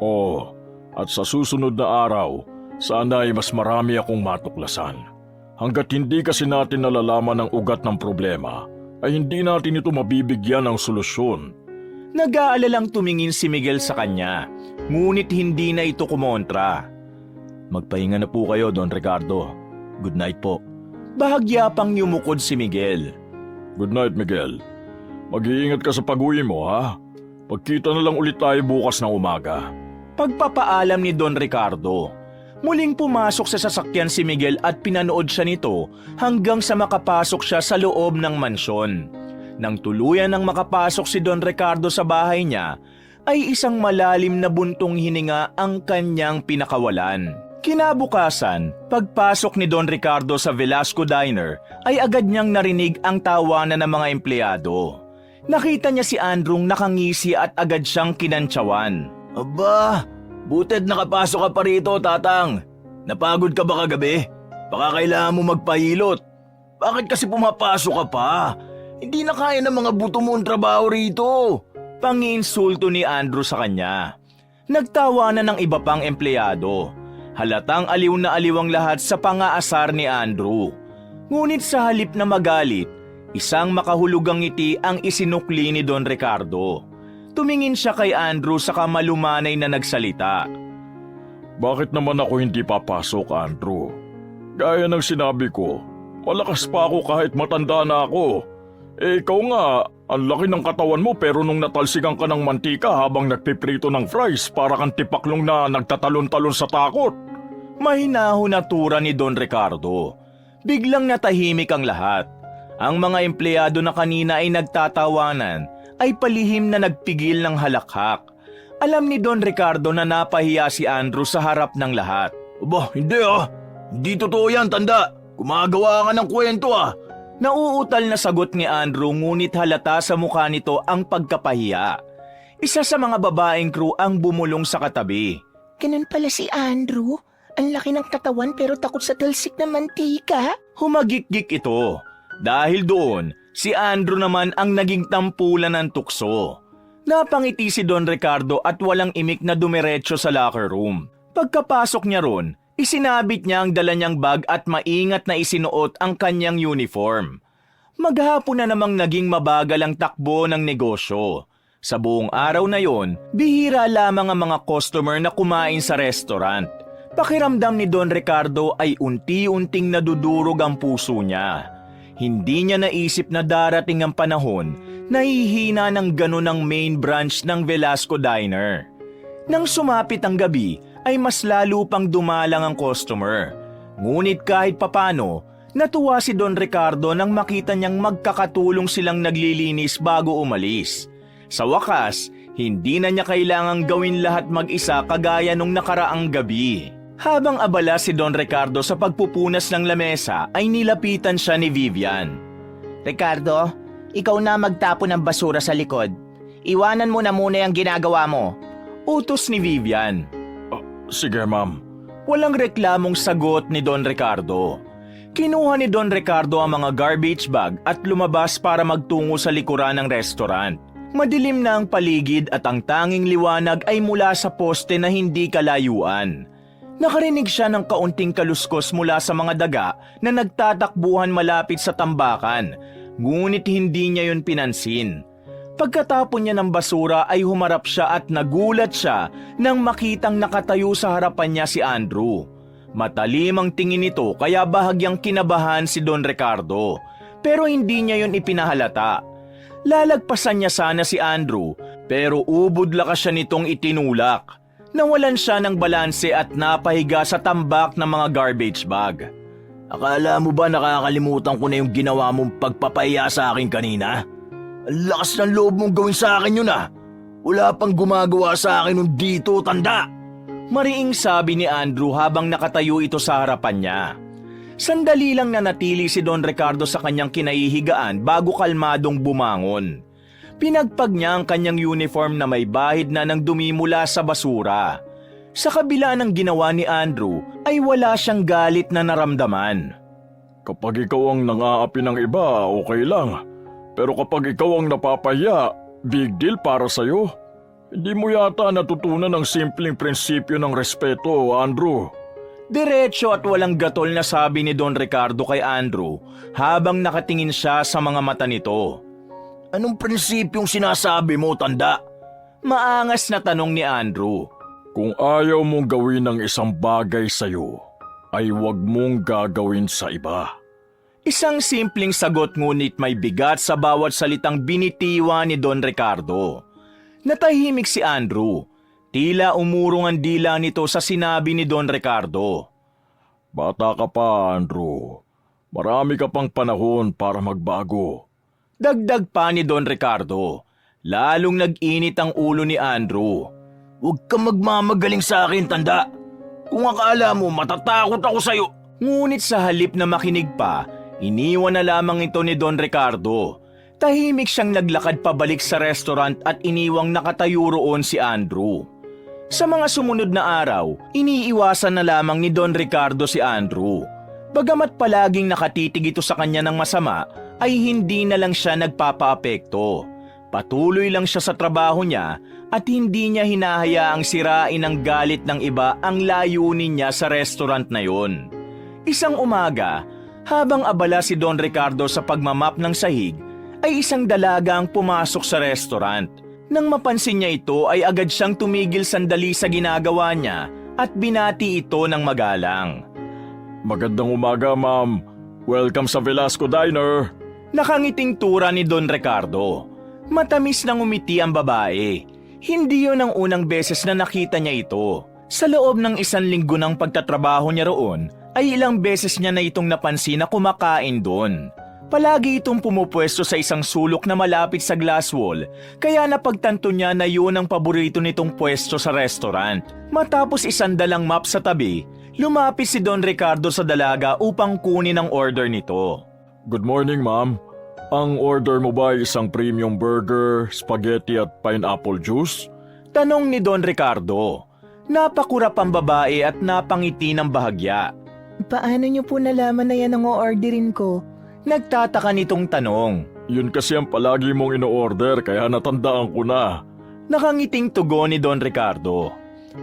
Oo, at sa susunod na araw, sana ay mas marami akong matuklasan. Hanggat hindi kasi natin nalalaman ang ugat ng problema, ay hindi natin ito mabibigyan ng solusyon. Nag-aalalang tumingin si Miguel sa kanya, ngunit hindi na ito kumontra. Magpahinga na po kayo, Don Ricardo. Good night po. Bahagya pang yumukod si Miguel. Good night, Miguel. Mag-iingat ka sa pag-uwi mo, ha? Pagkita na lang ulit tayo bukas ng umaga. Pagpapaalam ni Don Ricardo. Muling pumasok sa sasakyan si Miguel at pinanood siya nito hanggang sa makapasok siya sa loob ng mansyon. Nang tuluyan ng makapasok si Don Ricardo sa bahay niya, ay isang malalim na buntong hininga ang kanyang pinakawalan. Kinabukasan, pagpasok ni Don Ricardo sa Velasco Diner, ay agad niyang narinig ang tawanan ng mga empleyado. Nakita niya si Andrew nakangisi at agad siyang kinantsawan. Aba! Buted nakapasok ka pa rito, Tatang. Napagod ka ba kagabi? Baka kailangan mo magpahilot. Bakit kasi pumapasok ka pa? Hindi na kaya ng mga buto mo ang trabaho rito. Panginsulto ni Andrew sa kanya. Nagtawanan ng iba pang empleyado. Halatang aliw na aliw ang lahat sa pangaasar ni Andrew. Ngunit sa halip na magalit, isang makahulugang ngiti ang isinukli ni Don Ricardo. Tumingin siya kay Andrew saka malumanay na nagsalita. Bakit naman ako hindi papasok, Andrew? Gaya ng sinabi ko, malakas pa ako kahit matanda na ako. Ikaw nga, ang laki ng katawan mo pero nung natalsikan ka ng mantika habang nagpiprito ng fries para kang tipaklong na nagtatalon-talon sa takot. Mahinahon na tura ni Don Ricardo. Biglang natahimik ang lahat. Ang mga empleyado na kanina ay nagtatawanan ay palihim na nagpigil ng halakhak. Alam ni Don Ricardo na napahiya si Andrew sa harap ng lahat. Aba, hindi Hindi totoo yan, tanda. Gumagawa ka ng kwento Nauutal na sagot ni Andrew ngunit halata sa mukha nito ang pagkapahiya. Isa sa mga babaeng crew ang bumulong sa katabi. Ganun pala si Andrew. Ang laki ng katawan pero takot sa talsik na mantika. Humagikgik ito. Dahil doon, si Andrew naman ang naging tampulan ng tukso. Napangiti si Don Ricardo at walang imik na dumiretso sa locker room. Pagkapasok niya ron, isinabit niya ang dala niyang bag at maingat na isinuot ang kanyang uniform. Maghapon na namang naging mabagal ang takbo ng negosyo. Sa buong araw na yon, bihira lamang ang mga customer na kumain sa restaurant. Pakiramdam ni Don Ricardo ay unti-unting nadudurog ang puso niya. Hindi niya naisip na darating ang panahon na hihina ng ganun ang main branch ng Velasco Diner. Nang sumapit ang gabi ay mas lalo pang dumalang ang customer. Ngunit kahit papano, natuwa si Don Ricardo nang makita niyang magkakatulong silang naglilinis bago umalis. Sa wakas, hindi na niya kailangang gawin lahat mag-isa kagaya nung nakaraang gabi. Habang abala si Don Ricardo sa pagpupunas ng lamesa ay nilapitan siya ni Vivian. Ricardo, ikaw na magtapon ng basura sa likod. Iwanan mo na muna yung ginagawa mo. Utos ni Vivian. Sige, ma'am. Walang reklamong sagot ni Don Ricardo. Kinuha ni Don Ricardo ang mga garbage bag at lumabas para magtungo sa likuran ng restaurant. Madilim na ang paligid at ang tanging liwanag ay mula sa poste na hindi kalayuan. Nakarinig siya ng kaunting kaluskos mula sa mga daga na nagtatakbuhan malapit sa tambakan, ngunit hindi niya yun pinansin. Pagkatapon niya ng basura ay humarap siya at nagulat siya nang makitang nakatayo sa harapan niya si Andrew. Matalim ang tingin nito kaya bahagyang kinabahan si Don Ricardo, pero hindi niya yun ipinahalata. Lalagpasan niya sana si Andrew pero ubod lakas siya nitong itinulak. Nawalan siya ng balanse at napahiga sa tambak ng mga garbage bag. Akala mo ba nakakalimutan ko na yung ginawa mong pagpapahiya sa akin kanina? Ang lakas ng loob mong gawin sa akin yun ah. Wala pang gumagawa sa akin nun dito, tanda. Mariing sabi ni Andrew habang nakatayo ito sa harapan niya. Sandali lang nanatili si Don Ricardo sa kanyang kinaihigaan bago kalmadong bumangon. Pinagpag niya ang kanyang uniform na may bahid na ng dumi mula sa basura. Sa kabila ng ginawa ni Andrew ay wala siyang galit na naramdaman. Kapag ikaw ang nangaapi ng iba, okay lang. Pero kapag ikaw ang napapahiya, big deal para sa'yo. Hindi mo yata natutunan ang simpleng prinsipyo ng respeto, Andrew. Diretso at walang gatol na sabi ni Don Ricardo kay Andrew habang nakatingin siya sa mga mata nito. Anong prinsipyong sinasabi mo, tanda? Maangas na tanong ni Andrew. Kung ayaw mong gawin ng isang bagay sa'yo, ay huwag mong gagawin sa iba. Isang simpleng sagot ngunit may bigat sa bawat salitang binitiwa ni Don Ricardo. Natahimik si Andrew. Tila umurong ang dila nito sa sinabi ni Don Ricardo. Bata ka pa, Andrew. Marami ka pang panahon para magbago. Dagdag pa ni Don Ricardo. Lalong nag-init ang ulo ni Andrew. Huwag kang magmamagaling sa akin, tanda. Kung akala mo matatakot ako sa'yo. Ngunit sa halip na makinig pa, iniwan na lamang ito ni Don Ricardo. Tahimik siyang naglakad pabalik sa restaurant at iniwang nakatayo roon si Andrew. Sa mga sumunod na araw, iniiwasan na lamang ni Don Ricardo si Andrew. Bagamat palaging nakatitig ito sa kanya ng masama, ay hindi na lang siya nagpapaapekto. Patuloy lang siya sa trabaho niya at hindi niya hinahayaang sirain ng galit ng iba ang layunin niya sa restaurant na yon. Isang umaga, habang abala si Don Ricardo sa pagmamap ng sahig, ay isang dalaga ang pumasok sa restaurant. Nang mapansin niya ito ay agad siyang tumigil sandali sa ginagawa niya at binati ito ng magalang. Magandang umaga, ma'am. Welcome sa Velasco Diner. Nakangiting tura ni Don Ricardo. Matamis nang umiti ang babae. Hindi yon ang unang beses na nakita niya ito. Sa loob ng 1 linggo ng pagtatrabaho niya roon, ay ilang beses niya na itong napansin na kumakain doon. Palagi itong pumupwesto sa isang sulok na malapit sa glass wall, kaya napagtanto niya na yun ang paborito nitong pwesto sa restaurant. Matapos isandalang map sa tabi, lumapit si Don Ricardo sa dalaga upang kunin ang order nito. Good morning, ma'am. Ang order mo ba ay isang premium burger, spaghetti at pineapple juice? Tanong ni Don Ricardo. Napakurap ang babae at napangiti ng bahagya. Paano niyo po nalaman na yan ang o-orderin ko? Nagtataka nitong tanong. Yun kasi ang palagi mong ino-order kaya natandaan ko na. Nakangiting tugon ni Don Ricardo.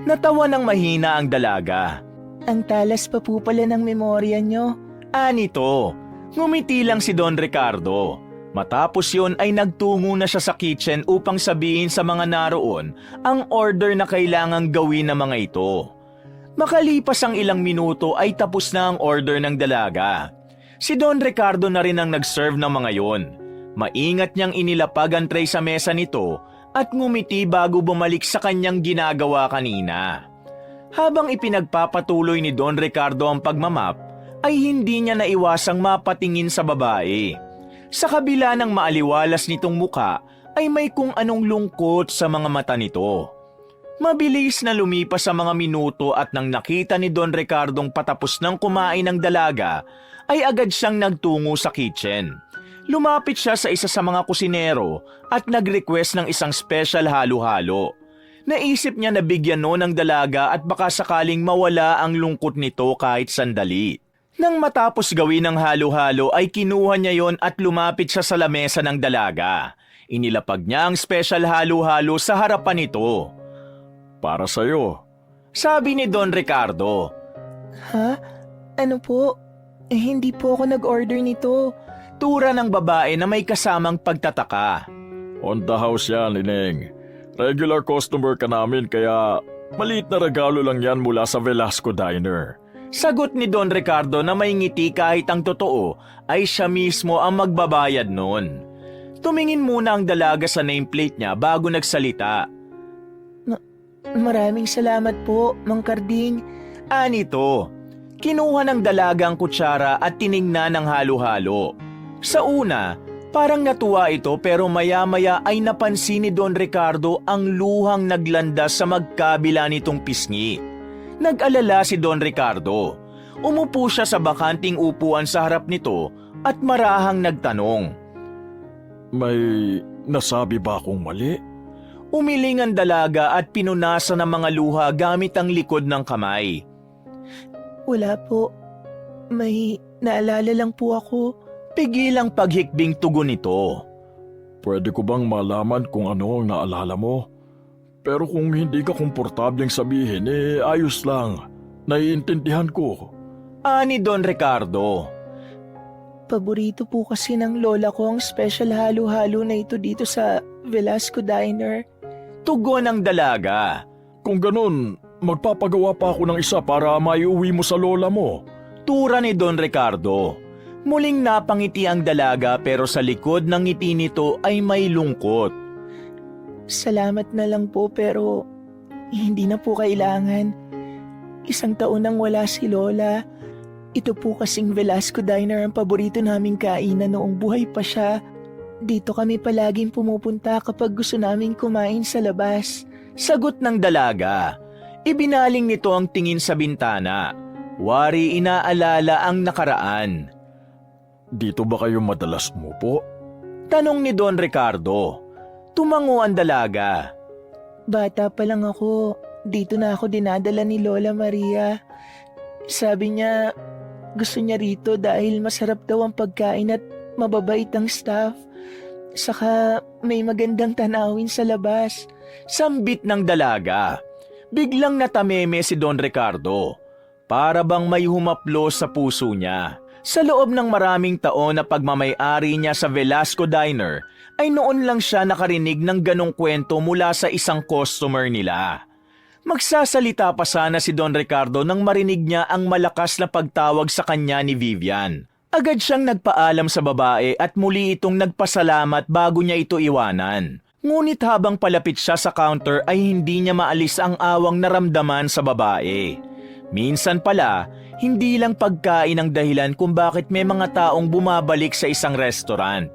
Natawa ng mahina ang dalaga. Ang talas pa po pala ng memorya niyo. Anito, ngumiti lang si Don Ricardo. Matapos yun ay nagtungo na siya sa kitchen upang sabihin sa mga naroon ang order na kailangang gawin ng mga ito. Makalipas ang ilang minuto ay tapos na ang order ng dalaga. Si Don Ricardo na rin ang nag-serve ng mga yon. Maingat niyang inilapag ang tray sa mesa nito at ngumiti bago bumalik sa kanyang ginagawa kanina. Habang ipinagpapatuloy ni Don Ricardo ang pagmamap, ay hindi niya naiwasang mapatingin sa babae. Sa kabila ng maaliwalas nitong muka, ay may kung anong lungkot sa mga mata nito. Mabilis na lumipas sa mga minuto at nang nakita ni Don Ricardong patapos ng kumain ng dalaga, ay agad siyang nagtungo sa kitchen. Lumapit siya sa isa sa mga kusinero at nag-request ng isang special halo-halo. Naisip niya na bigyan noon ng dalaga at baka sakaling mawala ang lungkot nito kahit sandali. Nang matapos gawin ng halo-halo ay kinuha niya yon at lumapit siya sa lamesa ng dalaga. Inilapag niya ang special halo-halo sa harapan nito. Para sa'yo. Sabi ni Don Ricardo. Ha? Ano po? Hindi po ako nag-order nito. Tura ng babae na may kasamang pagtataka. On the house yan, Lineng. Regular customer ka namin kaya maliit na regalo lang yan mula sa Velasco Diner. Sagot ni Don Ricardo na may ngiti kahit ang totoo ay siya mismo ang magbabayad nun. Tumingin muna ang dalaga sa nameplate niya bago nagsalita. Maraming salamat po, Mang Karding. Anito, kinuha ng dalaga ang kutsara at tiningnan ng halo-halo. Sa una, parang natuwa ito pero maya-maya ay napansin ni Don Ricardo ang luhang naglandas sa magkabila nitong pisngi. Nag-alala si Don Ricardo. Umupo siya sa bakanting upuan sa harap nito at marahang nagtanong. May nasabi ba akong mali? Umiling ang dalaga at pinunasan ng mga luha gamit ang likod ng kamay. Wala po. May naalala lang po ako. Pigil ang paghikbing tugon nito. Pwede ko bang malaman kung ano ang naalala mo? Pero kung hindi ka komportableng sabihin, ayos lang. Naiintindihan ko. Ani Don Ricardo. Paborito po kasi ng lola ko ang special halo-halo na ito dito sa Velasco Diner. Tugon ng dalaga. Kung ganun, magpapagawa pa ako ng isa para maiuwi mo sa lola mo. Tura ni Don Ricardo. Muling napangiti ang dalaga pero sa likod ng ngiti nito ay may lungkot. Salamat na lang po pero hindi na po kailangan. 1 taon nang wala si Lola. Ito po kasing Velasco Diner ang paborito naming kainan noong buhay pa siya. Dito kami palaging pumupunta kapag gusto naming kumain sa labas. Sagot ng dalaga. Ibinaling nito ang tingin sa bintana. Wari inaalala ang nakaraan. Dito ba kayo madalas umupo? Tanong ni Don Ricardo. Tumango ang dalaga. Bata pa lang ako, dito na ako dinadala ni Lola Maria. Sabi niya, gusto niya rito dahil masarap daw ang pagkain at mababait ang staff. Saka may magandang tanawin sa labas. Sambit ng dalaga. Biglang natameme si Don Ricardo. Para bang may humaplos sa puso niya. Sa loob ng maraming taon na pagmamay-ari niya sa Velasco Diner, ay noon lang siya nakarinig ng ganong kwento mula sa isang customer nila. Magsasalita pa sana si Don Ricardo nang marinig niya ang malakas na pagtawag sa kanya ni Vivian. Agad siyang nagpaalam sa babae at muli itong nagpasalamat bago niya ito iwanan. Ngunit habang palapit siya sa counter ay hindi niya maalis ang awang naramdaman sa babae. Minsan pala, hindi lang pagkain ang dahilan kung bakit may mga taong bumabalik sa isang restaurant.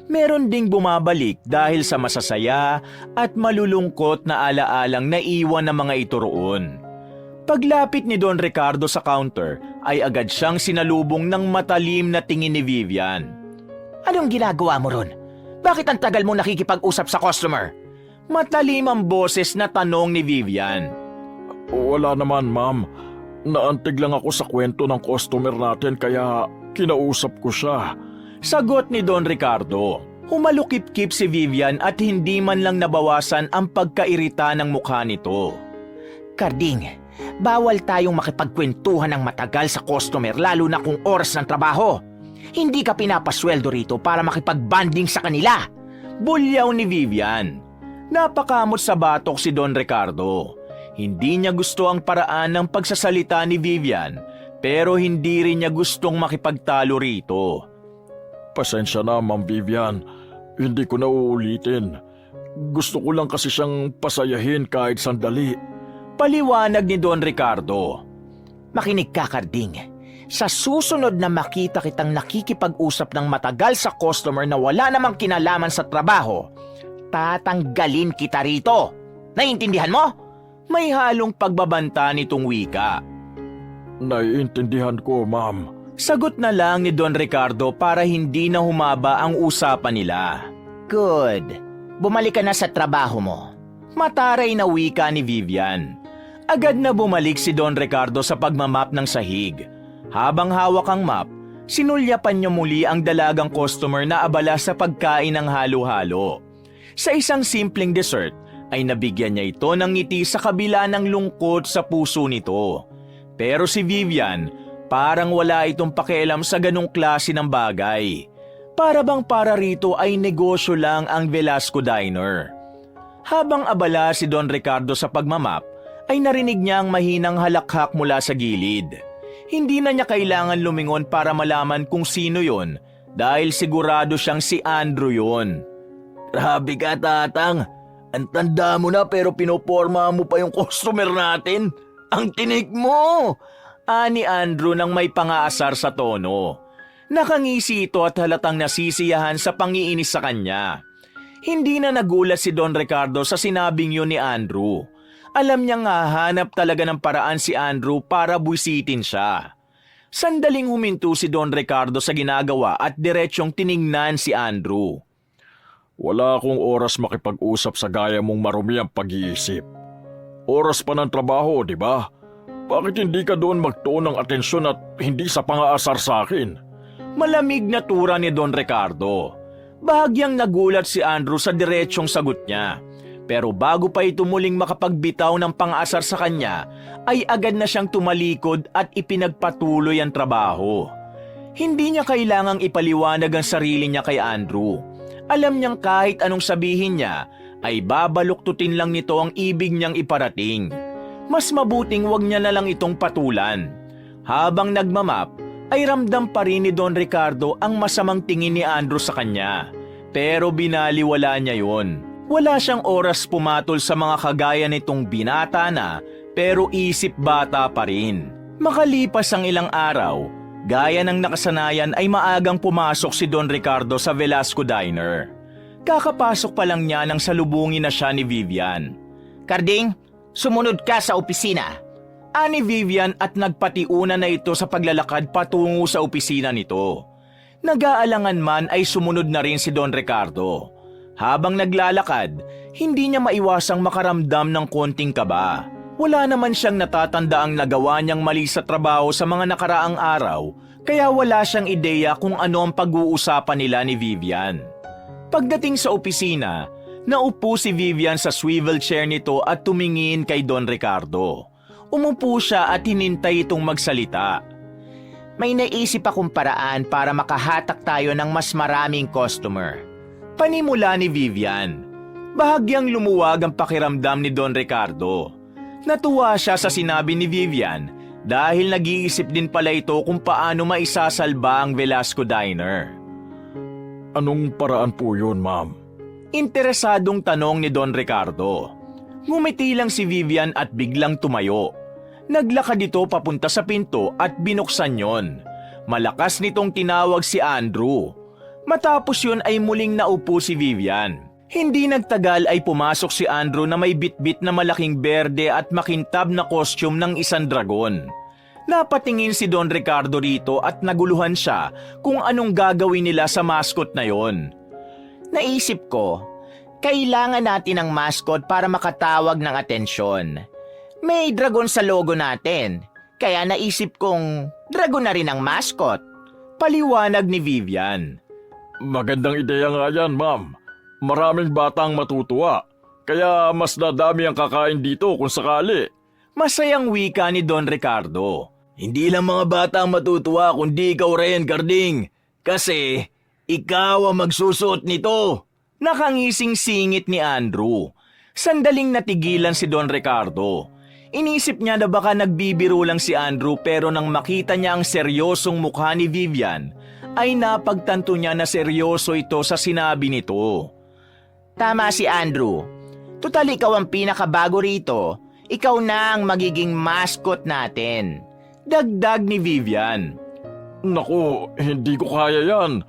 Meron ding bumabalik dahil sa masasaya at malulungkot na alaalang naiwan ng mga ito roon. Paglapit ni Don Ricardo sa counter ay agad siyang sinalubong ng matalim na tingin ni Vivian. Anong ginagawa mo ron? Bakit ang tagal mo nakikipag-usap sa customer? Matalim ang boses na tanong ni Vivian. Wala naman, ma'am. Naantig lang ako sa kwento ng customer natin kaya kinausap ko siya. Sagot ni Don Ricardo. Humalukip-kip si Vivian at hindi man lang nabawasan ang pagkairita ng mukha nito. Karding, bawal tayong makipagkwentuhan ng matagal sa customer lalo na kung oras ng trabaho. Hindi ka pinapasweldo rito para makipag-banding sa kanila. Bulyaw ni Vivian. Napakamot sa batok si Don Ricardo. Hindi niya gusto ang paraan ng pagsasalita ni Vivian, pero hindi rin niya gustong makipagtalo rito. Pasensya na, Ma'am Vivian. Hindi ko na uulitin. Gusto ko lang kasi siyang pasayahin kahit sandali. Paliwanag ni Don Ricardo. Makinig ka, Karding. Sa susunod na makita kitang nakikipag-usap ng matagal sa customer na wala namang kinalaman sa trabaho, tatanggalin kita rito. Naiintindihan mo? May halong pagbabanta nitong wika. Naiintindihan ko, Ma'am. Sagot na lang ni Don Ricardo para hindi na humaba ang usapan nila. Good. Bumalik ka na sa trabaho mo. Mataray na wika ni Vivian. Agad na bumalik si Don Ricardo sa pagmamap ng sahig. Habang hawak ang map, sinulyapan niya muli ang dalagang customer na abala sa pagkain ng halo-halo. Sa isang simpleng dessert, ay nabigyan niya ito ng ngiti sa kabila ng lungkot sa puso nito. Pero si Vivian, parang wala itong pakialam sa ganong klase ng bagay. Para bang para rito ay negosyo lang ang Velasco Diner. Habang abala si Don Ricardo sa pagmamap, ay narinig niya ang mahinang halakhak mula sa gilid. Hindi na niya kailangan lumingon para malaman kung sino yon dahil sigurado siyang si Andrew yon. Grabe ka, Tatang. Ang tanda mo na pero pinoporma mo pa yung customer natin. Ang tinik mo! Ani Andrew nang may pangaasar sa tono. Nakangisi ito at halatang nasisiyahan sa pangiinis sa kanya. Hindi na nagulat si Don Ricardo sa sinabing yun ni Andrew. Alam niyang hahanap talaga ng paraan si Andrew para buwisitin siya. Sandaling huminto si Don Ricardo sa ginagawa at diretsyong tiningnan si Andrew. Wala akong oras makipag-usap sa gaya mong marumi ang pag-iisip. Oras pa ng trabaho, di ba? Bakit hindi ka doon magtuon ng atensyon at hindi sa pangaasar sa akin? Malamig na tura ni Don Ricardo. Bahagyang nagulat si Andrew sa diretsyong sagot niya. Pero bago pa ito muling makapagbitaw ng pang-asar sa kanya, ay agad na siyang tumalikod at ipinagpatuloy ang trabaho. Hindi niya kailangang ipaliwanag ang sarili niya kay Andrew. Alam niyang kahit anong sabihin niya, ay babaluktutin lang nito ang ibig niyang iparating. Mas mabuting wag niya na lang itong patulan. Habang nagmamap, ay ramdam pa rin ni Don Ricardo ang masamang tingin ni Andrew sa kanya. Pero binaliwala niya yon. Wala siyang oras pumatol sa mga kagaya nitong binata na pero isip bata pa rin. Makalipas ang ilang araw, gaya ng nakasanayan ay maagang pumasok si Don Ricardo sa Velasco Diner. Kakapasok pa lang niya nang salubungin na siya ni Vivian. Karding, sumunod ka sa opisina. Ani Vivian at nagpatiuna na ito sa paglalakad patungo sa opisina nito. Nag-aalangan man ay sumunod na rin si Don Ricardo. Habang naglalakad, hindi niya maiwasang makaramdam ng konting kaba. Wala naman siyang natatandaang nagawa niyang mali sa trabaho sa mga nakaraang araw, kaya wala siyang ideya kung ano ang pag-uusapan nila ni Vivian. Pagdating sa opisina, naupo si Vivian sa swivel chair nito at tumingin kay Don Ricardo. Umupo siya at hinintay itong magsalita. May naisip akong paraan para makahatak tayo ng mas maraming customer. Panimula ni Vivian. Bahagyang lumuwag ang pakiramdam ni Don Ricardo. Natuwa siya sa sinabi ni Vivian dahil nag-iisip din pala ito kung paano maisasalba ang Velasco Diner. Anong paraan po yun, Ma'am? Interesadong tanong ni Don Ricardo. Ngumiti lang si Vivian at biglang tumayo. Naglakad ito papunta sa pinto at binuksan yon. Malakas nitong tinawag si Andrew. Matapos yun ay muling naupo si Vivian. Hindi nagtagal ay pumasok si Andrew na may bitbit na malaking berde at makintab na costume ng isang dragon. Napatingin si Don Ricardo rito at naguluhan siya kung anong gagawin nila sa mascot na yon. Naisip ko, kailangan natin ng mascot para makatawag ng atensyon. May dragon sa logo natin, kaya naisip kong dragon na rin ang mascot. Paliwanag ni Vivian. Magandang ideya nga yan, Ma'am. Maraming batang matutuwa, kaya mas dadami ang kakain dito kung sakali. Masayang wika ni Don Ricardo. Hindi lang mga bata ang matutuwa kundi ikaw rin, Karding. Kasi ikaw ang magsusuot nito. Nakangising singit ni Andrew. Sandaling natigilan si Don Ricardo. Inisip niya na baka nagbibiro lang si Andrew pero nang makita niya ang seryosong mukha ni Vivian, ay napagtanto niya na seryoso ito sa sinabi nito. Tama si Andrew. Tutal ikaw ang pinakabago rito. Ikaw na ang magiging mascot natin. Dagdag ni Vivian. Naku, hindi ko kaya yan.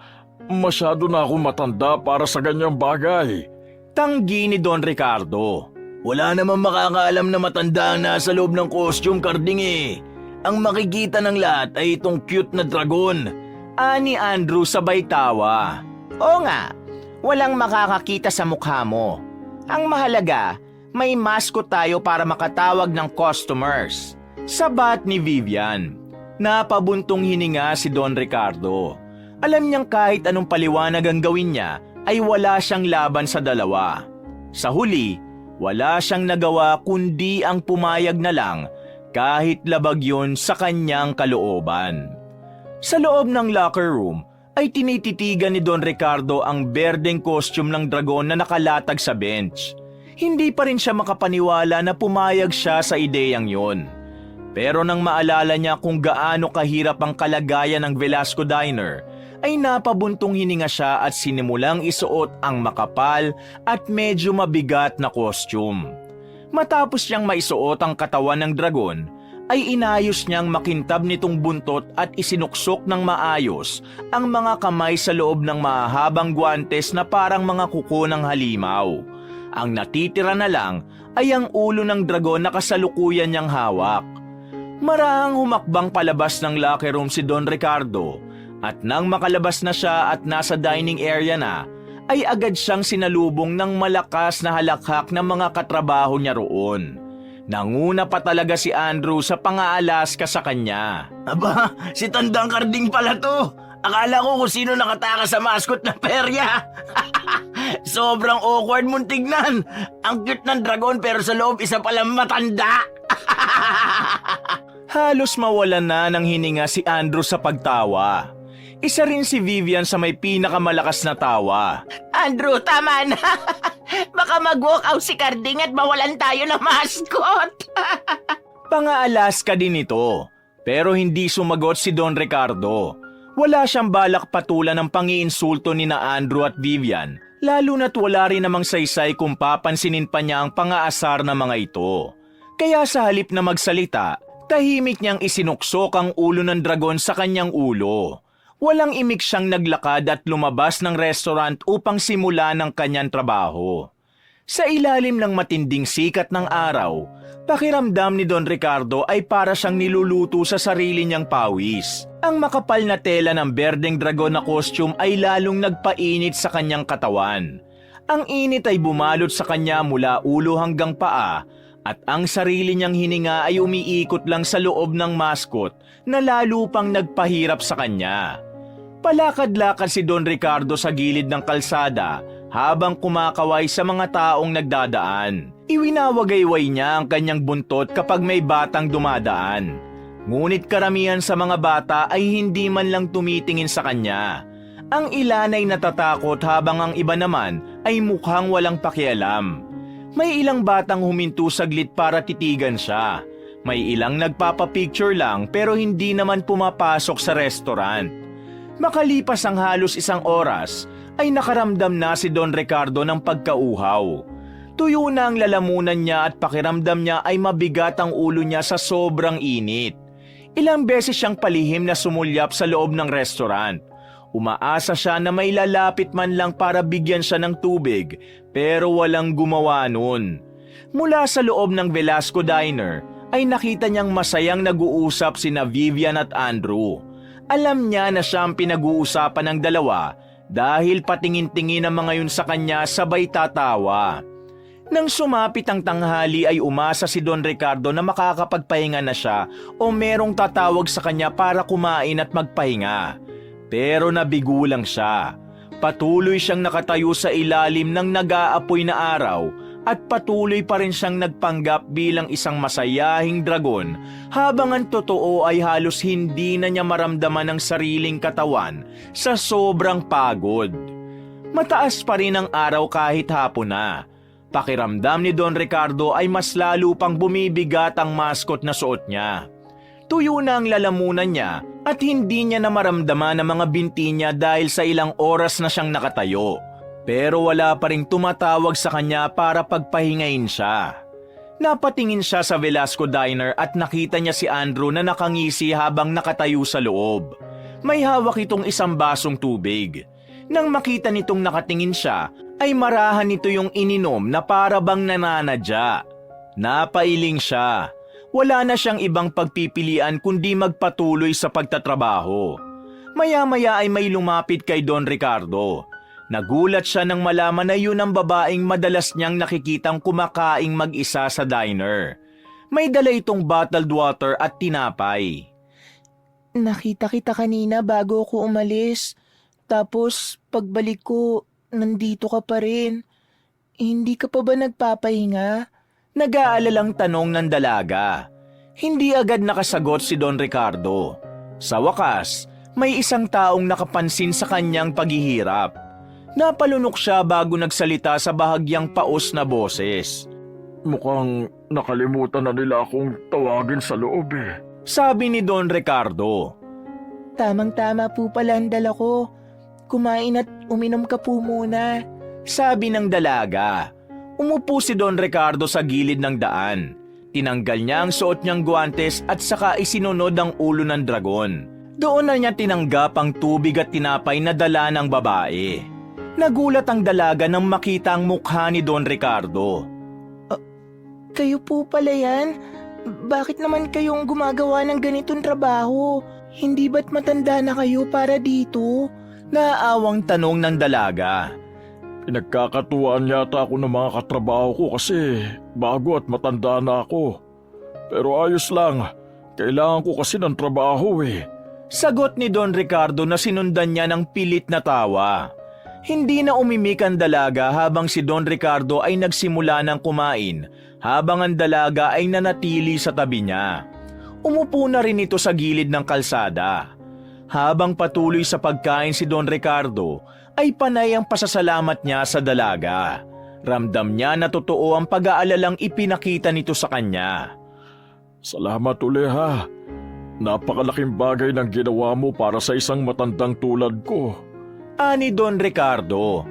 Masyado na ako matanda para sa ganyang bagay. Tanggi ni Don Ricardo. Wala namang makakaalam na matanda ang nasa loob ng costume, Karding eh. Ang makikita ng lahat ay itong cute na dragon. Ani Andrew sabay tawa. Oo nga, walang makakakita sa mukha mo. Ang mahalaga, may mascot tayo para makatawag ng customers. Sabat ni Vivian. Napabuntong hininga si Don Ricardo. Alam niyang kahit anong paliwanag ang gawin niya, ay wala siyang laban sa dalawa. Sa huli, wala siyang nagawa kundi ang pumayag na lang kahit labag yun sa kanyang kalooban. Sa loob ng locker room ay tinititigan ni Don Ricardo ang berdeng costume ng dragon na nakalatag sa bench. Hindi pa rin siya makapaniwala na pumayag siya sa ideyang yon. Pero nang maalala niya kung gaano kahirap ang kalagayan ng Velasco Diner, ay napabuntong hininga siya at sinimulang isuot ang makapal at medyo mabigat na costume. Matapos niyang maisuot ang katawan ng dragon, ay inayos niyang makintab nitong buntot at isinuksok ng maayos ang mga kamay sa loob ng mahahabang guwantes na parang mga kuko ng halimaw. Ang natitira na lang ay ang ulo ng dragon na kasalukuyan niyang hawak. Marahang humakbang palabas ng locker room si Don Ricardo. At nang makalabas na siya at nasa dining area na, ay agad siyang sinalubong ng malakas na halakhak ng mga katrabaho niya roon. Nanguna pa talaga si Andrew sa pang-aalaska sa kanya. Aba, si Tandang Karding pala to. Akala ko kung sino nakatakas sa mascot na perya. Sobrang awkward mong tignan. Ang cute ng dragon pero sa loob isa palang matanda. Halos mawalan na ng hininga si Andrew sa pagtawa. Isa rin si Vivian sa may pinakamalakas na tawa. Andrew, tama na. Baka mag-walk out si Karding at mawalan tayo ng mascot. Pang-aalaska din ito, pero hindi sumagot si Don Ricardo. Wala siyang balak patulan ng pangiinsulto ni na Andrew at Vivian, lalo na't wala rin namang saysay kung papansinin pa niya ang pang-aasar na mga ito. Kaya sa halip na magsalita, tahimik niyang isinuksok ang ulo ng dragon sa kanyang ulo. Walang imik siyang naglakad at lumabas ng restaurant upang simula ng kanyang trabaho. Sa ilalim ng matinding sikat ng araw, pakiramdam ni Don Ricardo ay para siyang niluluto sa sarili niyang pawis. Ang makapal na tela ng berdeng dragon na costume ay lalong nagpainit sa kanyang katawan. Ang init ay bumalot sa kanya mula ulo hanggang paa at ang sarili niyang hininga ay umiikot lang sa loob ng mascot na lalo pang nagpahirap sa kanya. Palakad-lakad si Don Ricardo sa gilid ng kalsada habang kumakaway sa mga taong nagdadaan. Iwinawagayway niya ang kanyang buntot kapag may batang dumadaan. Ngunit karamihan sa mga bata ay hindi man lang tumitingin sa kanya. Ang ilan ay natatakot habang ang iba naman ay mukhang walang pakialam. May ilang batang huminto saglit para titigan siya. May ilang nagpapapicture lang pero hindi naman pumapasok sa restaurant. Makalipas ang halos isang oras, ay nakaramdam na si Don Ricardo ng pagkauhaw. Tuyo na ang lalamunan niya at pakiramdam niya ay mabigat ang ulo niya sa sobrang init. Ilang beses siyang palihim na sumulyap sa loob ng restaurant. Umaasa siya na may lalapit man lang para bigyan siya ng tubig, pero walang gumawa nun. Mula sa loob ng Velasco Diner, ay nakita niyang masayang nag-uusap sina Vivian at Andrew. Alam niya na siya ang pinag-uusapan ng dalawa dahil patingin-tingin ang mga yun sa kanya sabay tatawa. Nang sumapit ang tanghali ay umasa si Don Ricardo na makakapagpahinga na siya o merong tatawag sa kanya para kumain at magpahinga. Pero nabigo lang siya. Patuloy siyang nakatayo sa ilalim ng nag-aapoy na araw at patuloy pa rin siyang nagpanggap bilang isang masayahing dragon habang ang totoo ay halos hindi na niya maramdaman ang sariling katawan sa sobrang pagod. Mataas pa rin ang araw kahit hapon na. Pakiramdam ni Don Ricardo ay mas lalo pang bumibigat ang mascot na suot niya. Tuyo na ang lalamunan niya at hindi niya na maramdaman ang mga binti niya dahil sa ilang oras na siyang nakatayo. Pero wala pa ring tumatawag sa kanya para pagpahingain siya. Napatingin siya sa Velasco Diner at nakita niya si Andrew na nakangisi habang nakatayo sa loob. May hawak itong isang basong tubig. Nang makita nitong nakatingin siya, ay marahan nito yung ininom na para bang nananadya. Napailing siya. Wala na siyang ibang pagpipilian kundi magpatuloy sa pagtatrabaho. Maya-maya ay may lumapit kay Don Ricardo. Nagulat siya nang malaman na yun ang babaeng madalas niyang nakikitang kumakaing mag-isa sa diner. May dala itong bottled water at tinapay. Nakita kita kanina bago ako umalis. Tapos pagbalik ko, nandito ka pa rin. Hindi ka pa ba nagpapahinga? Nag-aalalang tanong ng dalaga. Hindi agad nakasagot si Don Ricardo. Sa wakas, may isang taong nakapansin sa kanyang paghihirap. Napalunok siya bago nagsalita sa bahagyang paos na boses. Mukhang nakalimutan na nila akong tawagin sa loob eh. Sabi ni Don Ricardo. Tamang-tama po pala ang dala ko. Kumain at uminom ka po muna. Sabi ng dalaga. Umupo si Don Ricardo sa gilid ng daan. Tinanggal niya ang suot niyang guwantes at saka isinunod ang ulo ng dragon. Doon na niya tinanggap ang tubig at tinapay na dala ng babae. Nagulat ang dalaga nang makita ang mukha ni Don Ricardo. Kayo po pala yan? Bakit naman kayong gumagawa ng ganitong trabaho? Hindi ba't matanda na kayo para dito? Naaawang tanong ng dalaga. Pinagkakatuwaan yata ako ng mga katrabaho ko kasi bago at matanda na ako. Pero ayos lang, kailangan ko kasi ng trabaho eh. Sagot ni Don Ricardo na sinundan niya ng pilit na tawa. Hindi na umimik ang dalaga habang si Don Ricardo ay nagsimula ng kumain habang ang dalaga ay nanatili sa tabi niya. Umupo na rin ito sa gilid ng kalsada. Habang patuloy sa pagkain si Don Ricardo, ay panay ang pasasalamat niya sa dalaga. Ramdam niya na totoo ang pag-aalalang ipinakita nito sa kanya. Salamat uli ha. Napakalaking bagay ng ginawa mo para sa isang matandang tulad ko. Ani Don Ricardo.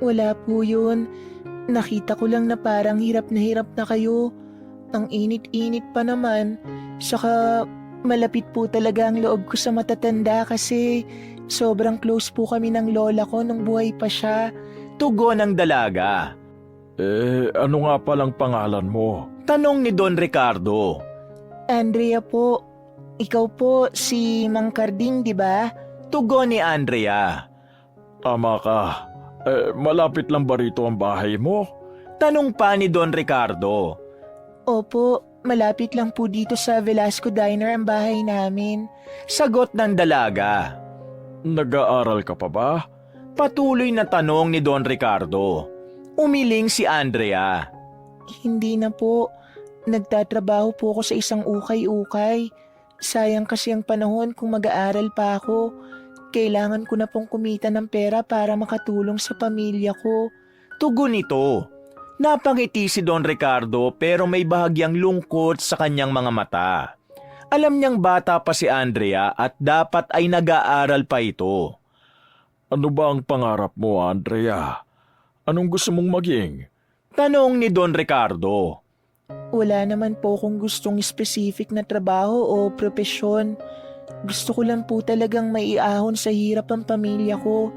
Wala po yun. Nakita ko lang na parang hirap na kayo. Ang init-init pa naman. Saka malapit po talaga ang loob ko sa matatanda kasi sobrang close po kami ng lola ko nung buhay pa siya. Tugon ng dalaga. Ano nga palang pangalan mo? Tanong ni Don Ricardo. Andrea po. Ikaw po si Mang Carding, di ba? Tugon ni Andrea. Tama ka. Malapit lang ba rito ang bahay mo? Tanong pa ni Don Ricardo. Opo, malapit lang po dito sa Velasco Diner ang bahay namin. Sagot ng dalaga. Nag-aaral ka pa ba? Patuloy na tanong ni Don Ricardo. Umiling si Andrea. Hindi na po. Nagtatrabaho po ako sa isang ukay-ukay. Sayang kasi ang panahon kung mag-aaral pa ako. Kailangan ko na pong kumita ng pera para makatulong sa pamilya ko. Tugon nito. Napangiti si Don Ricardo pero may bahagyang lungkot sa kanyang mga mata. Alam niyang bata pa si Andrea at dapat ay nag-aaral pa ito. Ano ba ang pangarap mo, Andrea? Anong gusto mong maging? Tanong ni Don Ricardo. Wala naman po akong gustong specific na trabaho o propesyon. Gusto ko lang po talagang maiahon sa hirap ang pamilya ko.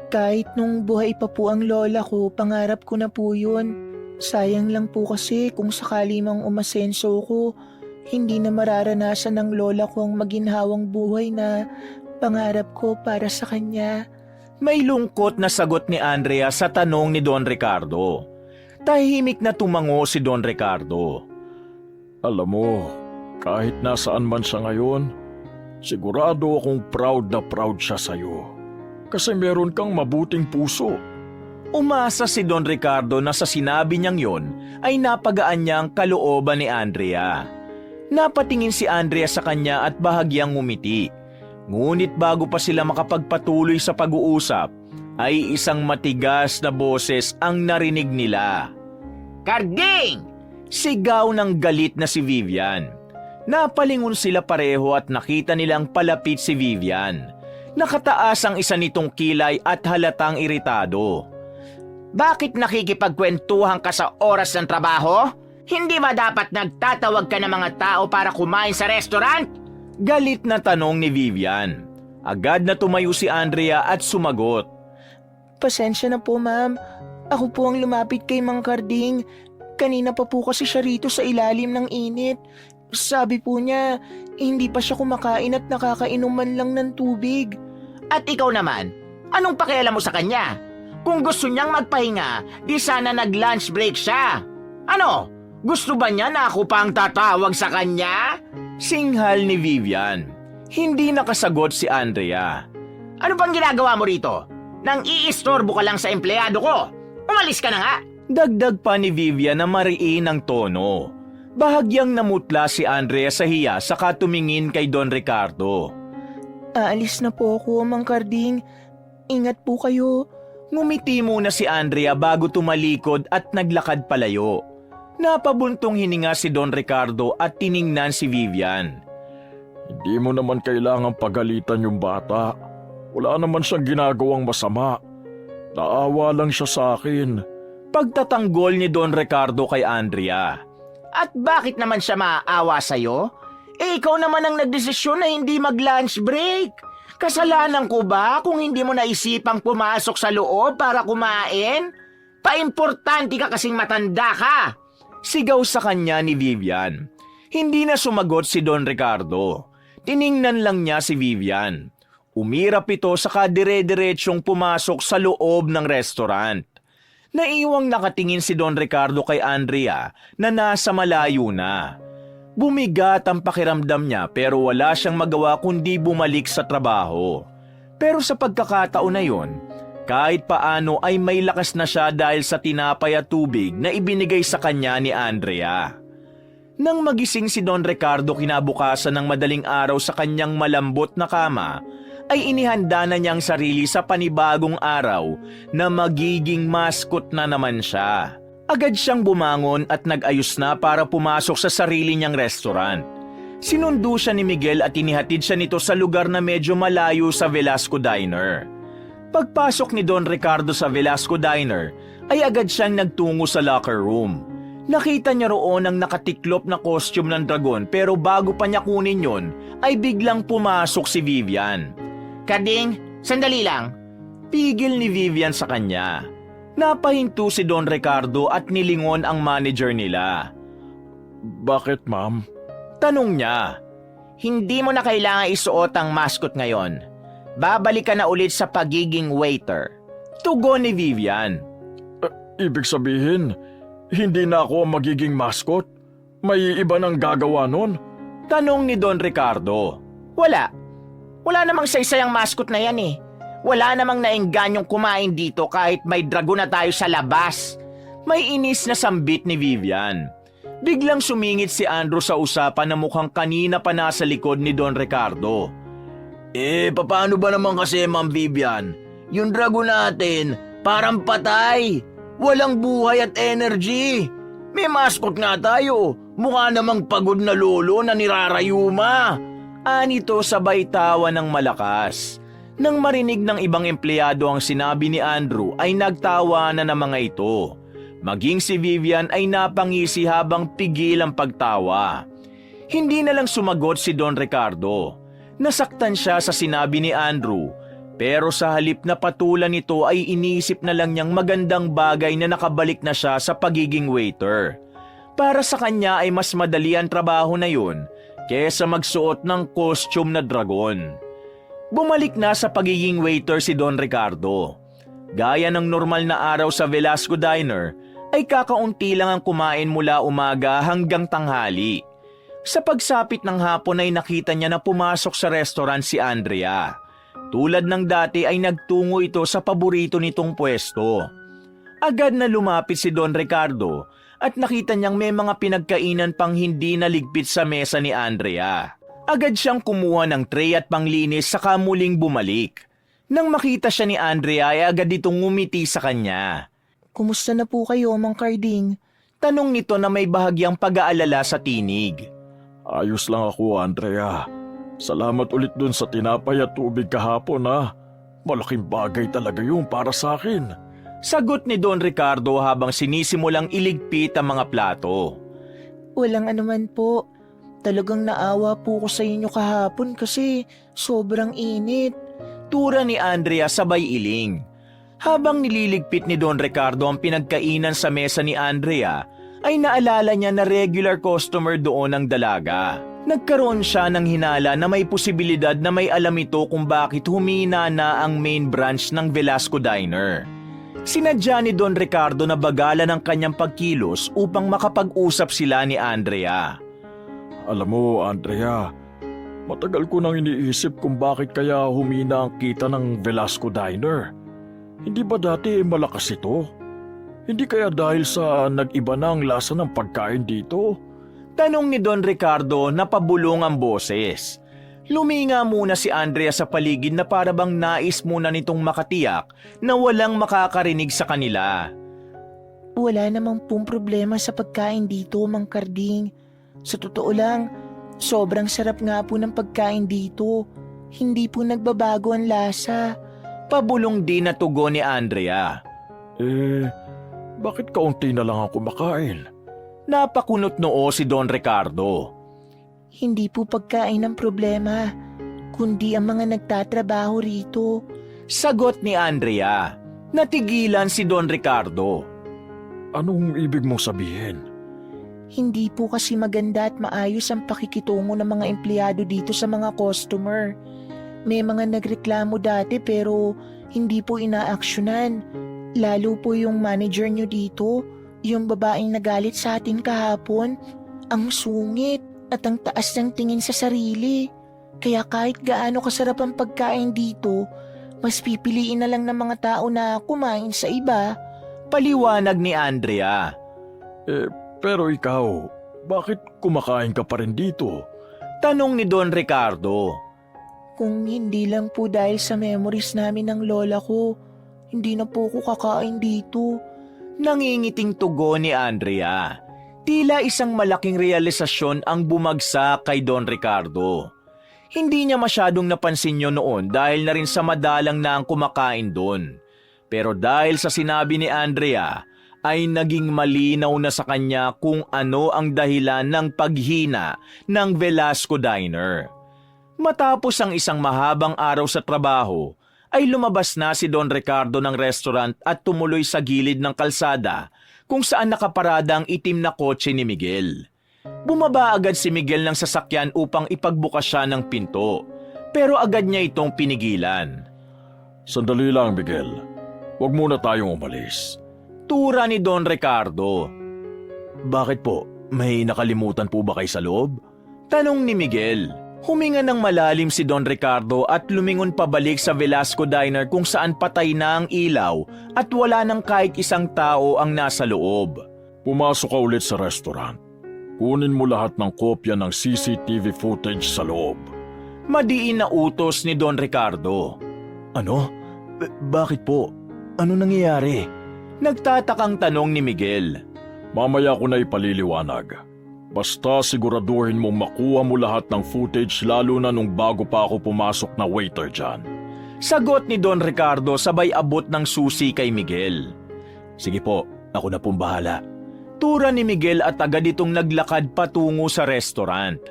Kahit nung buhay pa po ang lola ko, pangarap ko na po yun. Sayang lang po kasi kung sakali mang umasenso ko, hindi na mararanasan ng lola ko ang maginhawang buhay na pangarap ko para sa kanya. May lungkot na sagot ni Andrea sa tanong ni Don Ricardo. Tahimik na tumango si Don Ricardo. Alam mo, kahit nasaan man siya ngayon, sigurado akong proud na proud siya sa'yo. Kasi meron kang mabuting puso. Umasa si Don Ricardo na sa sinabi niyang yon ay napagaan niya ang kalooban ni Andrea. Napatingin si Andrea sa kanya at bahagyang ngumiti. Ngunit bago pa sila makapagpatuloy sa pag-uusap, ay isang matigas na boses ang narinig nila. Carding! Sigaw ng galit na si Vivian. Napalingon sila pareho at nakita nilang palapit si Vivian. Nakataas ang isa nitong kilay at halatang iritado. Bakit nakikipagkwentuhan ka sa oras ng trabaho? Hindi ba dapat nagtatawag ka ng mga tao para kumain sa restaurant? Galit na tanong ni Vivian. Agad na tumayo si Andrea at sumagot. Pasensya na po, ma'am. Ako po ang lumapit kay Mang Carding. Kanina pa po kasi siya rito sa ilalim ng init. Sabi po niya, hindi pa siya kumakain at nakakainuman lang ng tubig. At ikaw naman, anong pakialam mo sa kanya? Kung gusto niyang magpahinga, di sana nag-lunch break siya. Ano? Gusto ba niya na ako pa ang tatawag sa kanya? Singhal ni Vivian. Hindi nakasagot si Andrea. Ano bang ginagawa mo rito? Nang iistorbo ka lang sa empleyado ko. Umalis ka na nga. Dagdag pa ni Vivian na mariin ang tono. Bahagyang namutla si Andrea sa hiya saka tumingin kay Don Ricardo. Aalis na po ako, Mang Carding. Ingat po kayo. Ngumiti muna si Andrea bago tumalikod at naglakad palayo. Napabuntong hininga si Don Ricardo at tiningnan si Vivian. Hindi mo naman kailangang pagalitan yung bata. Wala naman siyang ginagawang masama. Naawa lang siya sa akin. Pagtatanggol ni Don Ricardo kay Andrea. At bakit naman siya maaawa sa'yo? Ikaw naman ang nagdesisyon na hindi mag-lunch break. Kasalanan ko ba kung hindi mo naisipang pumasok sa loob para kumain? Paimportante ka kasing matanda ka. Sigaw sa kanya ni Vivian. Hindi na sumagot si Don Ricardo. Tiningnan lang niya si Vivian. Umirap ito saka dire-diretsyong pumasok sa loob ng restaurant. Naiwang nakatingin si Don Ricardo kay Andrea na nasa malayo na. Bumigat ang pakiramdam niya pero wala siyang magawa kundi bumalik sa trabaho. Pero sa pagkakataon na yon, kahit paano ay may lakas na siya dahil sa tinapay at tubig na ibinigay sa kanya ni Andrea. Nang magising si Don Ricardo kinabukasan ng madaling araw sa kanyang malambot na kama, ay inihanda na niyang sarili sa panibagong araw na magiging mascot na naman siya. Agad siyang bumangon at nag-ayos na para pumasok sa sarili niyang restaurant. Sinundo siya ni Miguel at inihatid siya nito sa lugar na medyo malayo sa Velasco Diner. Pagpasok ni Don Ricardo sa Velasco Diner, ay agad siyang nagtungo sa locker room. Nakita niya roon ang nakatiklop na costume ng dragon pero bago pa niya kunin yon, ay biglang pumasok si Vivian. Carding, sandali lang. Pigil ni Vivian sa kanya. Napahinto si Don Ricardo at nilingon ang manager nila. Bakit, ma'am? Tanong niya. Hindi mo na kailangan isuot ang mascot ngayon. Babalik ka na ulit sa pagiging waiter. Tugon ni Vivian. Ibig sabihin, hindi na ako ang magiging mascot? May iba nang gagawa nun? Tanong ni Don Ricardo. Wala. Wala namang saysayang mascot na yan eh. Wala namang naingganyong kumain dito kahit may dragon na tayo sa labas. May inis na sambit ni Vivian. Biglang sumingit si Andrew sa usapan na mukhang kanina pa nasa likod ni Don Ricardo. Paano ba naman kasi, Ma'am Vivian? Yung dragon natin, parang patay. Walang buhay at energy. May mascot nga tayo. Mukha namang pagod na lolo na nirarayuma. Anito sabay tawa ng malakas. Nang marinig ng ibang empleyado ang sinabi ni Andrew ay nagtawa na ng mga ito. Maging si Vivian ay napangisi habang pigil ang pagtawa. Hindi na lang sumagot si Don Ricardo. Nasaktan siya sa sinabi ni Andrew. Pero sa halip na patulan nito ay inisip na lang niyang magandang bagay na nakabalik na siya sa pagiging waiter. Para sa kanya ay mas madali ang trabaho na yun kesa magsuot ng costume na dragon. Bumalik na sa pagiging waiter si Don Ricardo. Gaya ng normal na araw sa Velasco Diner, ay kakaunti lang ang kumain mula umaga hanggang tanghali. Sa pagsapit ng hapon ay nakita niya na pumasok sa restaurant si Andrea. Tulad ng dati ay nagtungo ito sa paborito nitong pwesto. Agad na lumapit si Don Ricardo at nakita niyang may mga pinagkainan pang hindi naligpit sa mesa ni Andrea. Agad siyang kumuha ng tray at panglinis saka muling bumalik. Nang makita siya ni Andrea ay agad itong ngumiti sa kanya. Kumusta na po kayo, Mang Carding? Tanong nito na may bahagyang pag-aalala sa tinig. Ayos lang ako, Andrea. Salamat ulit dun sa tinapay at tubig kahapon, ha. Malaking bagay talaga yun para sa akin. Sagot ni Don Ricardo habang sinisimulang iligpit ang mga plato. Walang anuman po. Talagang naawa po ko sa inyo kahapon kasi sobrang init. Tura ni Andrea sabay iling. Habang nililigpit ni Don Ricardo ang pinagkainan sa mesa ni Andrea, ay naalala niya na regular customer doon ang dalaga. Nagkaroon siya ng hinala na may posibilidad na may alam ito kung bakit humina na ang main branch ng Velasco Diner. Sinadya ni Don Ricardo na bagalan ang kanyang pagkilos upang makapag-usap sila ni Andrea. Alam mo, Andrea, matagal ko nang iniisip kung bakit kaya humina ang kita ng Velasco Diner. Hindi ba dati malakas ito? Hindi kaya dahil sa nag-iba na ang lasa ng pagkain dito? Tanong ni Don Ricardo na pabulong ang boses. Luminga muna si Andrea sa paligid na para bang nais muna nitong makatiyak na walang makakarinig sa kanila. Wala namang pong problema sa pagkain dito, Mang Karding. Sa totoo lang, sobrang sarap nga po ng pagkain dito. Hindi po nagbabago ang lasa. Pabulong din na tugon ni Andrea. Bakit kaunti na lang ako makain? Napakunot noo si Don Ricardo. Hindi po pagkain ang problema, kundi ang mga nagtatrabaho rito. Sagot ni Andrea. Natigilan si Don Ricardo. Anong ibig mong sabihin? Hindi po kasi maganda at maayos ang pakikitungo ng mga empleyado dito sa mga customer. May mga nagreklamo dati pero hindi po inaaksyonan. Lalo po yung manager nyo dito, yung babaeng nagalit sa atin kahapon. Ang sungit at ang taas ng tingin sa sarili. Kaya kahit gaano kasarap ang pagkain dito, mas pipiliin na lang ng mga tao na kumain sa iba. Paliwanag ni Andrea. Pero ikaw, bakit kumakain ka pa rin dito? Tanong ni Don Ricardo. Kung hindi lang po dahil sa memories namin ng lola ko, hindi na po ko kakain dito. Nangingiting tugon ni Andrea. Tila isang malaking realisasyon ang bumagsak kay Don Ricardo. Hindi niya masyadong napansin yun noon dahil na rin sa madalang na ang kumakain doon. Pero dahil sa sinabi ni Andrea, ay naging malinaw na sa kanya kung ano ang dahilan ng paghina ng Velasco Diner. Matapos ang isang mahabang araw sa trabaho, ay lumabas na si Don Ricardo ng restaurant at tumuloy sa gilid ng kalsada kung saan nakaparada ang itim na kotse ni Miguel. Bumaba agad si Miguel ng sasakyan upang ipagbukas siya ng pinto, pero agad niya itong pinigilan. Sandali lang, Miguel. Huwag muna tayong umalis. Tura ni Don Ricardo. Bakit po? May nakalimutan po ba kayo sa loob? Tanong ni Miguel. Huminga ng malalim si Don Ricardo at lumingon pabalik sa Velasco Diner kung saan patay na ang ilaw at wala nang kahit isang tao ang nasa loob. Pumasok ka ulit sa restaurant. Kunin mo lahat ng kopya ng CCTV footage sa loob. Madiin na utos ni Don Ricardo. Ano? Bakit po? Ano nangyayari? Nagtatakang tanong ni Miguel. Mamaya ko na ipaliliwanag. Basta siguraduhin mong makuha mo lahat ng footage lalo na nung bago pa ako pumasok na waiter dyan. Sagot ni Don Ricardo sabay abot ng susi kay Miguel. Sige po, ako na pong bahala. Tura ni Miguel at agad itong naglakad patungo sa restaurant.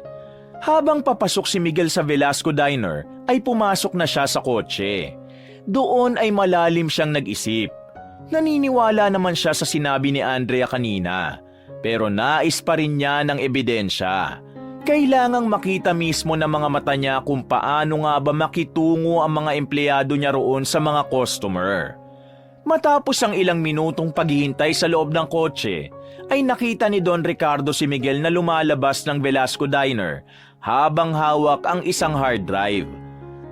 Habang papasok si Miguel sa Velasco Diner, ay pumasok na siya sa kotse. Doon ay malalim siyang nag-isip. Naniniwala naman siya sa sinabi ni Andrea kanina. Pero nais pa rin niya ng ebidensya. Kailangang makita mismo ng mga mata niya kung paano nga ba makitungo ang mga empleyado niya roon sa mga customer. Matapos ang ilang minutong paghihintay sa loob ng kotse, ay nakita ni Don Ricardo si Miguel na lumalabas ng Velasco Diner habang hawak ang isang hard drive.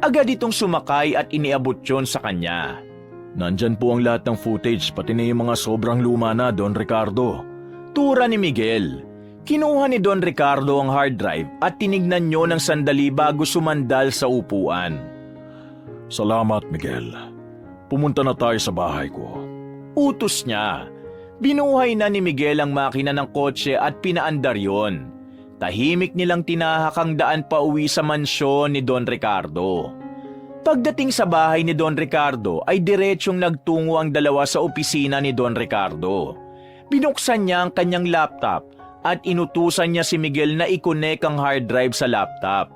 Agad itong sumakay at iniabot yun sa kanya. Nandyan po ang lahat ng footage pati na yung mga sobrang luma na, Don Ricardo. Tura ni Miguel. Kinuha ni Don Ricardo ang hard drive at tinignan niyo ng sandali bago sumandal sa upuan. Salamat, Miguel. Pumunta na tayo sa bahay ko. Utos niya. Binuhay na ni Miguel ang makina ng kotse at pinaandar yon. Tahimik nilang tinahak ang daan pa uwi sa mansyon ni Don Ricardo. Pagdating sa bahay ni Don Ricardo ay diretsyong nagtungo ang dalawa sa opisina ni Don Ricardo. Binuksan niya ang kanyang laptop at inutusan niya si Miguel na i-connect ang hard drive sa laptop.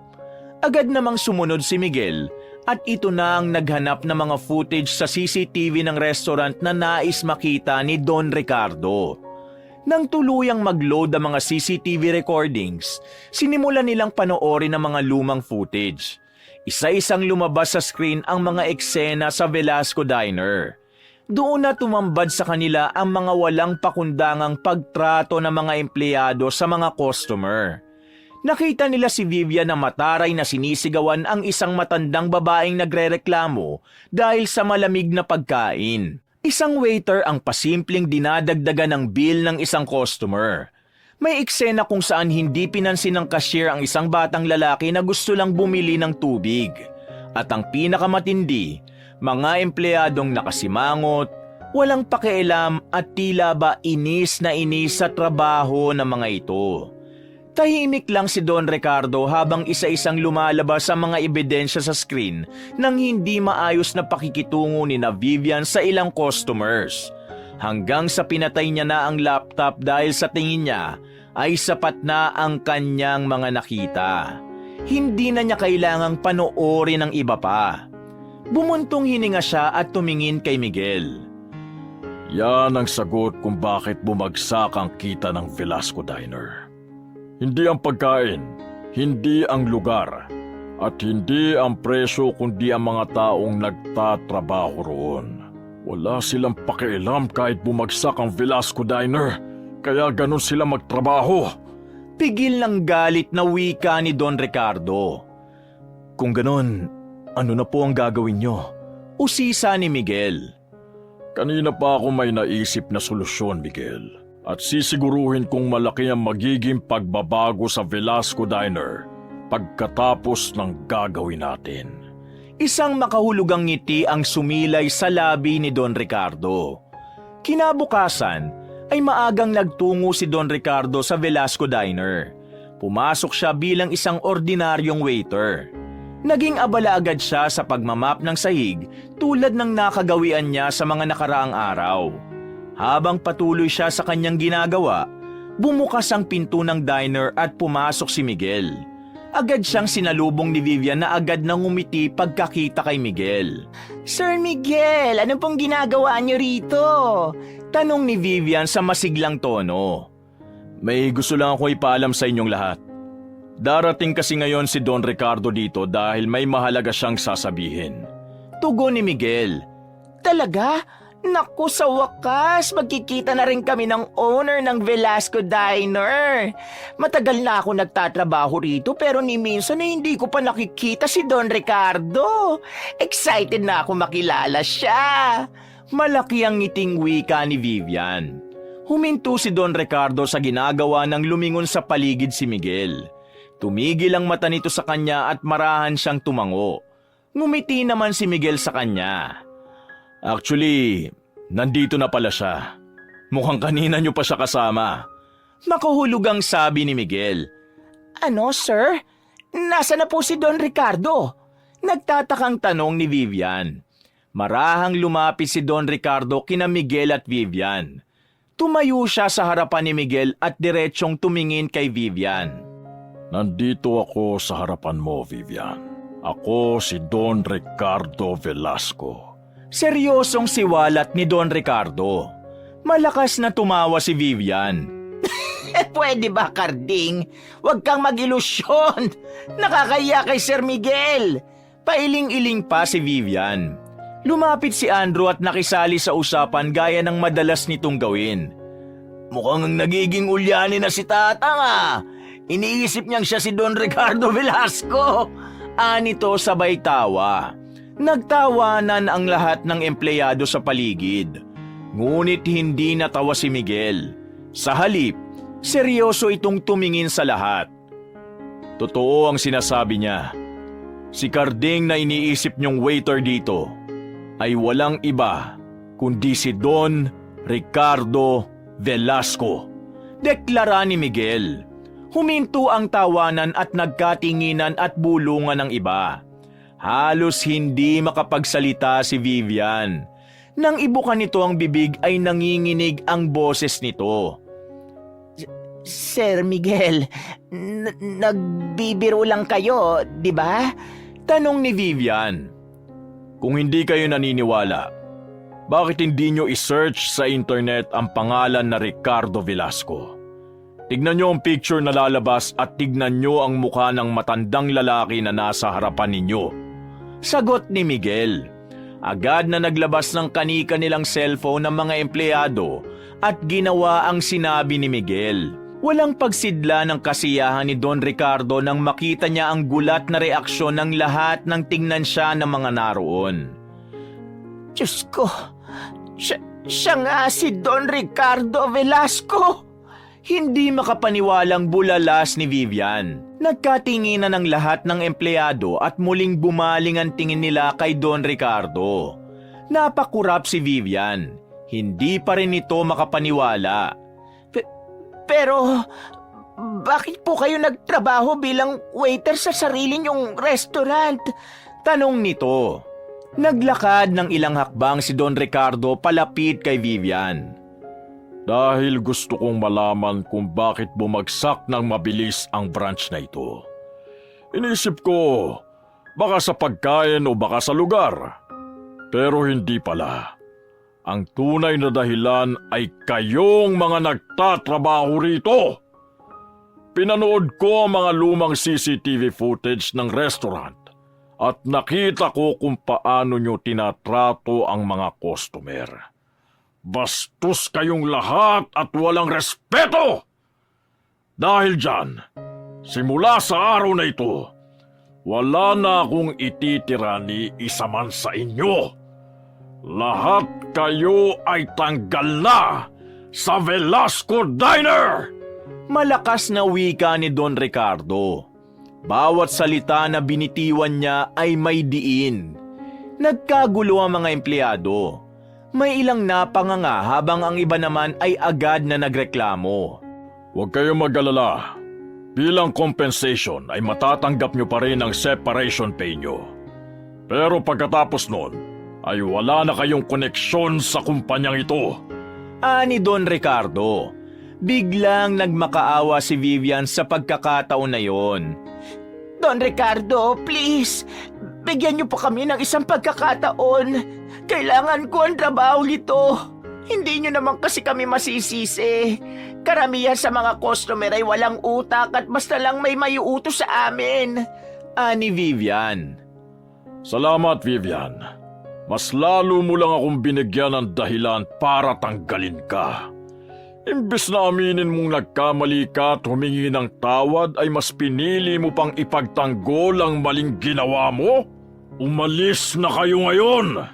Agad namang sumunod si Miguel at ito na ang naghanap ng mga footage sa CCTV ng restaurant na nais makita ni Don Ricardo. Nang tuluyang mag-load ang mga CCTV recordings, sinimulan nilang panoorin ang mga lumang footage. Isa-isang lumabas sa screen ang mga eksena sa Velasco Diner. Doon na tumambad sa kanila ang mga walang pakundangang pagtrato ng mga empleyado sa mga customer. Nakita nila si Vivian na mataray na sinisigawan ang isang matandang babaeng nagrereklamo dahil sa malamig na pagkain. Isang waiter ang pasimpleng dinadagdagan ng bill ng isang customer. May eksena kung saan hindi pinansin ng cashier ang isang batang lalaki na gusto lang bumili ng tubig. At ang pinakamatindi, mga empleyadong nakasimangot, walang pakialam at tila ba inis na inis sa trabaho ng mga ito. Tahimik lang si Don Ricardo habang isa-isang lumalabas sa mga ebidensya sa screen nang hindi maayos na pakikitungo ni na Vivian sa ilang customers. Hanggang sa pinatay niya na ang laptop dahil sa tingin niya ay sapat na ang kanyang mga nakita. Hindi na niya kailangang panoorin ng iba pa. Bumuntong hininga siya at tumingin kay Miguel. Yan ang sagot kung bakit bumagsak ang kita ng Velasco Diner. Hindi ang pagkain, hindi ang lugar, at hindi ang presyo kundi ang mga taong nagtatrabaho roon. Wala silang pakialam kahit bumagsak ang Velasco Diner, kaya ganun sila magtrabaho. Pigil ng galit na wika ni Don Ricardo. Kung ganun, ano na po ang gagawin nyo? Usisa ni Miguel. Kanina pa ako may naisip na solusyon, Miguel. At sisiguruhin kong malaki ang magiging pagbabago sa Velasco Diner pagkatapos ng gagawin natin. Isang makahulugang ngiti ang sumilay sa labi ni Don Ricardo. Kinabukasan ay maagang nagtungo si Don Ricardo sa Velasco Diner. Pumasok siya bilang isang ordinaryong waiter. Naging abala agad siya sa pagmamap ng sahig tulad ng nakagawian niya sa mga nakaraang araw. Habang patuloy siya sa kanyang ginagawa, bumukas ang pinto ng diner at pumasok si Miguel. Agad siyang sinalubong ni Vivian na agad nang ngumiti pagkakita kay Miguel. Sir Miguel, ano pong ginagawa niyo rito? Tanong ni Vivian sa masiglang tono. May gusto lang ako ipaalam sa inyong lahat. Darating kasi ngayon si Don Ricardo dito dahil may mahalaga siyang sasabihin. Tugon ni Miguel. Talaga? Naku, sa wakas, magkikita na rin kami ng owner ng Velasco Diner. Matagal na ako nagtatrabaho rito pero ni minsan ay hindi ko pa nakikita si Don Ricardo. Excited na ako makilala siya. Malaki ang ngiting wika ni Vivian. Huminto si Don Ricardo sa ginagawa ng lumingon sa paligid si Miguel. Tumigil ang mata nito sa kanya at marahan siyang tumango. Ngumiti naman si Miguel sa kanya. Actually, nandito na pala siya. Mukhang kanina niyo pa siya kasama. Makuhulugang sabi ni Miguel. Ano, sir? Nasa na po si Don Ricardo? Nagtatakang tanong ni Vivian. Marahang lumapit si Don Ricardo kina Miguel at Vivian. Tumayo siya sa harapan ni Miguel at diretsyong tumingin kay Vivian. Nandito ako sa harapan mo, Vivian. Ako si Don Ricardo Velasco. Seryosong siwalat ni Don Ricardo. Malakas na tumawa si Vivian. Pwede ba, Karding? Huwag kang mag-ilusyon. Nakakaya kay Sir Miguel. Pailing-iling pa si Vivian. Lumapit si Andrew at nakisali sa usapan gaya ng madalas nitong gawin. Mukhang nagiging ulyani na si Tatang ah. Iniisip niyang siya si Don Ricardo Velasco. Anito sabay tawa. Nagtawanan ang lahat ng empleyado sa paligid. Ngunit hindi natawa si Miguel. Sa halip, seryoso itong tumingin sa lahat. Totoo ang sinasabi niya. Si Karding na iniisip niyong waiter dito ay walang iba kundi si Don Ricardo Velasco. Deklara ni Miguel. Huminto ang tawanan at nagkatinginan at bulungan ng iba. Halos hindi makapagsalita si Vivian. Nang ibukan nito ang bibig ay nanginginig ang boses nito. Sir Miguel, nagbibiro lang kayo, di ba? Tanong ni Vivian. Kung hindi kayo naniniwala, bakit hindi nyo isearch sa internet ang pangalan na Ricardo Velasco? Tignan nyo ang picture na lalabas at tignan nyo ang mukha ng matandang lalaki na nasa harapan ninyo. Sagot ni Miguel. Agad na naglabas ng kanika nilang cellphone ng mga empleyado at ginawa ang sinabi ni Miguel. Walang pagsidla ng kasiyahan ni Don Ricardo nang makita niya ang gulat na reaksyon ng lahat nang tingnan siya ng mga naroon. Diyos ko, siya nga si Don Ricardo Velasco. Hindi makapaniwalang bulalas ni Vivian. Nagkatinginan ng lahat ng empleyado at muling bumaling ang tingin nila kay Don Ricardo. Napakurap si Vivian. Hindi pa rin ito makapaniwala. Pero, bakit po kayo nagtrabaho bilang waiter sa sarili niyong restaurant? Tanong nito. Naglakad ng ilang hakbang si Don Ricardo palapit kay Vivian. Dahil gusto kong malaman kung bakit bumagsak ng mabilis ang branch na ito. Inisip ko, baka sa pagkain o baka sa lugar. Pero hindi pala. Ang tunay na dahilan ay kayong mga nagtatrabaho rito. Pinanood ko ang mga lumang CCTV footage ng restaurant at nakita ko kung paano nyo tinatrato ang mga customer. Bastos kayong lahat at walang respeto! Dahil dyan, simula sa araw na ito, wala na akong ititira ni isa man sa inyo. Lahat kayo ay tanggal na sa Velasco Diner! Malakas na wika ni Don Ricardo. Bawat salita na binitiwan niya ay may diin. Nagkagulo ang mga empleyado. May ilang napanganga habang ang iba naman ay agad na nagreklamo. Huwag kayong mag-alala. Bilang compensation ay matatanggap nyo pa rin ang separation pay nyo. Pero pagkatapos nun, ay wala na kayong koneksyon sa kumpanyang ito. Ani Don Ricardo. Biglang nagmakaawa si Vivian sa pagkakataon na yon. Don Ricardo, please, bigyan niyo po kami ng isang pagkakataon. Kailangan ko ang trabaho nito. Hindi niyo naman kasi kami masisisi. Karamihan sa mga customer ay walang utak at basta lang may maiutos sa amin. Ani Vivian. Salamat, Vivian. Mas lalo mo lang akong binigyan ng dahilan para tanggalin ka. Imbes na aminin mong nagkamali ka at humingi ng tawad ay mas pinili mo pang ipagtanggol ang maling ginawa mo? Umalis na kayo ngayon!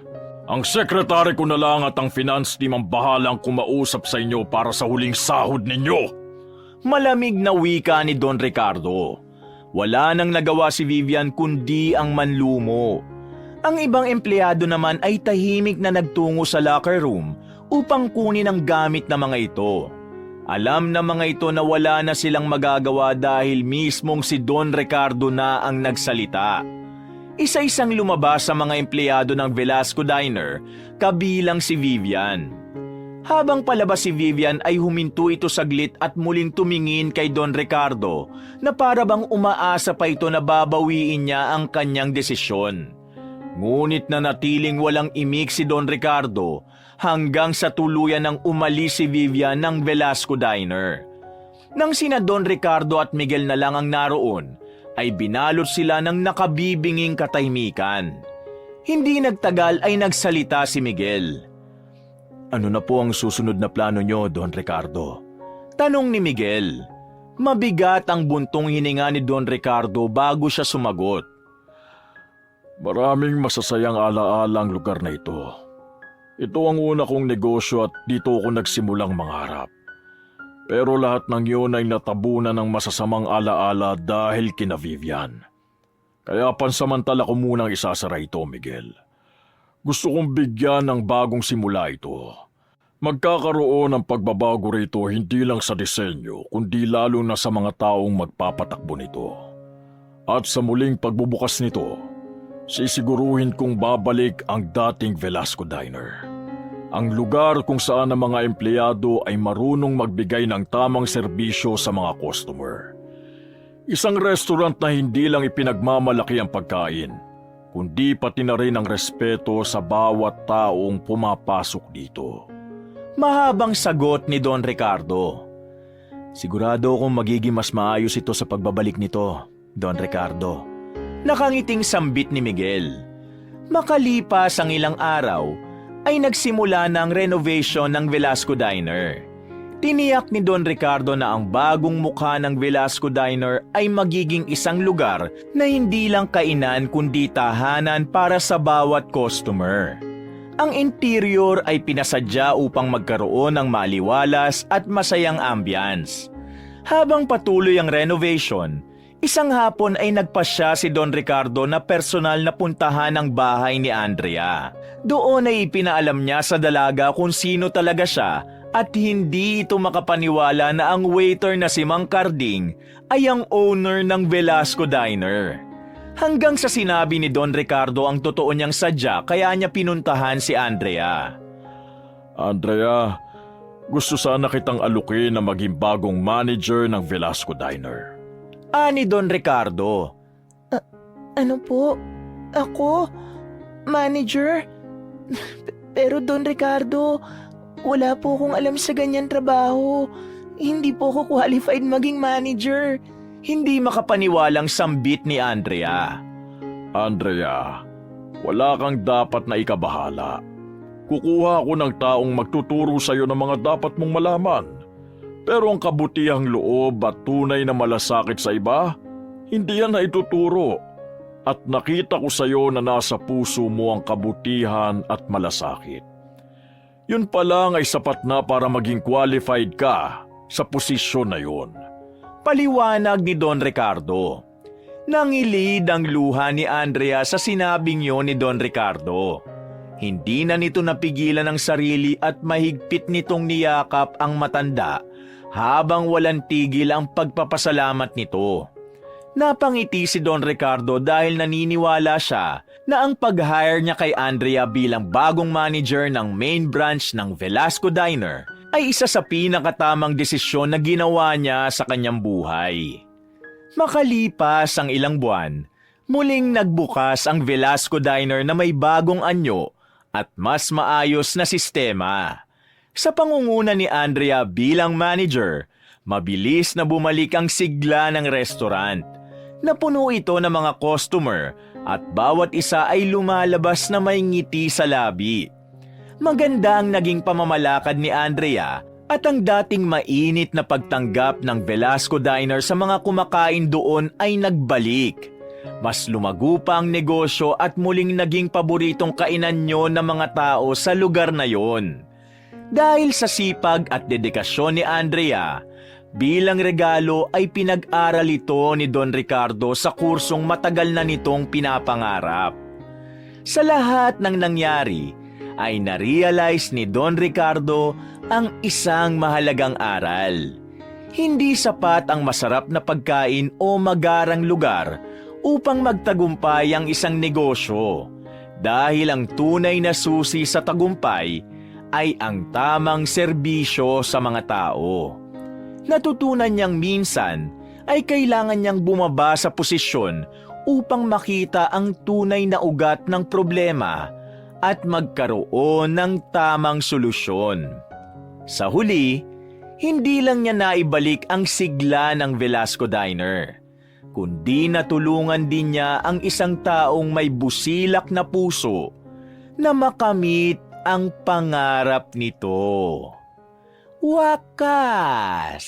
Ang sekretary ko na lang at ang finance team ang bahalang kumausap sa inyo para sa huling sahod ninyo. Malamig na wika ni Don Ricardo. Wala nang nagawa si Vivian kundi ang manlumo. Ang ibang empleyado naman ay tahimik na nagtungo sa locker room upang kunin ang gamit na mga ito. Alam na mga ito na wala na silang magagawa dahil mismong si Don Ricardo na ang nagsalita. Isa-isang lumabas sa mga empleyado ng Velasco Diner, kabilang si Vivian. Habang palabas si Vivian ay huminto ito saglit at muling tumingin kay Don Ricardo na para bang umaasa pa ito na babawiin niya ang kanyang desisyon. Ngunit nanatiling walang imik si Don Ricardo hanggang sa tuluyan ng umalis si Vivian ng Velasco Diner. Nang sina Don Ricardo at Miguel na lang ang naroon, ay binalot sila ng nakabibinging katahimikan. Hindi nagtagal ay nagsalita si Miguel. Ano na po ang susunod na plano nyo, Don Ricardo? Tanong ni Miguel. Mabigat ang buntong hininga ni Don Ricardo bago siya sumagot. Maraming masasayang alaala ang lugar na ito. Ito ang una kong negosyo at dito ako nagsimulang mangarap. Pero lahat ng yun ay natabunan ng masasamang alaala dahil kina Vivian. Kaya pansamantala ko munang isasara ito, Miguel. Gusto kong bigyan ng bagong simula ito. Magkakaroon ng pagbabago rito hindi lang sa disenyo, kundi lalo na sa mga taong magpapatakbo nito. At sa muling pagbubukas nito, sisiguruhin kong babalik ang dating Velasco Diner. Ang lugar kung saan ang mga empleyado ay marunong magbigay ng tamang serbisyo sa mga customer. Isang restaurant na hindi lang ipinagmamalaki ang pagkain, kundi pati na rin ang respeto sa bawat taong pumapasok dito. Mahabang sagot ni Don Ricardo. Sigurado akong magiging mas maayos ito sa pagbabalik nito, Don Ricardo. Nakangiting sambit ni Miguel. Makalipas ang ilang araw, ay nagsimula na ang renovation ng Velasco Diner. Tiniyak ni Don Ricardo na ang bagong mukha ng Velasco Diner ay magiging isang lugar na hindi lang kainan kundi tahanan para sa bawat customer. Ang interior ay pinasadya upang magkaroon ng maliwalas at masayang ambience. Habang patuloy ang renovation, isang hapon ay nagpasya si Don Ricardo na personal na puntahan ang bahay ni Andrea. Doon ay ipinaalam niya sa dalaga kung sino talaga siya at hindi ito makapaniwala na ang waiter na si Mang Carding ay ang owner ng Velasco Diner. Hanggang sa sinabi ni Don Ricardo ang totoo niyang sadya kaya niya pinuntahan si Andrea. Andrea, gusto sana kitang alukin na maging bagong manager ng Velasco Diner. Ani Don Ricardo. Ano po? Ako? Manager? Pero Don Ricardo, wala po akong alam sa ganyan trabaho. Hindi po ako qualified maging manager. Hindi makapaniwalang sambit ni Andrea. Andrea, wala kang dapat na ikabahala. Kukuha ako ng taong magtuturo sa iyo ng mga dapat mong malaman. Pero ang kabutihang loob at tunay na malasakit sa iba, hindi yan na ituturo. At nakita ko sa iyo na nasa puso mo ang kabutihan at malasakit. Yun pa lang ay sapat na para maging qualified ka sa posisyon na yun. Paliwanag ni Don Ricardo. Nangilid ang luha ni Andrea sa sinabing yon ni Don Ricardo. Hindi na nito napigilan ang sarili at mahigpit nitong niyakap ang matanda habang walang tigil ang pagpapasalamat nito. Napangiti si Don Ricardo dahil naniniwala siya na ang pag-hire niya kay Andrea bilang bagong manager ng main branch ng Velasco Diner ay isa sa pinakatamang desisyon na ginawa niya sa kanyang buhay. Makalipas ang ilang buwan, muling nagbukas ang Velasco Diner na may bagong anyo at mas maayos na sistema. Sa pangunguna ni Andrea bilang manager, mabilis na bumalik ang sigla ng restaurant. Napuno ito ng mga customer at bawat isa ay lumalabas na may ngiti sa labi. Maganda ang naging pamamalakad ni Andrea at ang dating mainit na pagtanggap ng Velasco Diner sa mga kumakain doon ay nagbalik. Mas lumago pa ang negosyo at muling naging paboritong kainan nyo ng mga tao sa lugar na yon. Dahil sa sipag at dedikasyon ni Andrea, bilang regalo ay pinag-aral ito ni Don Ricardo sa kursong matagal na nitong pinapangarap. Sa lahat ng nangyari, ay na-realize ni Don Ricardo ang isang mahalagang aral. Hindi sapat ang masarap na pagkain o magarang lugar upang magtagumpay ang isang negosyo, dahil ang tunay na susi sa tagumpay ay ang tamang serbisyo sa mga tao. Natutunan niyang minsan ay kailangan niyang bumaba sa posisyon upang makita ang tunay na ugat ng problema at magkaroon ng tamang solusyon. Sa huli, hindi lang niya naibalik ang sigla ng Velasco Diner, kundi natulungan din niya ang isang taong may busilak na puso na makamit ang pangarap nito. Wakas!